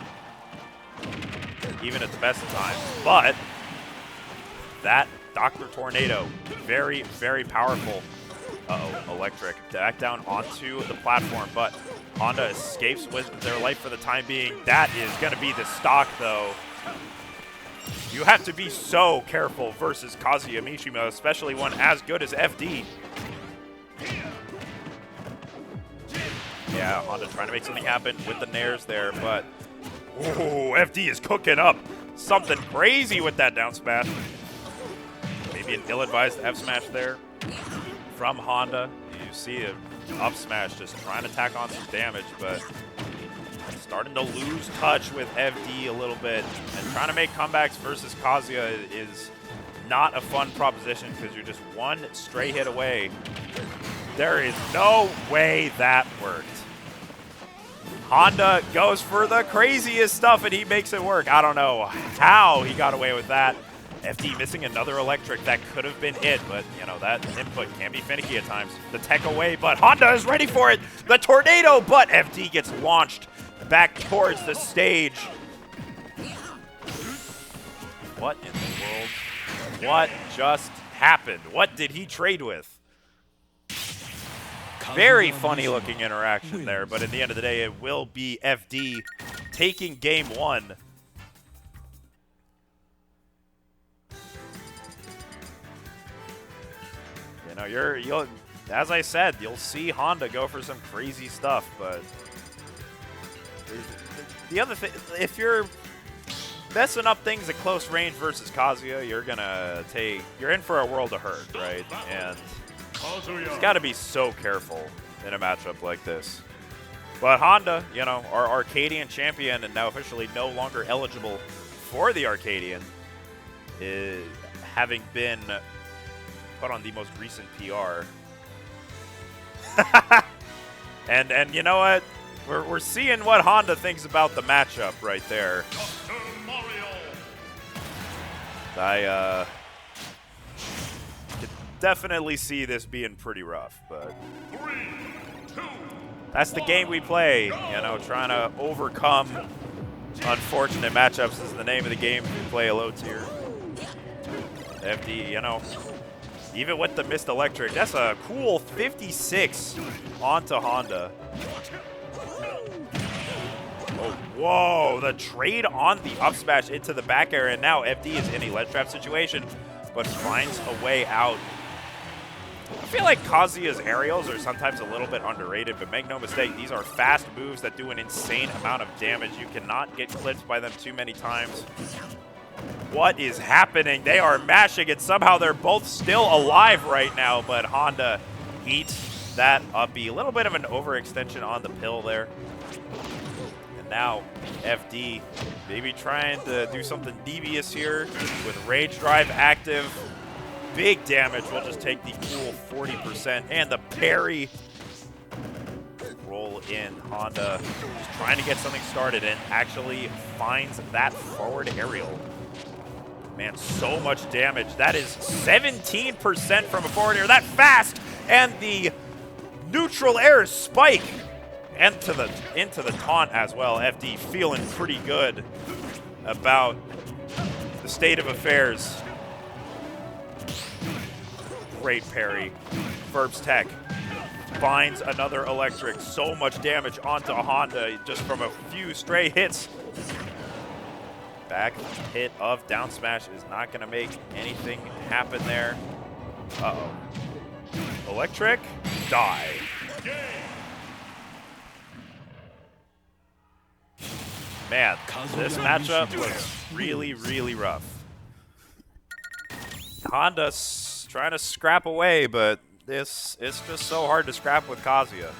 even at the best of times. But that Dr. Tornado, very, very powerful. Uh-oh, electric. Back down onto the platform, but Honda escapes with their life for the time being. That is going to be the stock, though. You have to be so careful versus Kazuya Mishima, especially one as good as FD. Yeah, Honda trying to make something happen with the nairs there, but ooh, FD is cooking up something crazy with that down smash. Maybe an ill-advised F smash there from Honda. You see a up smash, just trying to tack on some damage, but starting to lose touch with FD a little bit, and trying to make comebacks versus Kazuya is not a fun proposition because you're just one stray hit away. There is no way that worked. Honda goes for the craziest stuff and he makes it work. I don't know how he got away with that. FD missing another electric that could have been it, but you know, that input can be finicky at times. The tech away, but Honda is ready for it. The tornado, but FD gets launched back towards the stage. What in the world? What just happened? What did he trade with? Very funny looking interaction there, but at the end of the day, it will be FD taking game one. You know, you'll, as I said, you'll see Honda go for some crazy stuff, but the other thing, if you're messing up things at close range versus Kazuya, you're in for a world of hurt, right? And he's got to be so careful in a matchup like this. But Honda, you know, our Arcadian champion and now officially no longer eligible for the Arcadian, is having been put on the most recent PR. and you know what? We're seeing what Honda thinks about the matchup right there. I could definitely see this being pretty rough, but that's the game we play, you know, trying to overcome unfortunate matchups is the name of the game we play a low tier. FD, you know, even with the missed electric, that's a cool 56 onto Honda. Oh, whoa, the trade on the up smash into the back air, and now FD is in a ledge trap situation, but finds a way out. I feel like Kazuya's aerials are sometimes a little bit underrated, but make no mistake, these are fast moves that do an insane amount of damage. You cannot get clipped by them too many times. What is happening? They are mashing, and somehow they're both still alive right now, but Honda eats that up B. A little bit of an overextension on the pill there. And now FD maybe trying to do something devious here with Rage Drive active. Big damage. We'll just take the cool 40%, and the parry. Roll in. Honda just trying to get something started and actually finds that forward aerial. Man, so much damage. That is 17% from a forward air. That fast, and the neutral air spike into the taunt as well. FD feeling pretty good about the state of affairs. Great parry. Verb's tech finds another electric. So much damage onto Honda just from a few stray hits. Back hit of down smash is not going to make anything happen there. Uh-oh. Electric, die. Man, this matchup was really, really rough. Honda's trying to scrap away, but it's just so hard to scrap with Kazuya.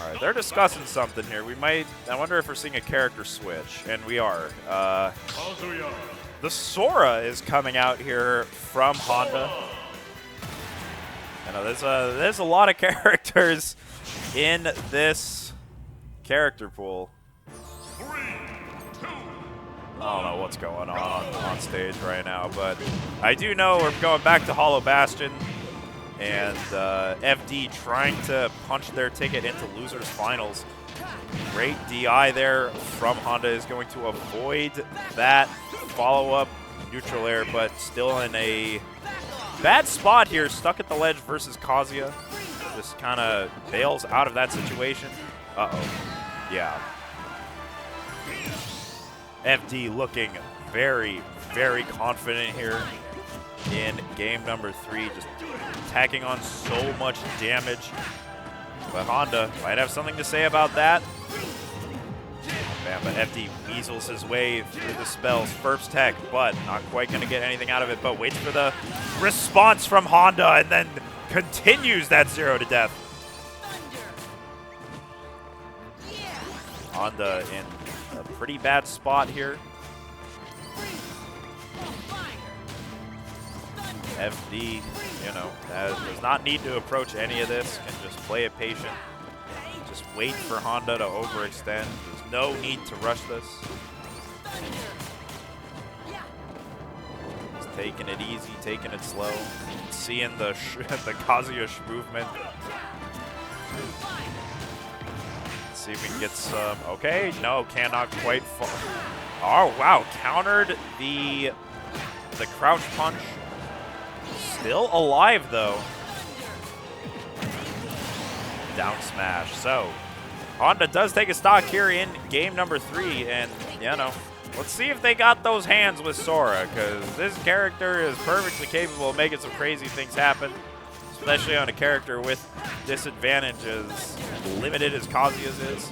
All right, they're discussing something here. I wonder if we're seeing a character switch, and we are. The Sora is coming out here from Honda. I know there's a lot of characters in this character pool. I don't know what's going on stage right now, but I do know we're going back to Hollow Bastion. And FD trying to punch their ticket into losers finals. Great DI there from Honda is going to avoid that follow-up neutral air, but still in a bad spot here, stuck at the ledge versus Kazuya. Just kind of bails out of that situation. Uh-oh. Yeah. FD looking very, very confident here in game number 3, just tacking on so much damage. But Honda might have something to say about that. Bam, but FD weasels his way through the spells. First tech, but not quite going to get anything out of it, but waits for the response from Honda and then continues that 0 to death. Honda in a pretty bad spot here. FD, you know, does not need to approach any of this, can just play it patient. Just wait for Honda to overextend. There's no need to rush this. Just taking it easy, taking it slow. Seeing the the Kazuya movement. Let's see if we can get some. Okay, no, cannot quite fall. Oh wow, countered the crouch punch. Still alive though. Down smash. So Honda does take a stock here in game number 3, and you know, let's see if they got those hands with Sora, because this character is perfectly capable of making some crazy things happen, especially on a character with disadvantages, limited as Kazuya's is.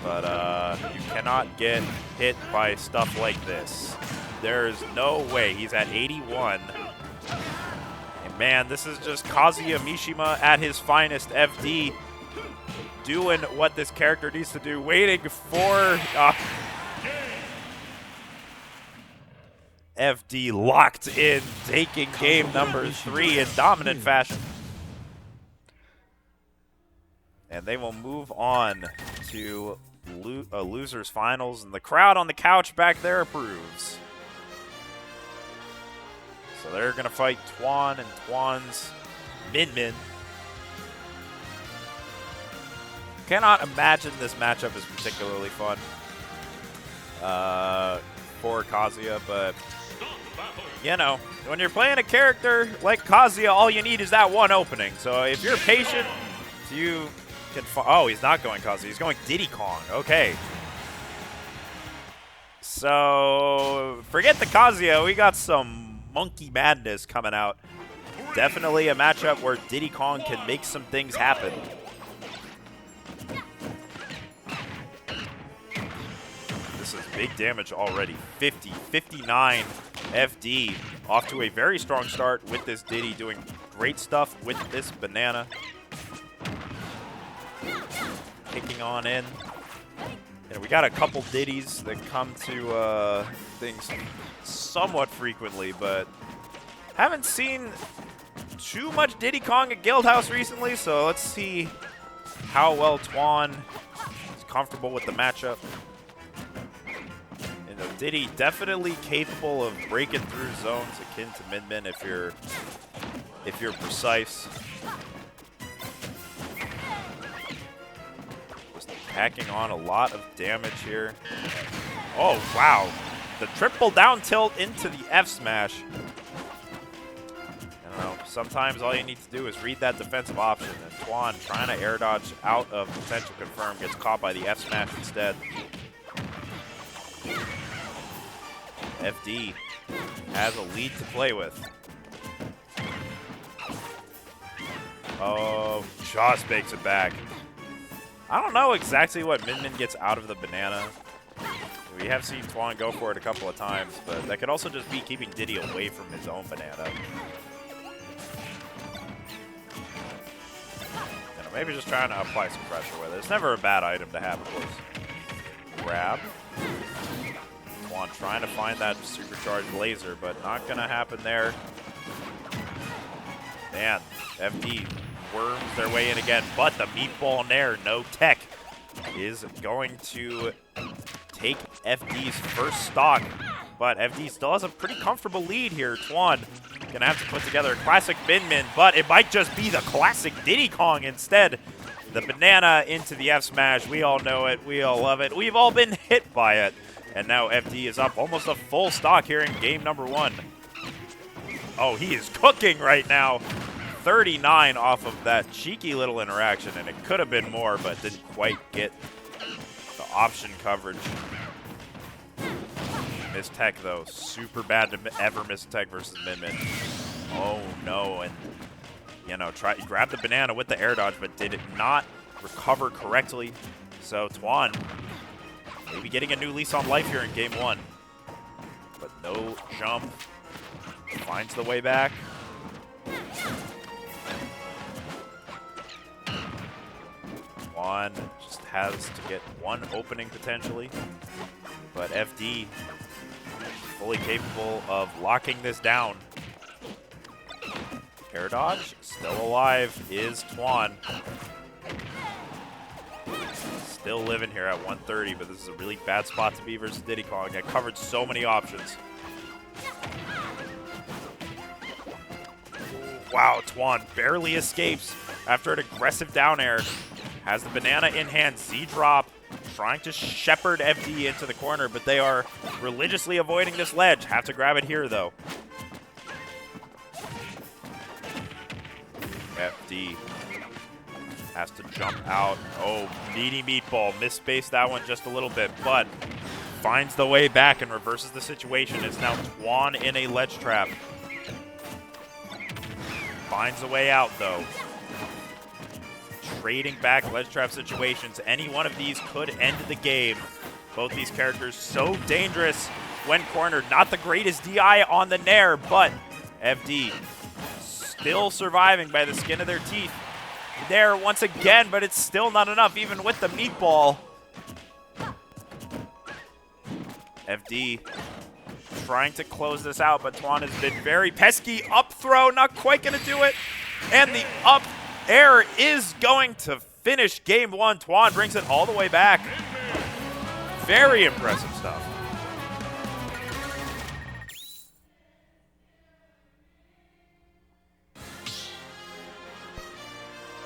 But you cannot get hit by stuff like this. There's no way. He's at 81. And man, this is just Kazuya Mishima at his finest. FD doing what this character needs to do, waiting for FD locked in, taking game number 3 in dominant fashion. And they will move on to losers finals, and the crowd on the couch back there approves. So they're going to fight Twan and Twan's Min Min. Cannot imagine this matchup is particularly fun for Kazuya, but you know, when you're playing a character like Kazuya, all you need is that one opening. So if you're patient, you can. Oh, he's not going Kazuya. He's going Diddy Kong. Okay. So forget the Kazuya. We got some monkey madness coming out. Definitely a matchup where Diddy Kong can make some things happen. This is big damage already. 50, 59 FD off to a very strong start with this Diddy, doing great stuff with this banana. Kicking on in. And we got a couple Diddies that come to things somewhat frequently, but haven't seen too much Diddy Kong at Guildhouse recently, so let's see how well Twan is comfortable with the matchup. You know, Diddy definitely capable of breaking through zones akin to Min Min if you're precise. Just packing on a lot of damage here. Oh wow. The triple down tilt into the F smash. I don't know. Sometimes all you need to do is read that defensive option, and Twan trying to air dodge out of potential confirm gets caught by the F smash instead. FD has a lead to play with. Oh, just makes it back. I don't know exactly what Min Min gets out of the banana. We have seen Twan go for it a couple of times, but that could also just be keeping Diddy away from his own banana. You know, maybe just trying to apply some pressure with it. It's never a bad item to have, of course. Grab. Twan trying to find that supercharged laser, but not going to happen there. Man, FD worms their way in again, but the meatball nair, no tech, is going to take FD's first stock. But FD still has a pretty comfortable lead here. Twan going to have to put together a classic Min Min, but it might just be the classic Diddy Kong instead. The banana into the F smash. We all know it. We all love it. We've all been hit by it. And now FD is up almost a full stock here in game number 1. Oh, he is cooking right now. 39 off of that cheeky little interaction, and it could have been more, but didn't quite get the option coverage. Miss tech, though. Super bad to ever miss tech versus Min Min. Oh, no. And, you know, grab the banana with the air dodge, but did it not recover correctly. So Twan Maybe getting a new lease on life here in game 1. But no jump. Finds the way back. Twan just has to get one opening potentially. But FD fully capable of locking this down. Air dodge, still alive is Twan. Still living here at 130, but this is a really bad spot to be versus Diddy Kong. I covered so many options. Wow, Twan barely escapes after an aggressive down air. Has the banana in hand, Z-drop, trying to shepherd FD into the corner, but they are religiously avoiding this ledge. Have to grab it here, though. FD has to jump out. Oh, meaty meatball. Misspaced that one just a little bit, but finds the way back and reverses the situation. It's now Twan in a ledge trap. Finds a way out, though. Trading back ledge trap situations. Any one of these could end the game. Both these characters so dangerous when cornered. Not the greatest DI on the Nair, but FD still surviving by the skin of their teeth. There once again, but it's still not enough, even with the meatball. FD trying to close this out, but Twan has been very pesky. Up throw, not quite going to do it. And the up air is going to finish game 1. Twan brings it all the way back. Very impressive stuff.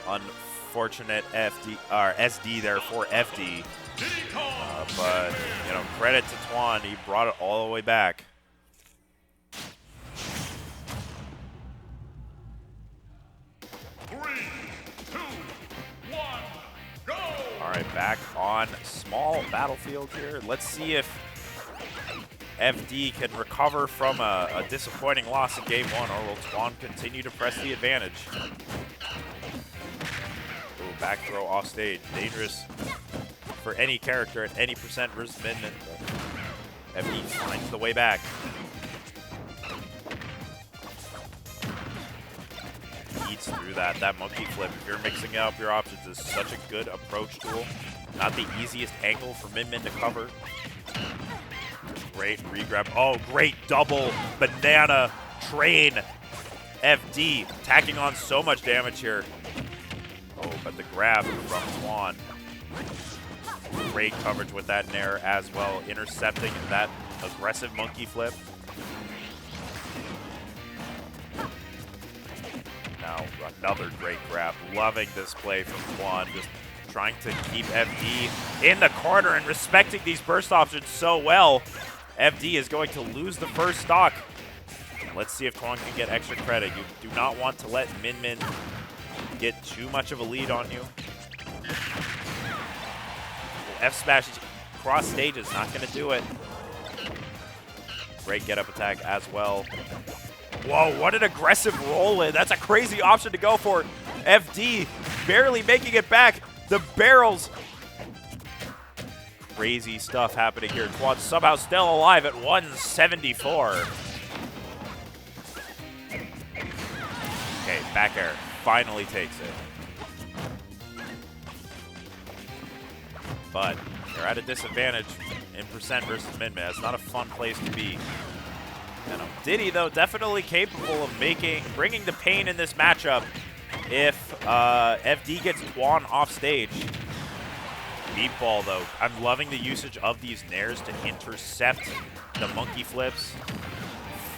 Unfortunate SD there for FD. But, you know, credit to Twan. He brought it all the way back. All right, back on small battlefield here. Let's see if FD can recover from a disappointing loss in game 1, or will Twan continue to press the advantage? Ooh, back throw off stage. Dangerous for any character at any percent versus Minmin. FD finds the way back. Eats through that monkey flip. If you're mixing up your options, is such a good approach tool. Not the easiest angle for Minmin to cover. Great regrab. Oh, great double banana train. FD tacking on so much damage here. Oh, but the grab from Twan. Great coverage with that Nair as well, intercepting that aggressive monkey flip. Now another great grab. Loving this play from Twan, just trying to keep FD in the corner and respecting these burst options so well. FD is going to lose the first stock. Let's see if Twan can get extra credit. You do not want to let Minmin get too much of a lead on you. F smash cross stage is not going to do it. Great get up attack as well. Whoa, what an aggressive roll in. That's a crazy option to go for. FD barely making it back. The barrels. Crazy stuff happening here. Twan somehow still alive at 174. Okay, back air. Finally takes it. But they're at a disadvantage in percent versus Minmin. It's not a fun place to be. And Diddy, though, definitely capable of bringing the pain in this matchup if FD gets Twan off stage. Meatball, though. I'm loving the usage of these Nairs to intercept the monkey flips,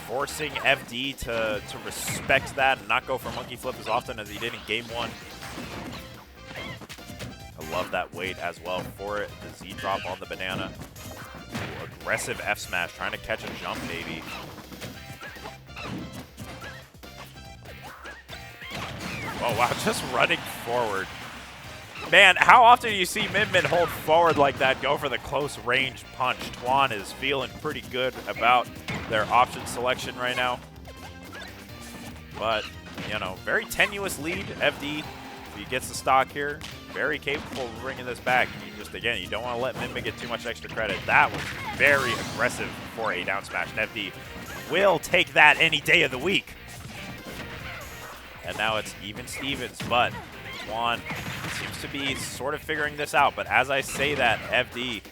forcing FD to respect that and not go for monkey flip as often as he did in game 1. I love that weight as well for it. The Z drop on the banana. Ooh, aggressive F smash, trying to catch a jump, maybe. Oh, wow, just running forward. Man, how often do you see Minmin hold forward like that, go for the close range punch? Twan is feeling pretty good about their option selection right now. But, you know, very tenuous lead. FD If he gets the stock here, very capable of bringing this back. You just, again, you don't want to let Minmin get too much extra credit. That was very aggressive for a down smash. And FD will take that any day of the week. And now it's even Stevens, but Twan seems to be sort of figuring this out. But as I say that, FD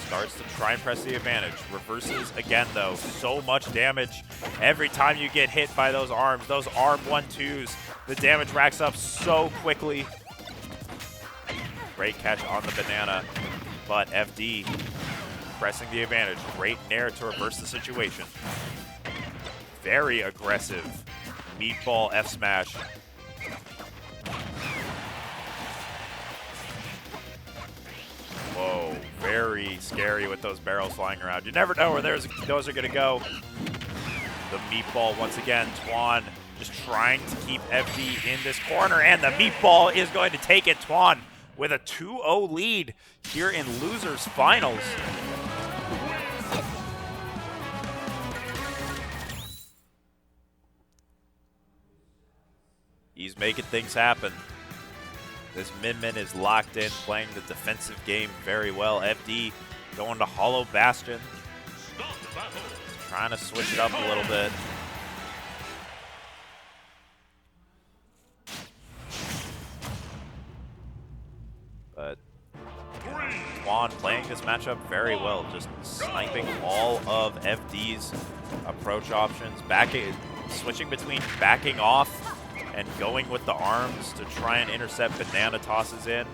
starts to try and press the advantage. Reverses again, though. So much damage. Every time you get hit by those arms, those arm 1-2s, the damage racks up so quickly. Great catch on the banana, but FD pressing the advantage. Great nair to reverse the situation. Very aggressive meatball F smash. Whoa, very scary with those barrels flying around. You never know where those are going to go. The meatball once again. Twan just trying to keep FD in this corner, and the meatball is going to take it. Twan with a 2-0 lead here in losers finals. He's making things happen. This Minmin is locked in, playing the defensive game very well. FD going to Hollow Bastion. Trying to switch it up a little bit. But Twan playing this matchup very well, just sniping all of FD's approach options, switching between backing off and going with the arms to try and intercept banana tosses in,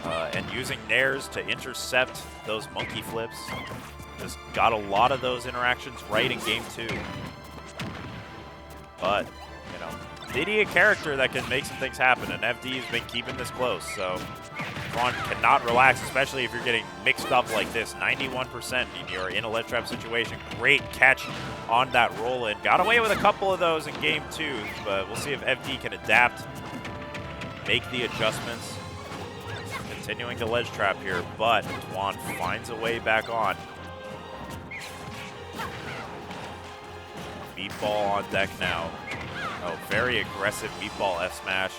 and using nairs to intercept those monkey flips. Just got a lot of those interactions right in game 2. But, you know, Diddy a character that can make some things happen, and FD's been keeping this close, so Twan cannot relax, especially if you're getting mixed up like this. 91% and you're in a ledge trap situation. Great catch on that roll in. Got away with a couple of those in game 2, but we'll see if FD can adapt, make the adjustments. Continuing to ledge trap here, but Twan finds a way back on. Meatball on deck now. Oh, very aggressive meatball F smash.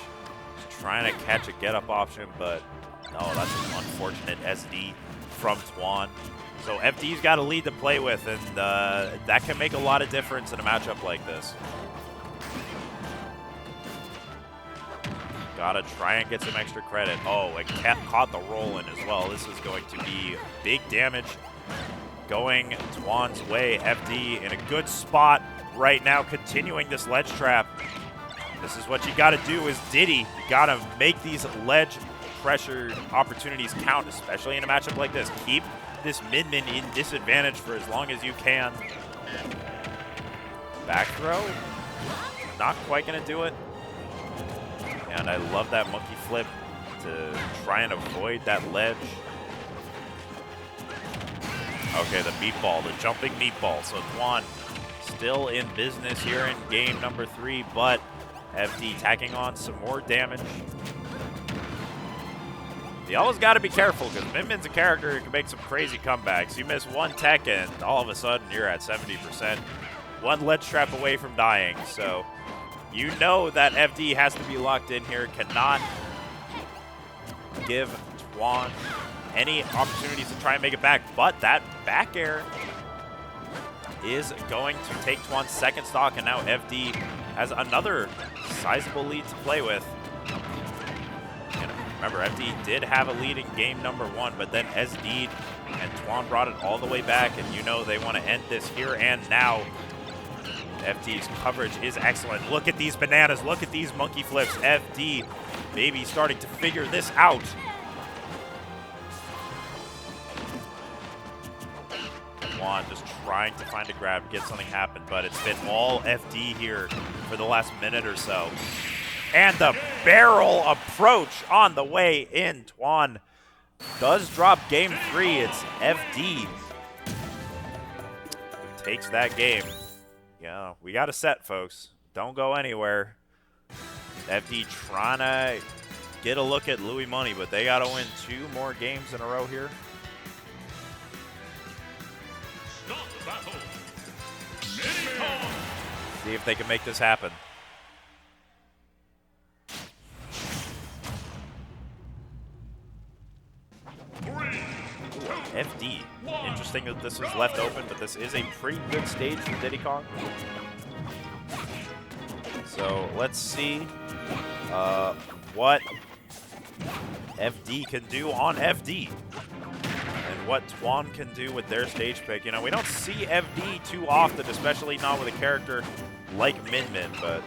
Just trying to catch a get up option, but no, that's an unfortunate SD from Twan. So FD's got a lead to play with, and that can make a lot of difference in a matchup like this. Gotta try and get some extra credit. Oh, and caught the roll in as well. This is going to be big damage going Twan's way. FD in a good spot right now, continuing this ledge trap. This is what you gotta do as Diddy. You gotta make these ledge pressure opportunities count, especially in a matchup like this. Keep this Minmin in disadvantage for as long as you can. Back throw, not quite gonna do it. And I love that monkey flip to try and avoid that ledge. Okay, the meatball, the jumping meatball. So Twan still in business here in game number 3, but FD tacking on some more damage. You always got to be careful because Minmin's a character who can make some crazy comebacks. You miss one tech and all of a sudden you're at 70%. One ledge trap away from dying. So you know that FD has to be locked in here. Cannot give Twan any opportunities to try and make it back. But that back air is going to take Twan's second stock, and now FD has another sizable lead to play with. And remember, FD did have a lead in game number 1, but then SD'd, and Twan brought it all the way back, and you know they want to end this here and now. FD's coverage is excellent. Look at these bananas. Look at these monkey flips. FD maybe starting to figure this out. Twan just trying to find a grab, get something happen, but it's been all FD here for the last minute or so. And the barrel approach on the way in. Twan does drop game 3. It's FD who takes that game. Yeah, we got a set, folks. Don't go anywhere. FD trying to get a look at Louis Money, but they got to win 2 more games in a row here. See if they can make this happen. interesting that this was left open, but this is a pretty good stage for Diddy Kong. So let's see what FD can do on FD. And what Twan can do with their stage pick. You know, we don't see FD too often, especially not with a character like Min Min, but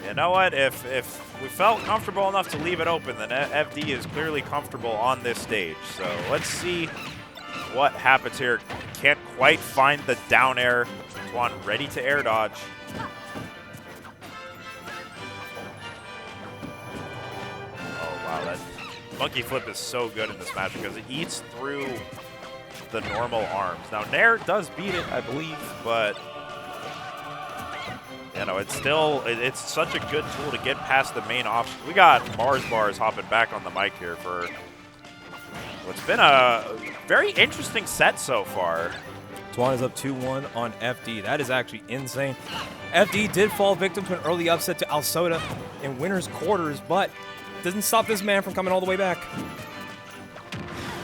you know what? If we felt comfortable enough to leave it open, then FD is clearly comfortable on this stage. So let's see what happens here. Can't quite find the down air. Twan ready to air dodge. Oh, wow. That monkey flip is so good in this match because it eats through the normal arms. Now, Nair does beat it, I believe, but you know, it's such a good tool to get past the main option. We got Mars Bars hopping back on the mic here for what's been a very interesting set so far. Twan is up 2-1 on FD. That is actually insane. FD did fall victim to an early upset to Alsoda in winner's quarters, but doesn't stop this man from coming all the way back.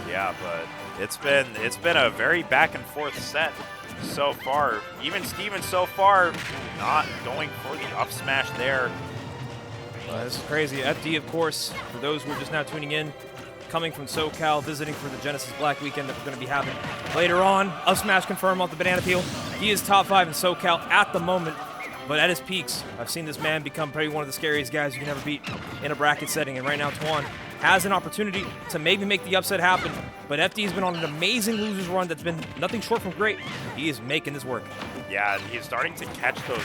Yeah, but it's been a very back and forth set so far. Even Steven so far not going for the up smash there. This is crazy. FD, of course, for those who are just now tuning in, coming from SoCal, visiting for the Genesis Black Weekend that we're going to be having later on. Up smash confirmed off the Banana Peel. He is top 5 in SoCal at the moment, but at his peaks, I've seen this man become probably one of the scariest guys you can ever beat in a bracket setting. And right now, Twan has an opportunity to maybe make the upset happen, but FD has been on an amazing losers run that's been nothing short from great. He is making this work. Yeah, he's starting to catch these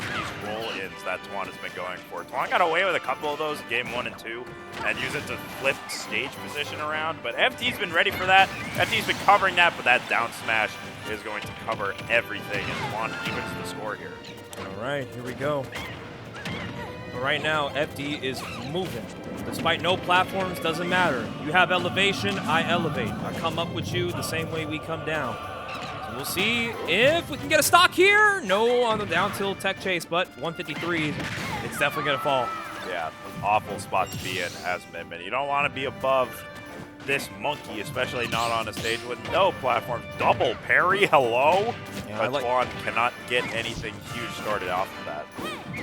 roll-ins that Twan has been going for. Twan got away with a couple of those in game 1 and 2 and use it to flip stage position around, but FD's been ready for that. FD's been covering that, but that down smash is going to cover everything, and Twan evens the score here. All right, here we go. But right now, FD is moving. Despite no platforms, doesn't matter. You have elevation, I elevate. I come up with you the same way we come down. So we'll see if we can get a stock here. No on the down tilt tech chase, but 153, it's definitely going to fall. Yeah, awful spot to be in as Min Min. You don't want to be above this monkey, especially not on a stage with no platform. Double parry, hello? Yeah, but Twan cannot get anything huge started off of that.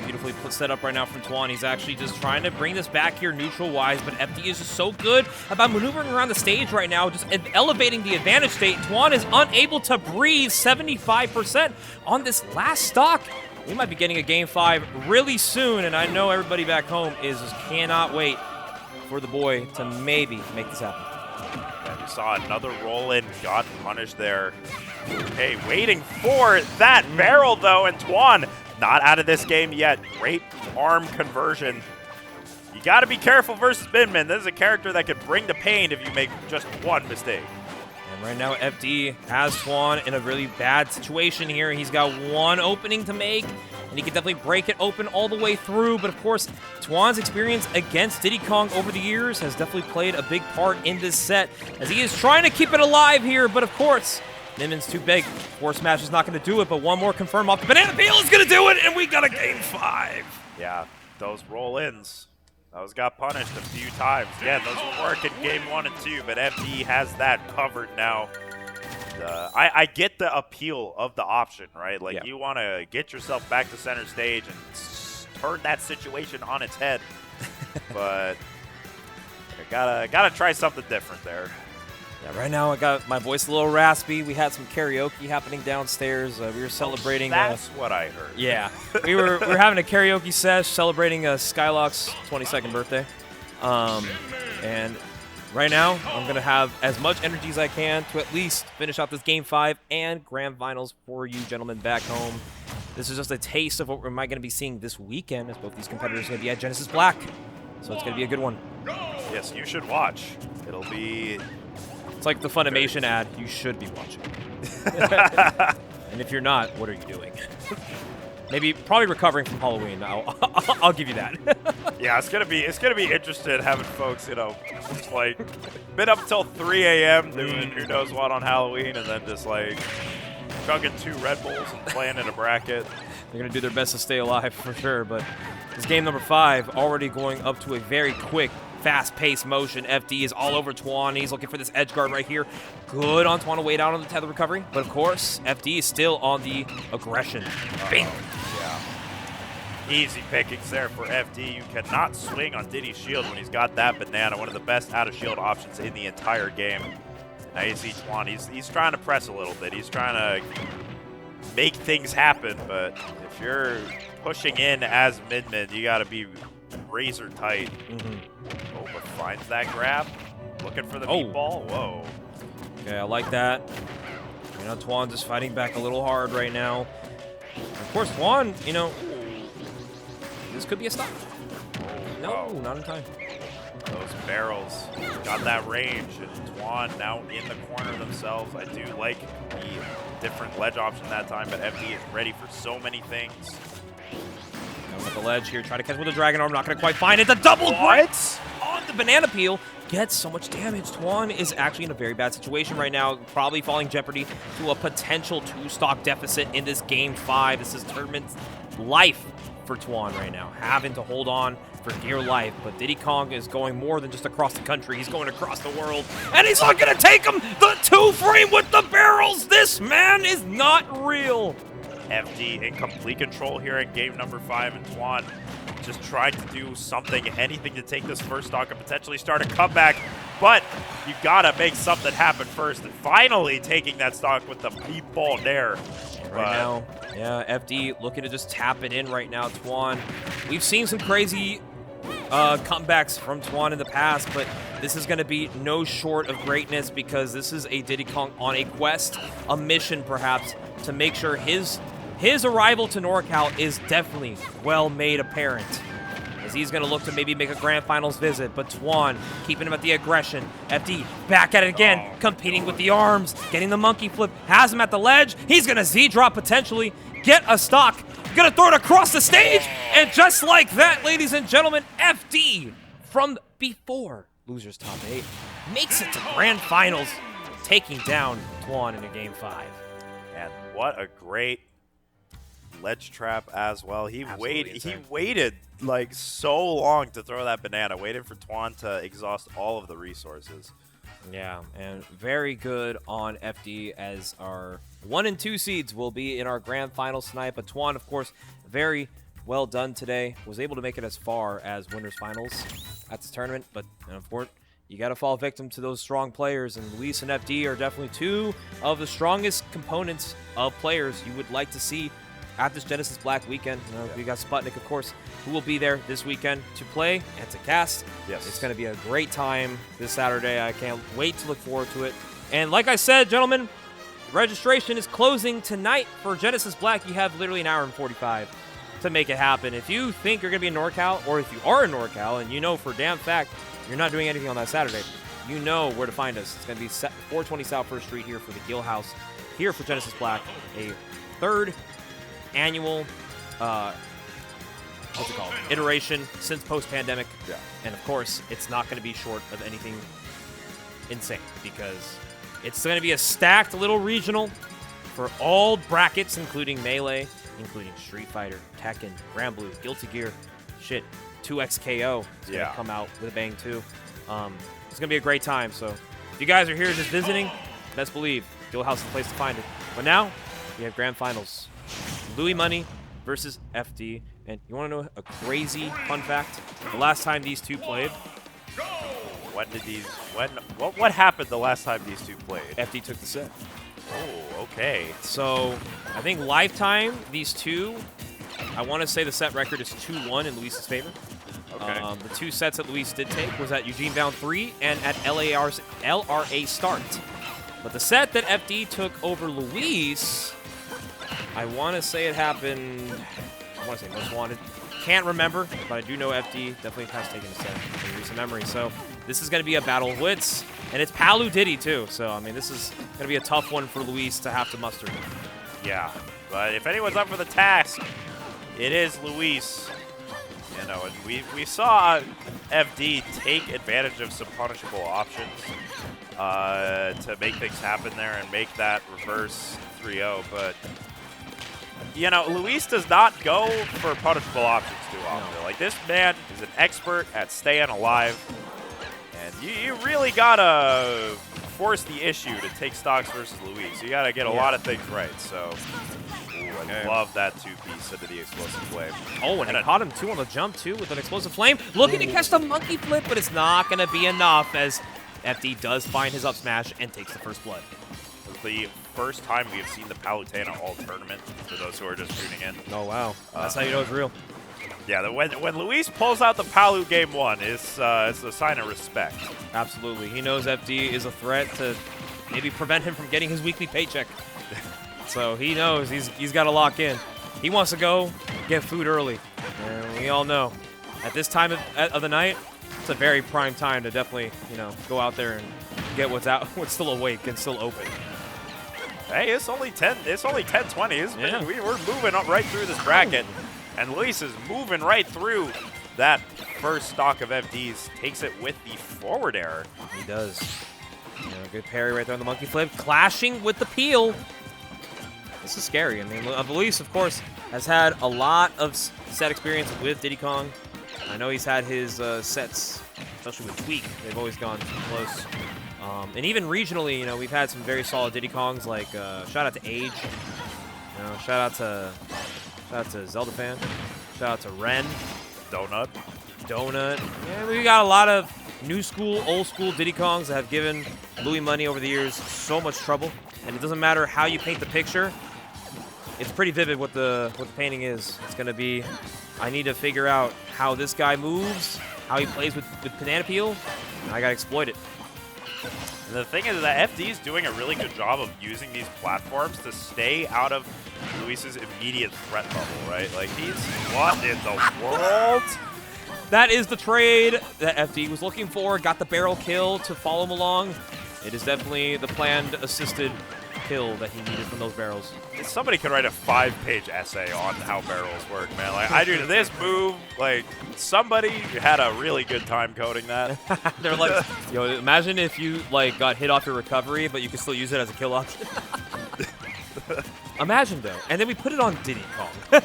Beautifully put set up right now from Twan. He's actually just trying to bring this back here neutral-wise, but FD is just so good about maneuvering around the stage right now, just elevating the advantage state. Twan is unable to breathe 75% on this last stock. We might be getting a Game 5 really soon, and I know everybody back home just cannot wait for the boy to maybe make this happen. And you saw another roll-in, got punished there. Okay, waiting for that barrel, though, and Twan not out of this game yet. Great arm conversion. You got to be careful versus Min Min. This is a character that could bring the pain if you make just one mistake. And right now, FD has Twan in a really bad situation here. He's got one opening to make, and he can definitely break it open all the way through. But of course, Twan's experience against Diddy Kong over the years has definitely played a big part in this set, as he is trying to keep it alive here. But of course, Min Min's too big. Force Smash is not going to do it, but one more confirm off the Banana Peel is going to do it, and we got a Game 5. Yeah, those roll-ins, those got punished a few times. Again, those will work in game 1 and 2, but FD has that covered now. I get the appeal of the option, right? Like, you want to get yourself back to center stage and turn that situation on its head. But gotta try something different there. Yeah, right now I got my voice a little raspy. We had some karaoke happening downstairs. We were celebrating. That's what I heard. Yeah, we were having a karaoke sesh celebrating Skylock's 22nd birthday. And right now I'm gonna have as much energy as I can to at least finish out this Game 5 and Grand Finals for you gentlemen back home. This is just a taste of what we're going to be seeing this weekend, as both these competitors are going to be at Genesis Black. So it's going to be a good one. Yes, you should watch. It'll be... It's like the Funimation ad. You should be watching. And if you're not, what are you doing? Probably recovering from Halloween. I'll give you that. Yeah, it's gonna be interesting having folks, like been up until 3 a.m. doing who knows what on Halloween, and then just like chugging 2 Red Bulls and playing in a bracket. They're gonna do their best to stay alive for sure. But this game number 5 already going up to a very quick fast-paced motion. FD is all over Twan. He's looking for this edge guard right here. Good on Twan to wait out on the tether recovery. But, of course, FD is still on the aggression. Bing. Yeah. Easy pickings there for FD. You cannot swing on Diddy's shield when he's got that banana. One of the best out-of-shield options in the entire game. Now you see Twan. He's trying to press a little bit. He's trying to make things happen. But if you're pushing in as mid-mid, you got to be razor tight. Oh, but finds that grab. Looking for the meatball. Whoa. Okay, I like that. You know, Twan just fighting back a little hard right now. Of course, Twan, you know, this could be a stop. No, not in time. Those barrels got that range, and Twan now in the corner themselves. I do like the different ledge option that time, but FD is ready for so many things. Down at the ledge here, try to catch with a dragon arm, not going to quite find it. The double grits on the banana peel gets so much damage. Twan is actually in a very bad situation right now, probably falling jeopardy to a potential 2-stock deficit in this game 5. This is tournament life for Twan right now, having to hold on for dear life. But Diddy Kong is going more than just across the country. He's going across the world, and he's not going to take him. The 2-frame with the barrels. This man is not real. FD in complete control here in game number 5, and Twan just trying to do something, anything to take this first stock and potentially start a comeback. But you gotta make something happen first, and finally taking that stock with the meatball there. Right now, yeah, FD looking to just tap it in right now. Twan, we've seen some crazy comebacks from Twan in the past, but this is going to be no short of greatness because this is a Diddy Kong on a quest, a mission perhaps, to make sure his arrival to NorCal is definitely well made apparent. As he's going to look to maybe make a grand finals visit, but Twan keeping him at the aggression. FD back at it again, competing with the arms, getting the monkey flip, has him at the ledge. He's going to Z-drop potentially, get a stock, going to throw it across the stage, and just like that, ladies and gentlemen, FD from before Losers Top 8 makes it to grand finals, taking down Twan in a game 5. And what a great ledge trap as well. He waited like so long to throw that banana, waited for Twan to exhaust all of the resources. Yeah, and very good on FD, as our 1 and 2 seeds will be in our grand finals tonight. But Twan, of course, very well done today. Was able to make it as far as winners finals at this tournament. But of course, you got to fall victim to those strong players, and Luis and FD are definitely 2 of the strongest components of players you would like to see at this Genesis Black weekend. You know, we got Sputnik, of course, who will be there this weekend to play and to cast. Yes. It's going to be a great time this Saturday. I can't wait to look forward to it. And like I said, gentlemen, registration is closing tonight for Genesis Black. You have literally an hour and 45 to make it happen. If you think you're going to be in NorCal, or if you are in NorCal and you know for damn fact you're not doing anything on that Saturday, you know where to find us. It's going to be 420 South 1st Street here for the Guildhouse, here for Genesis Black, a 3rd annual iteration since post-pandemic. Yeah. And of course, it's not going to be short of anything insane, because it's going to be a stacked little regional for all brackets, including Melee, including Street Fighter, Tekken, Grand Blue, Guilty Gear, shit, 2XKO is going to come out with a bang too. It's going to be a great time. So if you guys are here just visiting, best believe Guildhouse is the place to find it. But now we have grand finals. Louis Money versus FD. And you want to know a crazy fun fact? The last time these two played, What happened the last time these two played? FD took the set. Oh, okay. So I think lifetime, these two, I want to say the set record is 2-1 in Luis's favor. Okay. The 2 sets that Luis did take was at Eugene Bound 3 and at LRA Start. But the set that FD took over Luis, I want to say it happened, I want to say Most Wanted. Can't remember, but I do know FD definitely has taken a set in recent memory. So this is going to be a battle of wits, and it's Palu Diddy too. So, I mean, this is going to be a tough one for Luis to have to muster. Yeah, but if anyone's up for the task, it is Luis. You know, and we saw FD take advantage of some punishable options to make things happen there and make that reverse 3-0, but you know, Luis does not go for punishable options too often. No. Like, this man is an expert at staying alive. You really gotta force the issue to take stocks versus Luis. You gotta get a lot of things right. So, I love that two-piece into the explosive flame. Oh, and he caught him too on the jump too with an explosive flame. Looking to catch the monkey flip, but it's not gonna be enough as FD does find his up smash and takes the first blood. This is the first time we have seen the Palutena all tournament. For those who are just tuning in. Oh wow, that's how you know it's real. Yeah, when Luis pulls out the Palu game 1, it's a sign of respect. Absolutely, he knows FD is a threat to maybe prevent him from getting his weekly paycheck. So he knows he's got to lock in. He wants to go get food early, and we all know at this time of the night, it's a very prime time to definitely go out there and get what's still awake and still open. Hey, it's only 10. It's only 10:20. Yeah. We're moving up right through this bracket, and Luis is moving right through that first stock of FDs. Takes it with the forward air. He does. Good parry right there on the monkey flip, clashing with the peel. This is scary. I mean, Luis, of course, has had a lot of set experience with Diddy Kong. I know he's had his sets, especially with Tweak. They've always gone close. And even regionally, we've had some very solid Diddy Kongs. Like shout out to Age. Shout out to Zelda Fan. Shout out to Ren. Donut. Yeah, we got a lot of new school, old school Diddy Kongs that have given Louis Money over the years so much trouble. And it doesn't matter how you paint the picture. It's pretty vivid what the painting is. It's going to be, I need to figure out how this guy moves, how he plays with banana peel, and I got to exploit it. And the thing is that FD is doing a really good job of using these platforms to stay out of Luis's immediate threat level, right? Like, what in the world? That is the trade that FD was looking for. Got the barrel kill to follow him along. It is definitely the planned assisted kill that he needed from those barrels. Somebody could write a 5-page essay on how barrels work, man. Like, I do this move, like, somebody had a really good time coding that. They're like, imagine if you, got hit off your recovery, but you could still use it as a kill option. Imagine, though. And then we put it on Diddy Kong.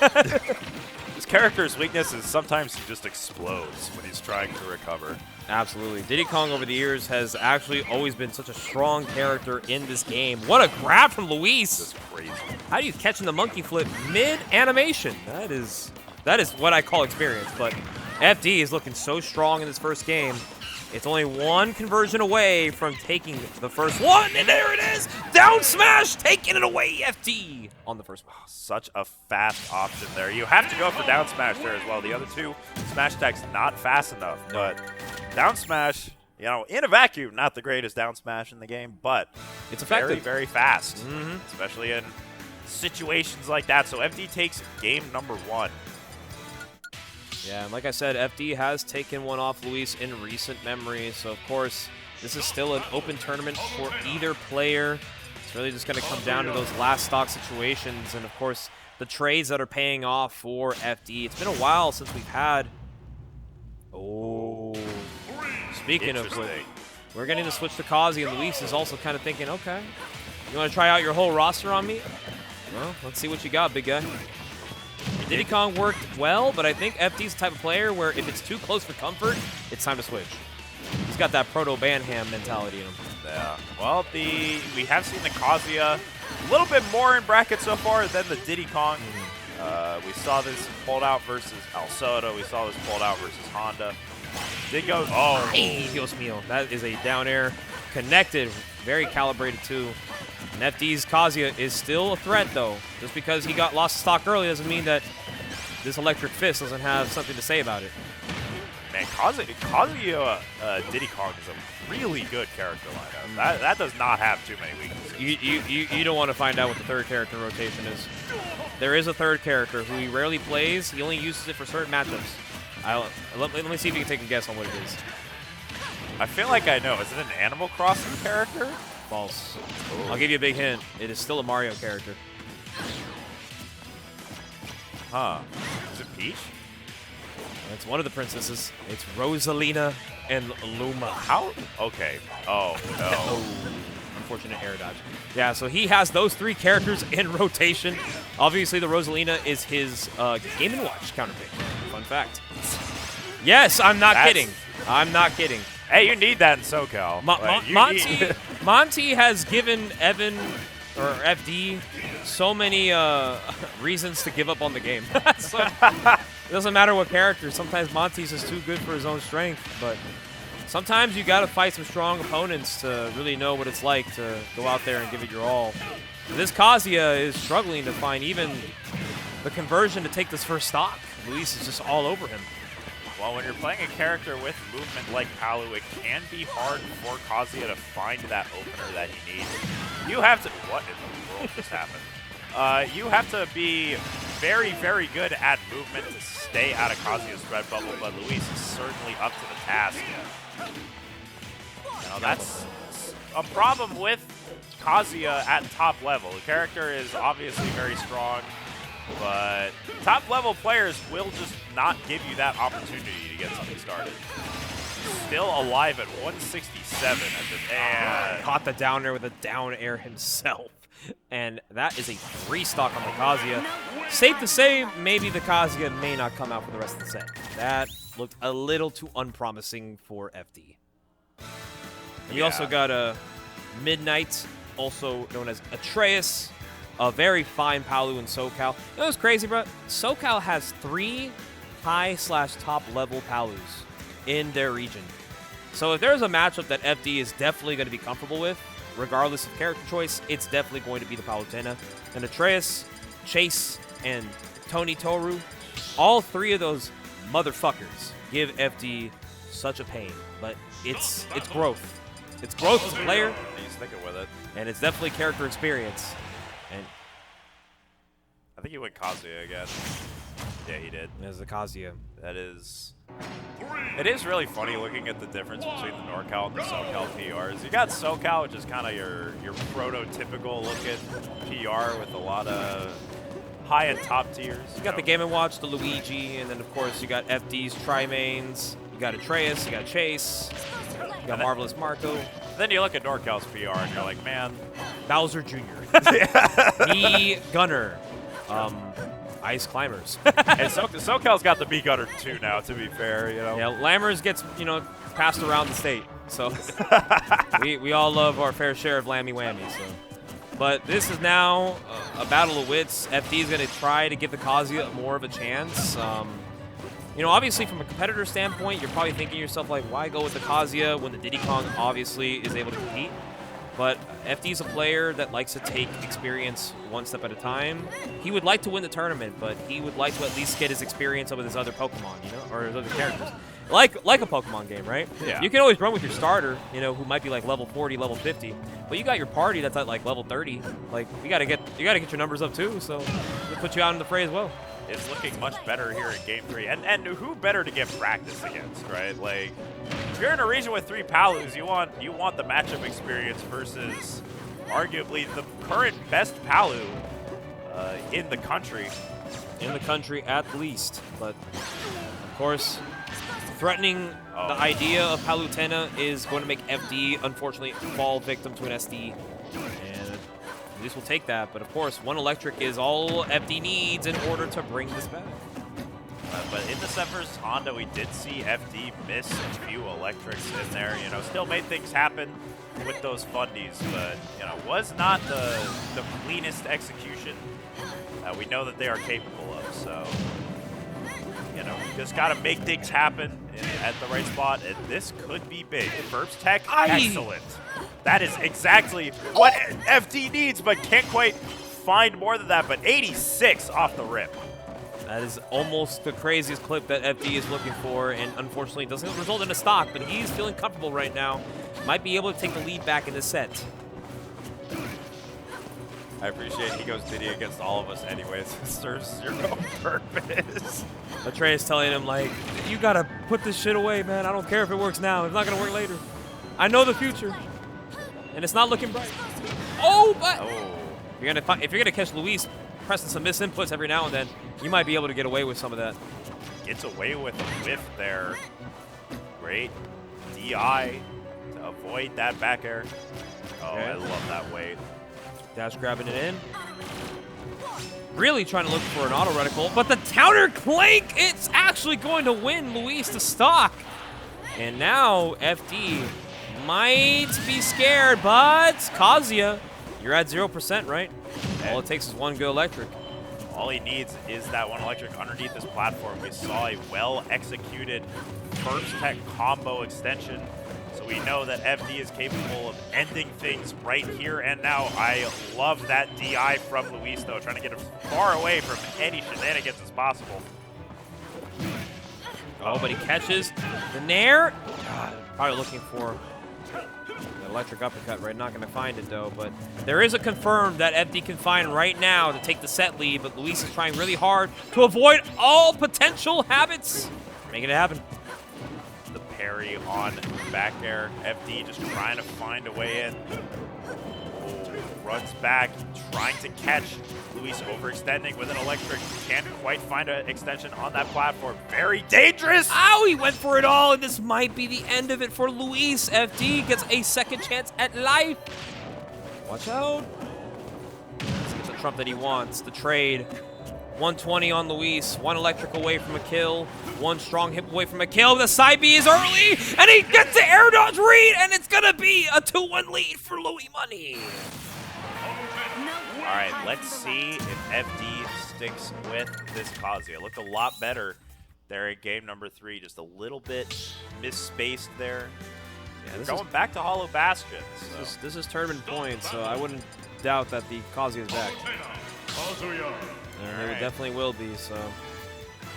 His character's weakness is sometimes he just explodes when he's trying to recover. Absolutely. Diddy Kong over the years has actually always been such a strong character in this game. What a grab from Luis. This is crazy. How do you catch in the monkey flip mid-animation? That is what I call experience. But FD is looking so strong in this first game. It's only one conversion away from taking the first one, and there it is! Down smash, taking it away, FD on the first one. Such a fast option there. You have to go for down smash there as well. The other two smash attacks not fast enough, but down smash, in a vacuum, not the greatest down smash in the game, but it's effective. Very, very fast, especially in situations like that. So FD takes game number 1. Yeah, and like I said, FD has taken one off Luis in recent memory, so of course, this is still an open tournament for either player. It's really just going to come down to those last stock situations, and of course, the trades that are paying off for FD. It's been a while since we've had... Oh, speaking of which, we're getting to switch to Kazi, and Luis is also kind of thinking, okay, you want to try out your whole roster on me? Well, let's see what you got, big guy. Diddy Kong worked well, but I think FD's the type of player where if it's too close for comfort, it's time to switch. He's got that proto-Banham mentality in him. Yeah. Well, we have seen the Kazuya a little bit more in bracket so far than the Diddy Kong. We saw this pulled out versus Al Soto. We saw this pulled out versus Honda. Did go. Oh, hey, Dios mío. That is a down air. Connected. Very calibrated, too. And FD's Kazuya is still a threat, though. Just because he got lost stock early doesn't mean that this electric fist doesn't have something to say about it. Man, Kazuya Diddy Kong is a really good character lineup. That does not have too many weaknesses. You don't want to find out what the third character rotation is. There is a third character who he rarely plays. He only uses it for certain matchups. Let me see if you can take a guess on what it is. I feel like I know. Is it an Animal Crossing character? False. Ooh. I'll give you a big hint. It is still a Mario character. Huh. Is it Peach? It's one of the princesses. It's Rosalina and Luma. How? Okay. Oh, no. Oh, unfortunate air dodge. Yeah, so he has those 3 characters in rotation. Obviously, the Rosalina is his Game & Watch counterpick. Fun fact. Yes, I'm not kidding. I'm not kidding. Hey, you need that in SoCal. Like, Monty has given Evan or FD so many reasons to give up on the game. So, it doesn't matter what character. Sometimes Monty's just too good for his own strength, but sometimes you got to fight some strong opponents to really know what it's like to go out there and give it your all. This Kazuya is struggling to find even the conversion to take this first stock. Luis is just all over him. Well, when you're playing a character with movement like Palu, it can be hard for Kazuya to find that opener that he needs. You have to... What in the world just happened? You have to be very, very good at movement to stay out of Kazuya's red bubble, but Luis is certainly up to the task. You know, that's a problem with Kazuya at top level. The character is obviously very strong, but top level players will just not give you that opportunity to get something started. Still alive at 167 at this and Caught the down air with a down air himself. And that is a 3-stock on the Kazuya. Safe to say, maybe the Kazuya may not come out for the rest of the set. That looked a little too unpromising for FD. And you also got a Midnight, also known as Atreus, a very fine Palu in SoCal. You know what's crazy, bro? SoCal has 3 high/top level Palus in their region. So if there's a matchup that FD is definitely going to be comfortable with, regardless of character choice, it's definitely going to be the Palutena. And Atreus, Chase, and Tony Toru, all 3 of those motherfuckers give FD such a pain. But it's growth. It's growth as a player. He's sticking with it. And it's definitely character experience. And I think he went Kazuya again. Yeah, he did. there's the Kazuya. That is... It is really funny looking at the difference between the NorCal and the SoCal PRs. You got SoCal, which is kind of your prototypical looking PR with a lot of high and top tiers. You got the Game & Watch, the Luigi, and then of course you got FD's Tri-Mains. You got Atreus, you got Chase, you got Marvelous Marco. Then you look at NorCal's PR and you're like, man. Bowser Jr. Me Gunner. Ice Climbers. And SoCal's got the B-Gunner too now, to be fair, you know. Yeah, Lammers gets, passed around the state. So we all love our fair share of Lammy Whammy. So. But this is now a battle of wits. FD is going to try to give the Kazuya more of a chance. Obviously from a competitor standpoint, you're probably thinking to yourself, like, why go with the Kazuya when the Diddy Kong obviously is able to compete? But FD's a player that likes to take experience one step at a time. He would like to win the tournament, but he would like to at least get his experience up with his other Pokemon, or his other characters. Like a Pokemon game, right? Yeah. You can always run with your starter, who might be like level 40, level 50. But you got your party that's at like level 30. Like you gotta get your numbers up too, so we'll put you out in the fray as well. It's looking much better here in Game 3. And who better to get practice against, right? Like, if you're in a region with 3 Palus, you want the matchup experience versus arguably the current best Palu in the country. In the country at least. But, of course, threatening the idea of Palutena is going to make FD, unfortunately, fall victim to an SD. And at least we'll take that. But, of course, 1 electric is all FD needs in order to bring this back. But in the set versus Honda, we did see FD miss a few electrics in there. Still made things happen with those fundies, but was not the cleanest execution we know that they are capable of. So just got to make things happen at the right spot, and this could be big. Burps Tech, excellent. That is exactly what FD needs, but can't quite find more than that. But 86 off the rip. That is almost the craziest clip that FD is looking for, and unfortunately doesn't result in a stock, but he's feeling comfortable right now. Might be able to take the lead back in this set. I appreciate he goes Diddy against all of us anyways. It serves zero purpose. Atreus telling him, like, you gotta put this shit away, man. I don't care if it works now. It's not gonna work later. I know the future. And it's not looking bright. Oh, but if you're gonna catch Luis pressing some misinputs every now and then, you might be able to get away with some of that. Gets away with a whiff there. Great DI to avoid that back air. Oh, okay. I love that weight. Dash grabbing it in. Really trying to look for an auto reticle, but the counter clank, it's actually going to win Luis to stock. And now FD might be scared, but Kazuya, you're at 0%, right? All it takes is one good electric. All he needs is that one electric underneath this platform. We saw a well-executed first tech combo extension, so we know that FD is capable of ending things right here and now. I love that DI from Luis, though, trying to get him far away from any shenanigans as possible. Oh, but he catches the nair. God, probably looking for the electric uppercut, right? Not going to find it, though. But there is a confirm that FD can find right now to take the set lead. But Luis is trying really hard to avoid all potential habits. Making it happen. The parry on back air. FD just trying to find a way in. Oh, runs back, trying to catch. Luis overextending with an electric. Can't quite find an extension on that platform. Very dangerous. Ow, he went for it all, and this might be the end of it for Luis. FD gets a second chance at life. Watch out. Let's get the trump that he wants. The trade. 120 on Luis. One electric away from a kill. One strong hit away from a kill. The side B is early, and he gets the air dodge read, and it's going to be a 2-1 lead for Louis Money. All right, let's see if FD sticks with this Kazuya. Looked a lot better there at game number 3. Just a little bit misspaced there. Yeah, going back to Hollow Bastion. So. This is tournament points, so I wouldn't doubt that the Kazuya is back. It definitely will be, so.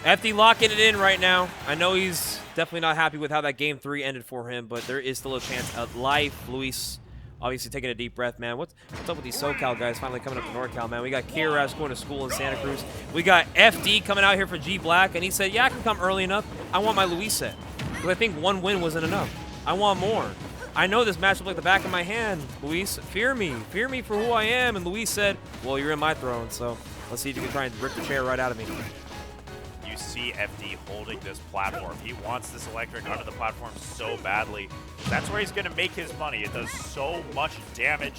FD locking it in right now. I know he's definitely not happy with how that game 3 ended for him, but there is still a chance at life. Luis obviously taking a deep breath, man. What's up with these SoCal guys finally coming up to NorCal, man? We got Kiraz going to school in Santa Cruz. We got FD coming out here for G Black, and he said, yeah, I can come early enough. I want my Luis set. Because I think one win wasn't enough. I want more. I know this matchup like the back of my hand, Luis. Fear me for who I am. And Luis said, well, you're in my throne, so let's see if you can try and rip the chair right out of me. You see FD holding this platform. He wants this electric under the platform so badly. That's where he's going to make his money. It does so much damage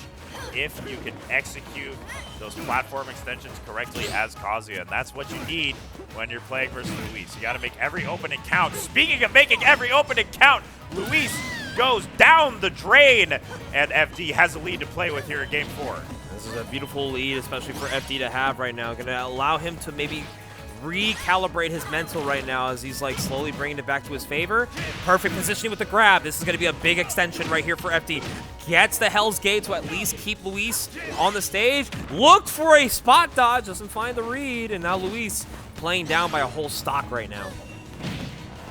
if you can execute those platform extensions correctly as Kazuya. And that's what you need when you're playing versus Luis. You got to make every opening count. Speaking of making every opening count, Luis goes down the drain, and FD has a lead to play with here in game 4. This is a beautiful lead, especially for FD to have right now. Going to allow him to maybe recalibrate his mental right now as he's like slowly bringing it back to his favor. Perfect positioning with the grab. This is going to be a big extension right here for FD. Gets the Hell's Gate to at least keep Luis on the stage. Looked for a spot dodge, doesn't find the read, and now Luis playing down by a whole stock right now.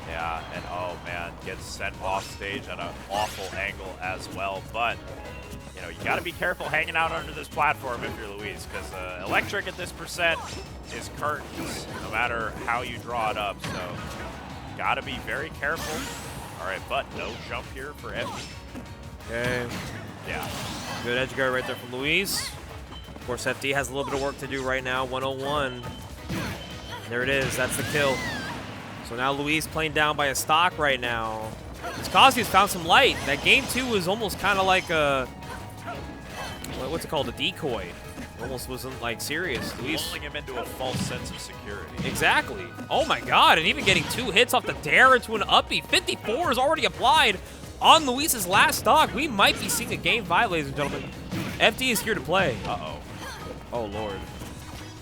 Yeah, and oh man, gets sent off stage at an awful angle as well. But you know, you got to be careful hanging out under this platform if you're Luis, because electric at this percent is curtains, no matter how you draw it up. So, got to be very careful. All right, but no jump here for FD. Okay. Yeah. Good edge guard right there from Luis. Of course, FD has a little bit of work to do right now. 101. There it is. That's the kill. So now Luis playing down by a stock right now. Kazuya's found some light. That game 2 was almost kind of like a, what's it called, a decoy. It almost wasn't like serious. Luis Lulling him into a false sense of security. Exactly. Oh my god, and even getting 2 hits off the dare into an uppy. 54 is already applied on Luis's last stock. We might be seeing a game 5, ladies and gentlemen. FD is here to play. Uh-oh. Oh lord.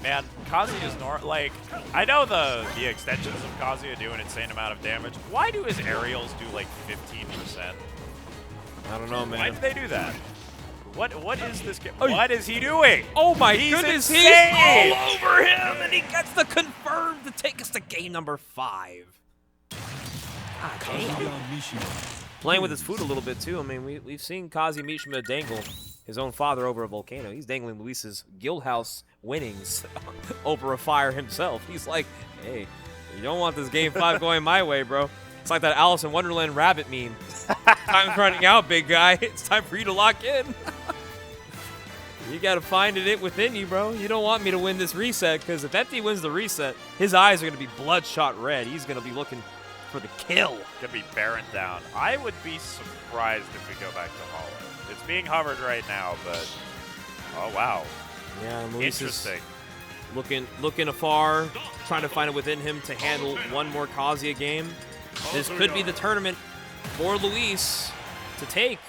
Man, Kazuya is like, I know the extensions of Kazuya do an insane amount of damage. Why do his aerials do like 15%? I don't know, man. Why did they do that? What is this game? What is he doing? Oh my He's goodness, insane. he's all over him, and he gets the confirm to take us to game number 5. God damn. Playing with his food a little bit too. I mean, we've seen Kazuya Mishima dangle his own father over a volcano. He's dangling Luis's Guildhouse winnings over a fire himself. He's like, hey, you don't want this game 5 going my way, bro. It's like that Alice in Wonderland rabbit meme. Time's running out, big guy. It's time for you to lock in. You got to find it within you, bro. You don't want me to win this reset, because if FD wins the reset, his eyes are going to be bloodshot red. He's going to be looking for the kill. Gonna be bearing down. I would be surprised if we go back to Hollow. It's being hovered right now, but oh wow. Yeah, Luis Interesting. Looking afar, trying to find it within him to handle one more Kazuya game. This could be the tournament for Luis to take.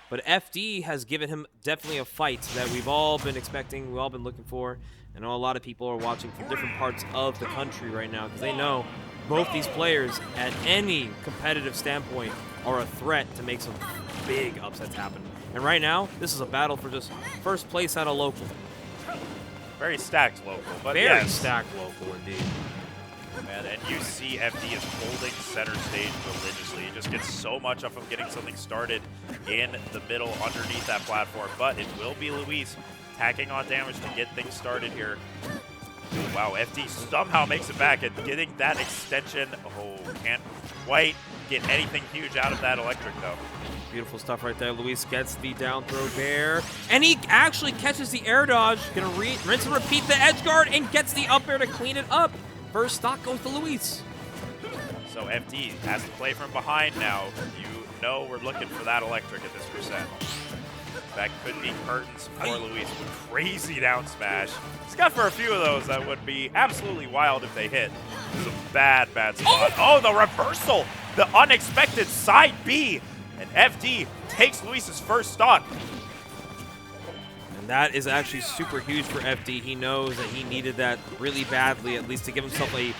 But FD has given him definitely a fight that we've all been expecting, we've all been looking for. I know a lot of people are watching from different parts of the country right now because they know both these players, at any competitive standpoint, are a threat to make some big upsets happen. And right now, this is a battle for just first place at a local. Very stacked local, but Very yes. stacked local indeed. Man, and you see FD is holding center stage religiously. He just gets so much off of getting something started in the middle underneath that platform. But it will be Luis tacking on damage to get things started here. Wow, FD somehow makes it back and getting that extension. Oh, can't quite get anything huge out of that electric though. Beautiful stuff right there. Luis gets the down throw there. And he actually catches the air dodge. Gonna rinse and repeat the edge guard and gets the up air to clean it up. First stock goes to Luis. So FD has to play from behind now. You know we're looking for that electric at this percent. That could be curtains for Luis. Crazy down smash. He's got for a few of those that would be absolutely wild if they hit. This is a bad, bad spot. Oh, the reversal! The unexpected side B. And FD takes Luis's first stock. And that is actually super huge for FD. He knows that he needed that really badly, at least to give himself a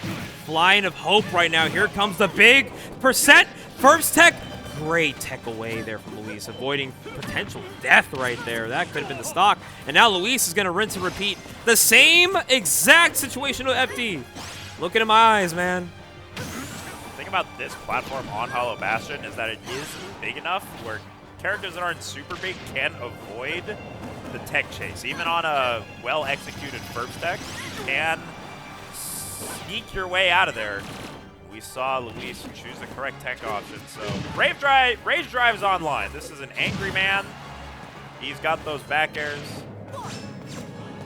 line of hope right now. Here comes the big percent. First tech. Great tech away there from Luis, avoiding potential death right there. That could have been the stock. And now Luis is going to rinse and repeat the same exact situation with FD. Look at my eyes, man. The thing about this platform on Hollow Bastion is that it is big enough where characters that aren't super big can avoid the tech chase. Even on a well-executed first tech, you can sneak your way out of there. We saw Luis choose the correct tech option, so Rage Drive is online. This is an angry man. He's got those back airs,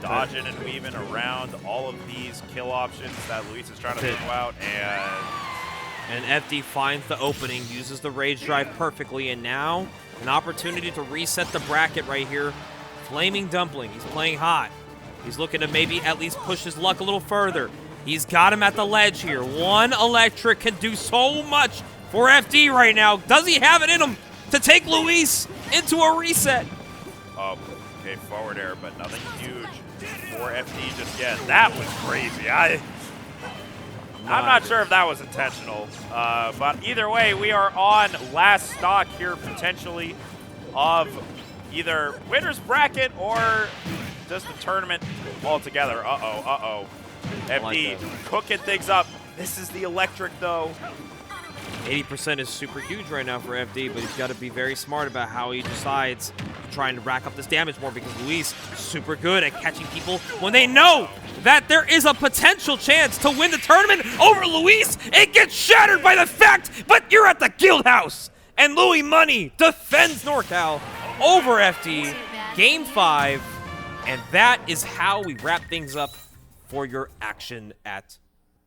dodging and weaving around all of these kill options that Luis is trying to throw out, and FD finds the opening, uses the Rage Drive perfectly, and now an opportunity to reset the bracket right here. Flaming Dumpling, he's playing hot. He's looking to maybe at least push his luck a little further. He's got him at the ledge here. One electric can do so much for FD right now. Does he have it in him to take Luis into a reset? Oh, okay, forward air, but nothing huge for FD just yet. That was crazy. I'm not sure if that was intentional, but either way, we are on last stock here potentially of either winner's bracket or just the tournament altogether. Uh-oh. FD cooking things up. This is the electric, though. 80% is super huge right now for FD, but he's got to be very smart about how he decides trying to rack up this damage more because Luis is super good at catching people when they know that there is a potential chance to win the tournament over Luis. It gets shattered by the fact, but you're at the Guildhouse. And Louis Money defends NorCal over FD. Game 5. And that is how we wrap things up for your action at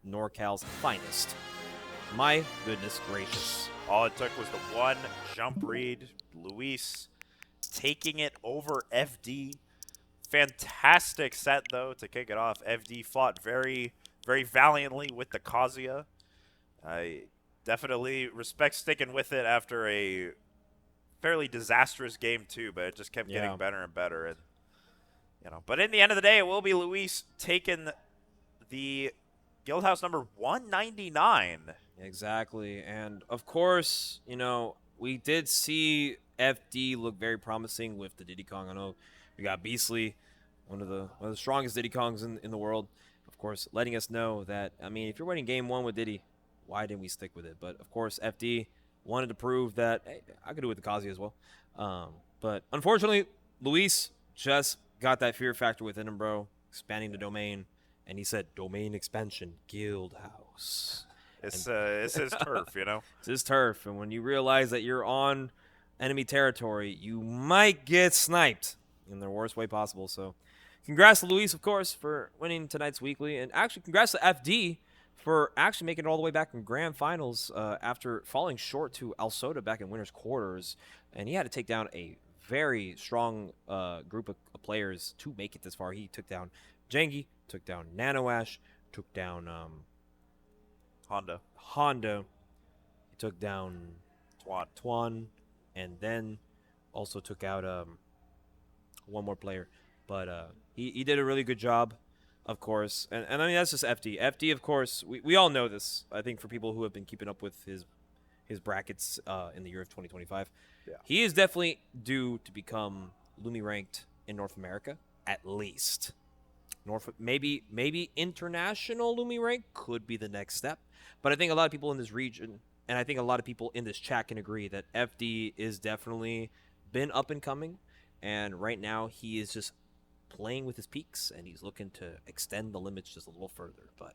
NorCal's finest. My goodness gracious. All it took was the one jump read. Luis taking it over FD. Fantastic set, though, to kick it off. FD fought very, very valiantly with the Kazuya. I definitely respect sticking with it after a fairly disastrous game, too, but it just kept getting better and better. And but in the end of the day, it will be Luis taking the Guildhouse number 199. Exactly. And, of course, we did see FD look very promising with the Diddy Kong. I know we got Beastly, one of the strongest Diddy Kongs in the world, of course, letting us know that, if you're winning game 1 with Diddy, why didn't we stick with it? But, of course, FD wanted to prove that, hey, I could do it with the Kazi as well. But, unfortunately, Luis just got that fear factor within him, bro, expanding the domain, and he said, domain expansion, Guildhouse. It's his turf, It's his turf, and when you realize that you're on enemy territory, you might get sniped in the worst way possible. So, congrats to Luis, of course, for winning tonight's weekly, and actually, congrats to FD for actually making it all the way back in grand finals after falling short to Alsoda back in winners quarters, and he had to take down a very strong group of players to make it this far. He took down Jengi, took down NanoAsh, took down Honda. He took down Twan, and then also took out one more player. But he did a really good job, of course. And I mean, that's just FD. FD, of course, we all know this. I think for people who have been keeping up with his brackets in the year of 2025, he is definitely due to become Lumi ranked in North America, at least. Maybe international Lumi rank could be the next step. But I think a lot of people in this region, and I think a lot of people in this chat can agree that FD is definitely been up and coming. And right now he is just playing with his peaks, and he's looking to extend the limits just a little further. But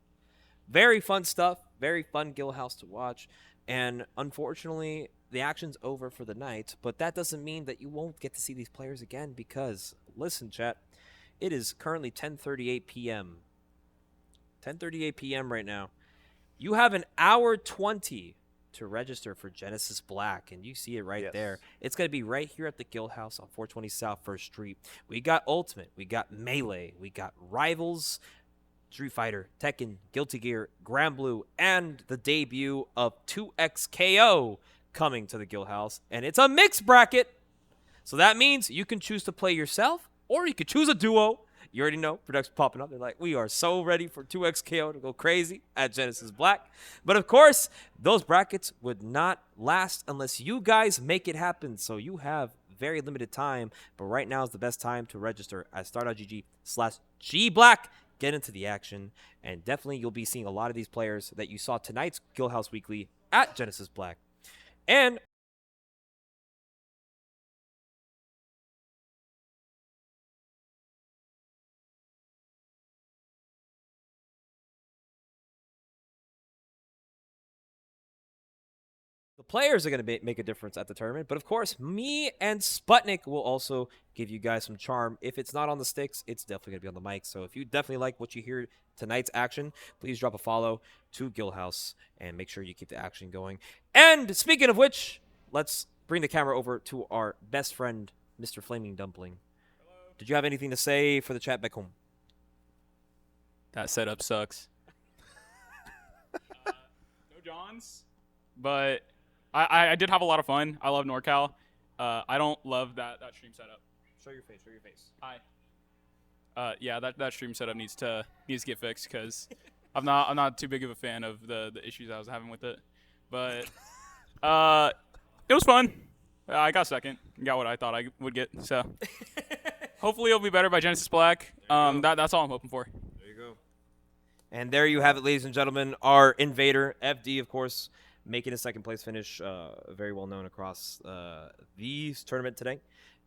very fun stuff, very fun Guildhouse to watch. And unfortunately, the action's over for the night, but that doesn't mean that you won't get to see these players again because, listen, chat, it is currently 10:38 p.m. 10:38 p.m. right now. You have an hour 20 to register for Genesis Black, and you see it right there. It's going to be right here at the Guildhouse on 420 South 1st Street. We got Ultimate, we got Melee, we got Rivals, Street Fighter, Tekken, Guilty Gear, Grand Blue, and the debut of 2XKO coming to the Guildhouse. And it's a mixed bracket. So that means you can choose to play yourself, or you could choose a duo. You already know, products popping up. They're like, we are so ready for 2XKO to go crazy at Genesis Black. But of course, those brackets would not last unless you guys make it happen. So you have very limited time. But right now is the best time to register at star.gg/gblack. Get into the action. And definitely you'll be seeing a lot of these players that you saw tonight's Guildhouse Weekly at Genesis Black. And the players are going to make a difference at the tournament. But of course, me and Sputnik will also give you guys some charm. If it's not on the sticks, it's definitely going to be on the mic. So if you definitely like what you hear tonight's action, please drop a follow to Guildhouse and make sure you keep the action going. And speaking of which, let's bring the camera over to our best friend, Mr. Flaming Dumpling. Hello. Did you have anything to say for the chat back home? That setup sucks. No Johns, but I did have a lot of fun. I love NorCal. I don't love that stream setup. Show your face. Show your face. Hi. Yeah, that stream setup needs to get fixed because I'm not too big of a fan of the issues I was having with it. But it was fun. I got second. Got what I thought I would get. So hopefully it'll be better by Genesis Black. That's all I'm hoping for. There you go. And there you have it, ladies and gentlemen. Our Invader, FD, of course, making a second place finish, very well known across the tournament today.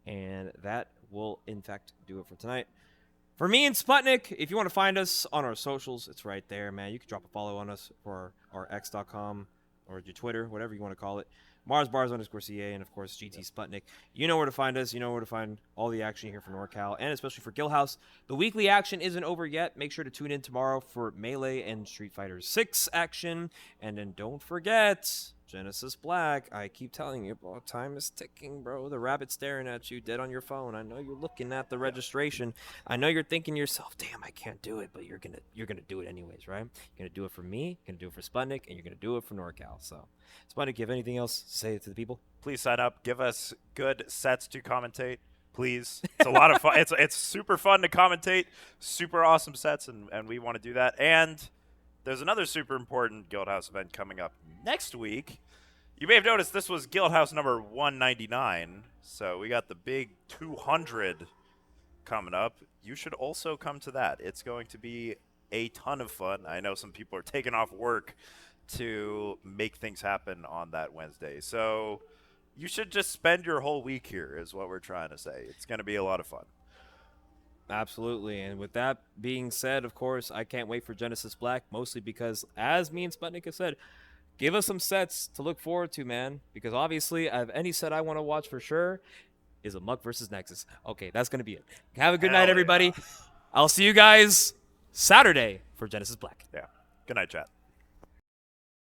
And that will, in fact, do it for tonight. For me and Sputnik, if you want to find us on our socials, it's right there, man. You can drop a follow on us for our x.com or your Twitter, whatever you want to call it. MarsBars_CA, and of course GT Sputnik. You know where to find us. You know where to find all the action here for NorCal, and especially for Guildhouse. The weekly action isn't over yet. Make sure to tune in tomorrow for Melee and Street Fighter 6 action. And then don't forget Genesis Black. I keep telling you, bro, time is ticking, bro. The rabbit's staring at you dead on your phone. I know you're looking at the registration. I know you're thinking to yourself, damn, I can't do it, but you're gonna do it anyways, right? You're gonna do it for me, you're gonna do it for Sputnik, and you're gonna do it for NorCal. So, Sputnik, you have anything else to say to the people? Please sign up. Give us good sets to commentate. Please. It's a lot of fun. It's super fun to commentate. Super awesome sets, and we want to do that. And there's another super important Guildhouse event coming up next week. You may have noticed this was Guildhouse number 199, so we got the big 200 coming up. You should also come to that. It's going to be a ton of fun. I know some people are taking off work to make things happen on that Wednesday. So you should just spend your whole week here is what we're trying to say. It's going to be a lot of fun. Absolutely. And with that being said, of course, I can't wait for Genesis Black, mostly because, as me and Sputnik have said, give us some sets to look forward to, man. Because obviously, I have any set I want to watch for sure is a Muck versus Nexus. Okay, that's going to be it. Have a good night, everybody. I'll see you guys Saturday for Genesis Black. Yeah. Good night, chat.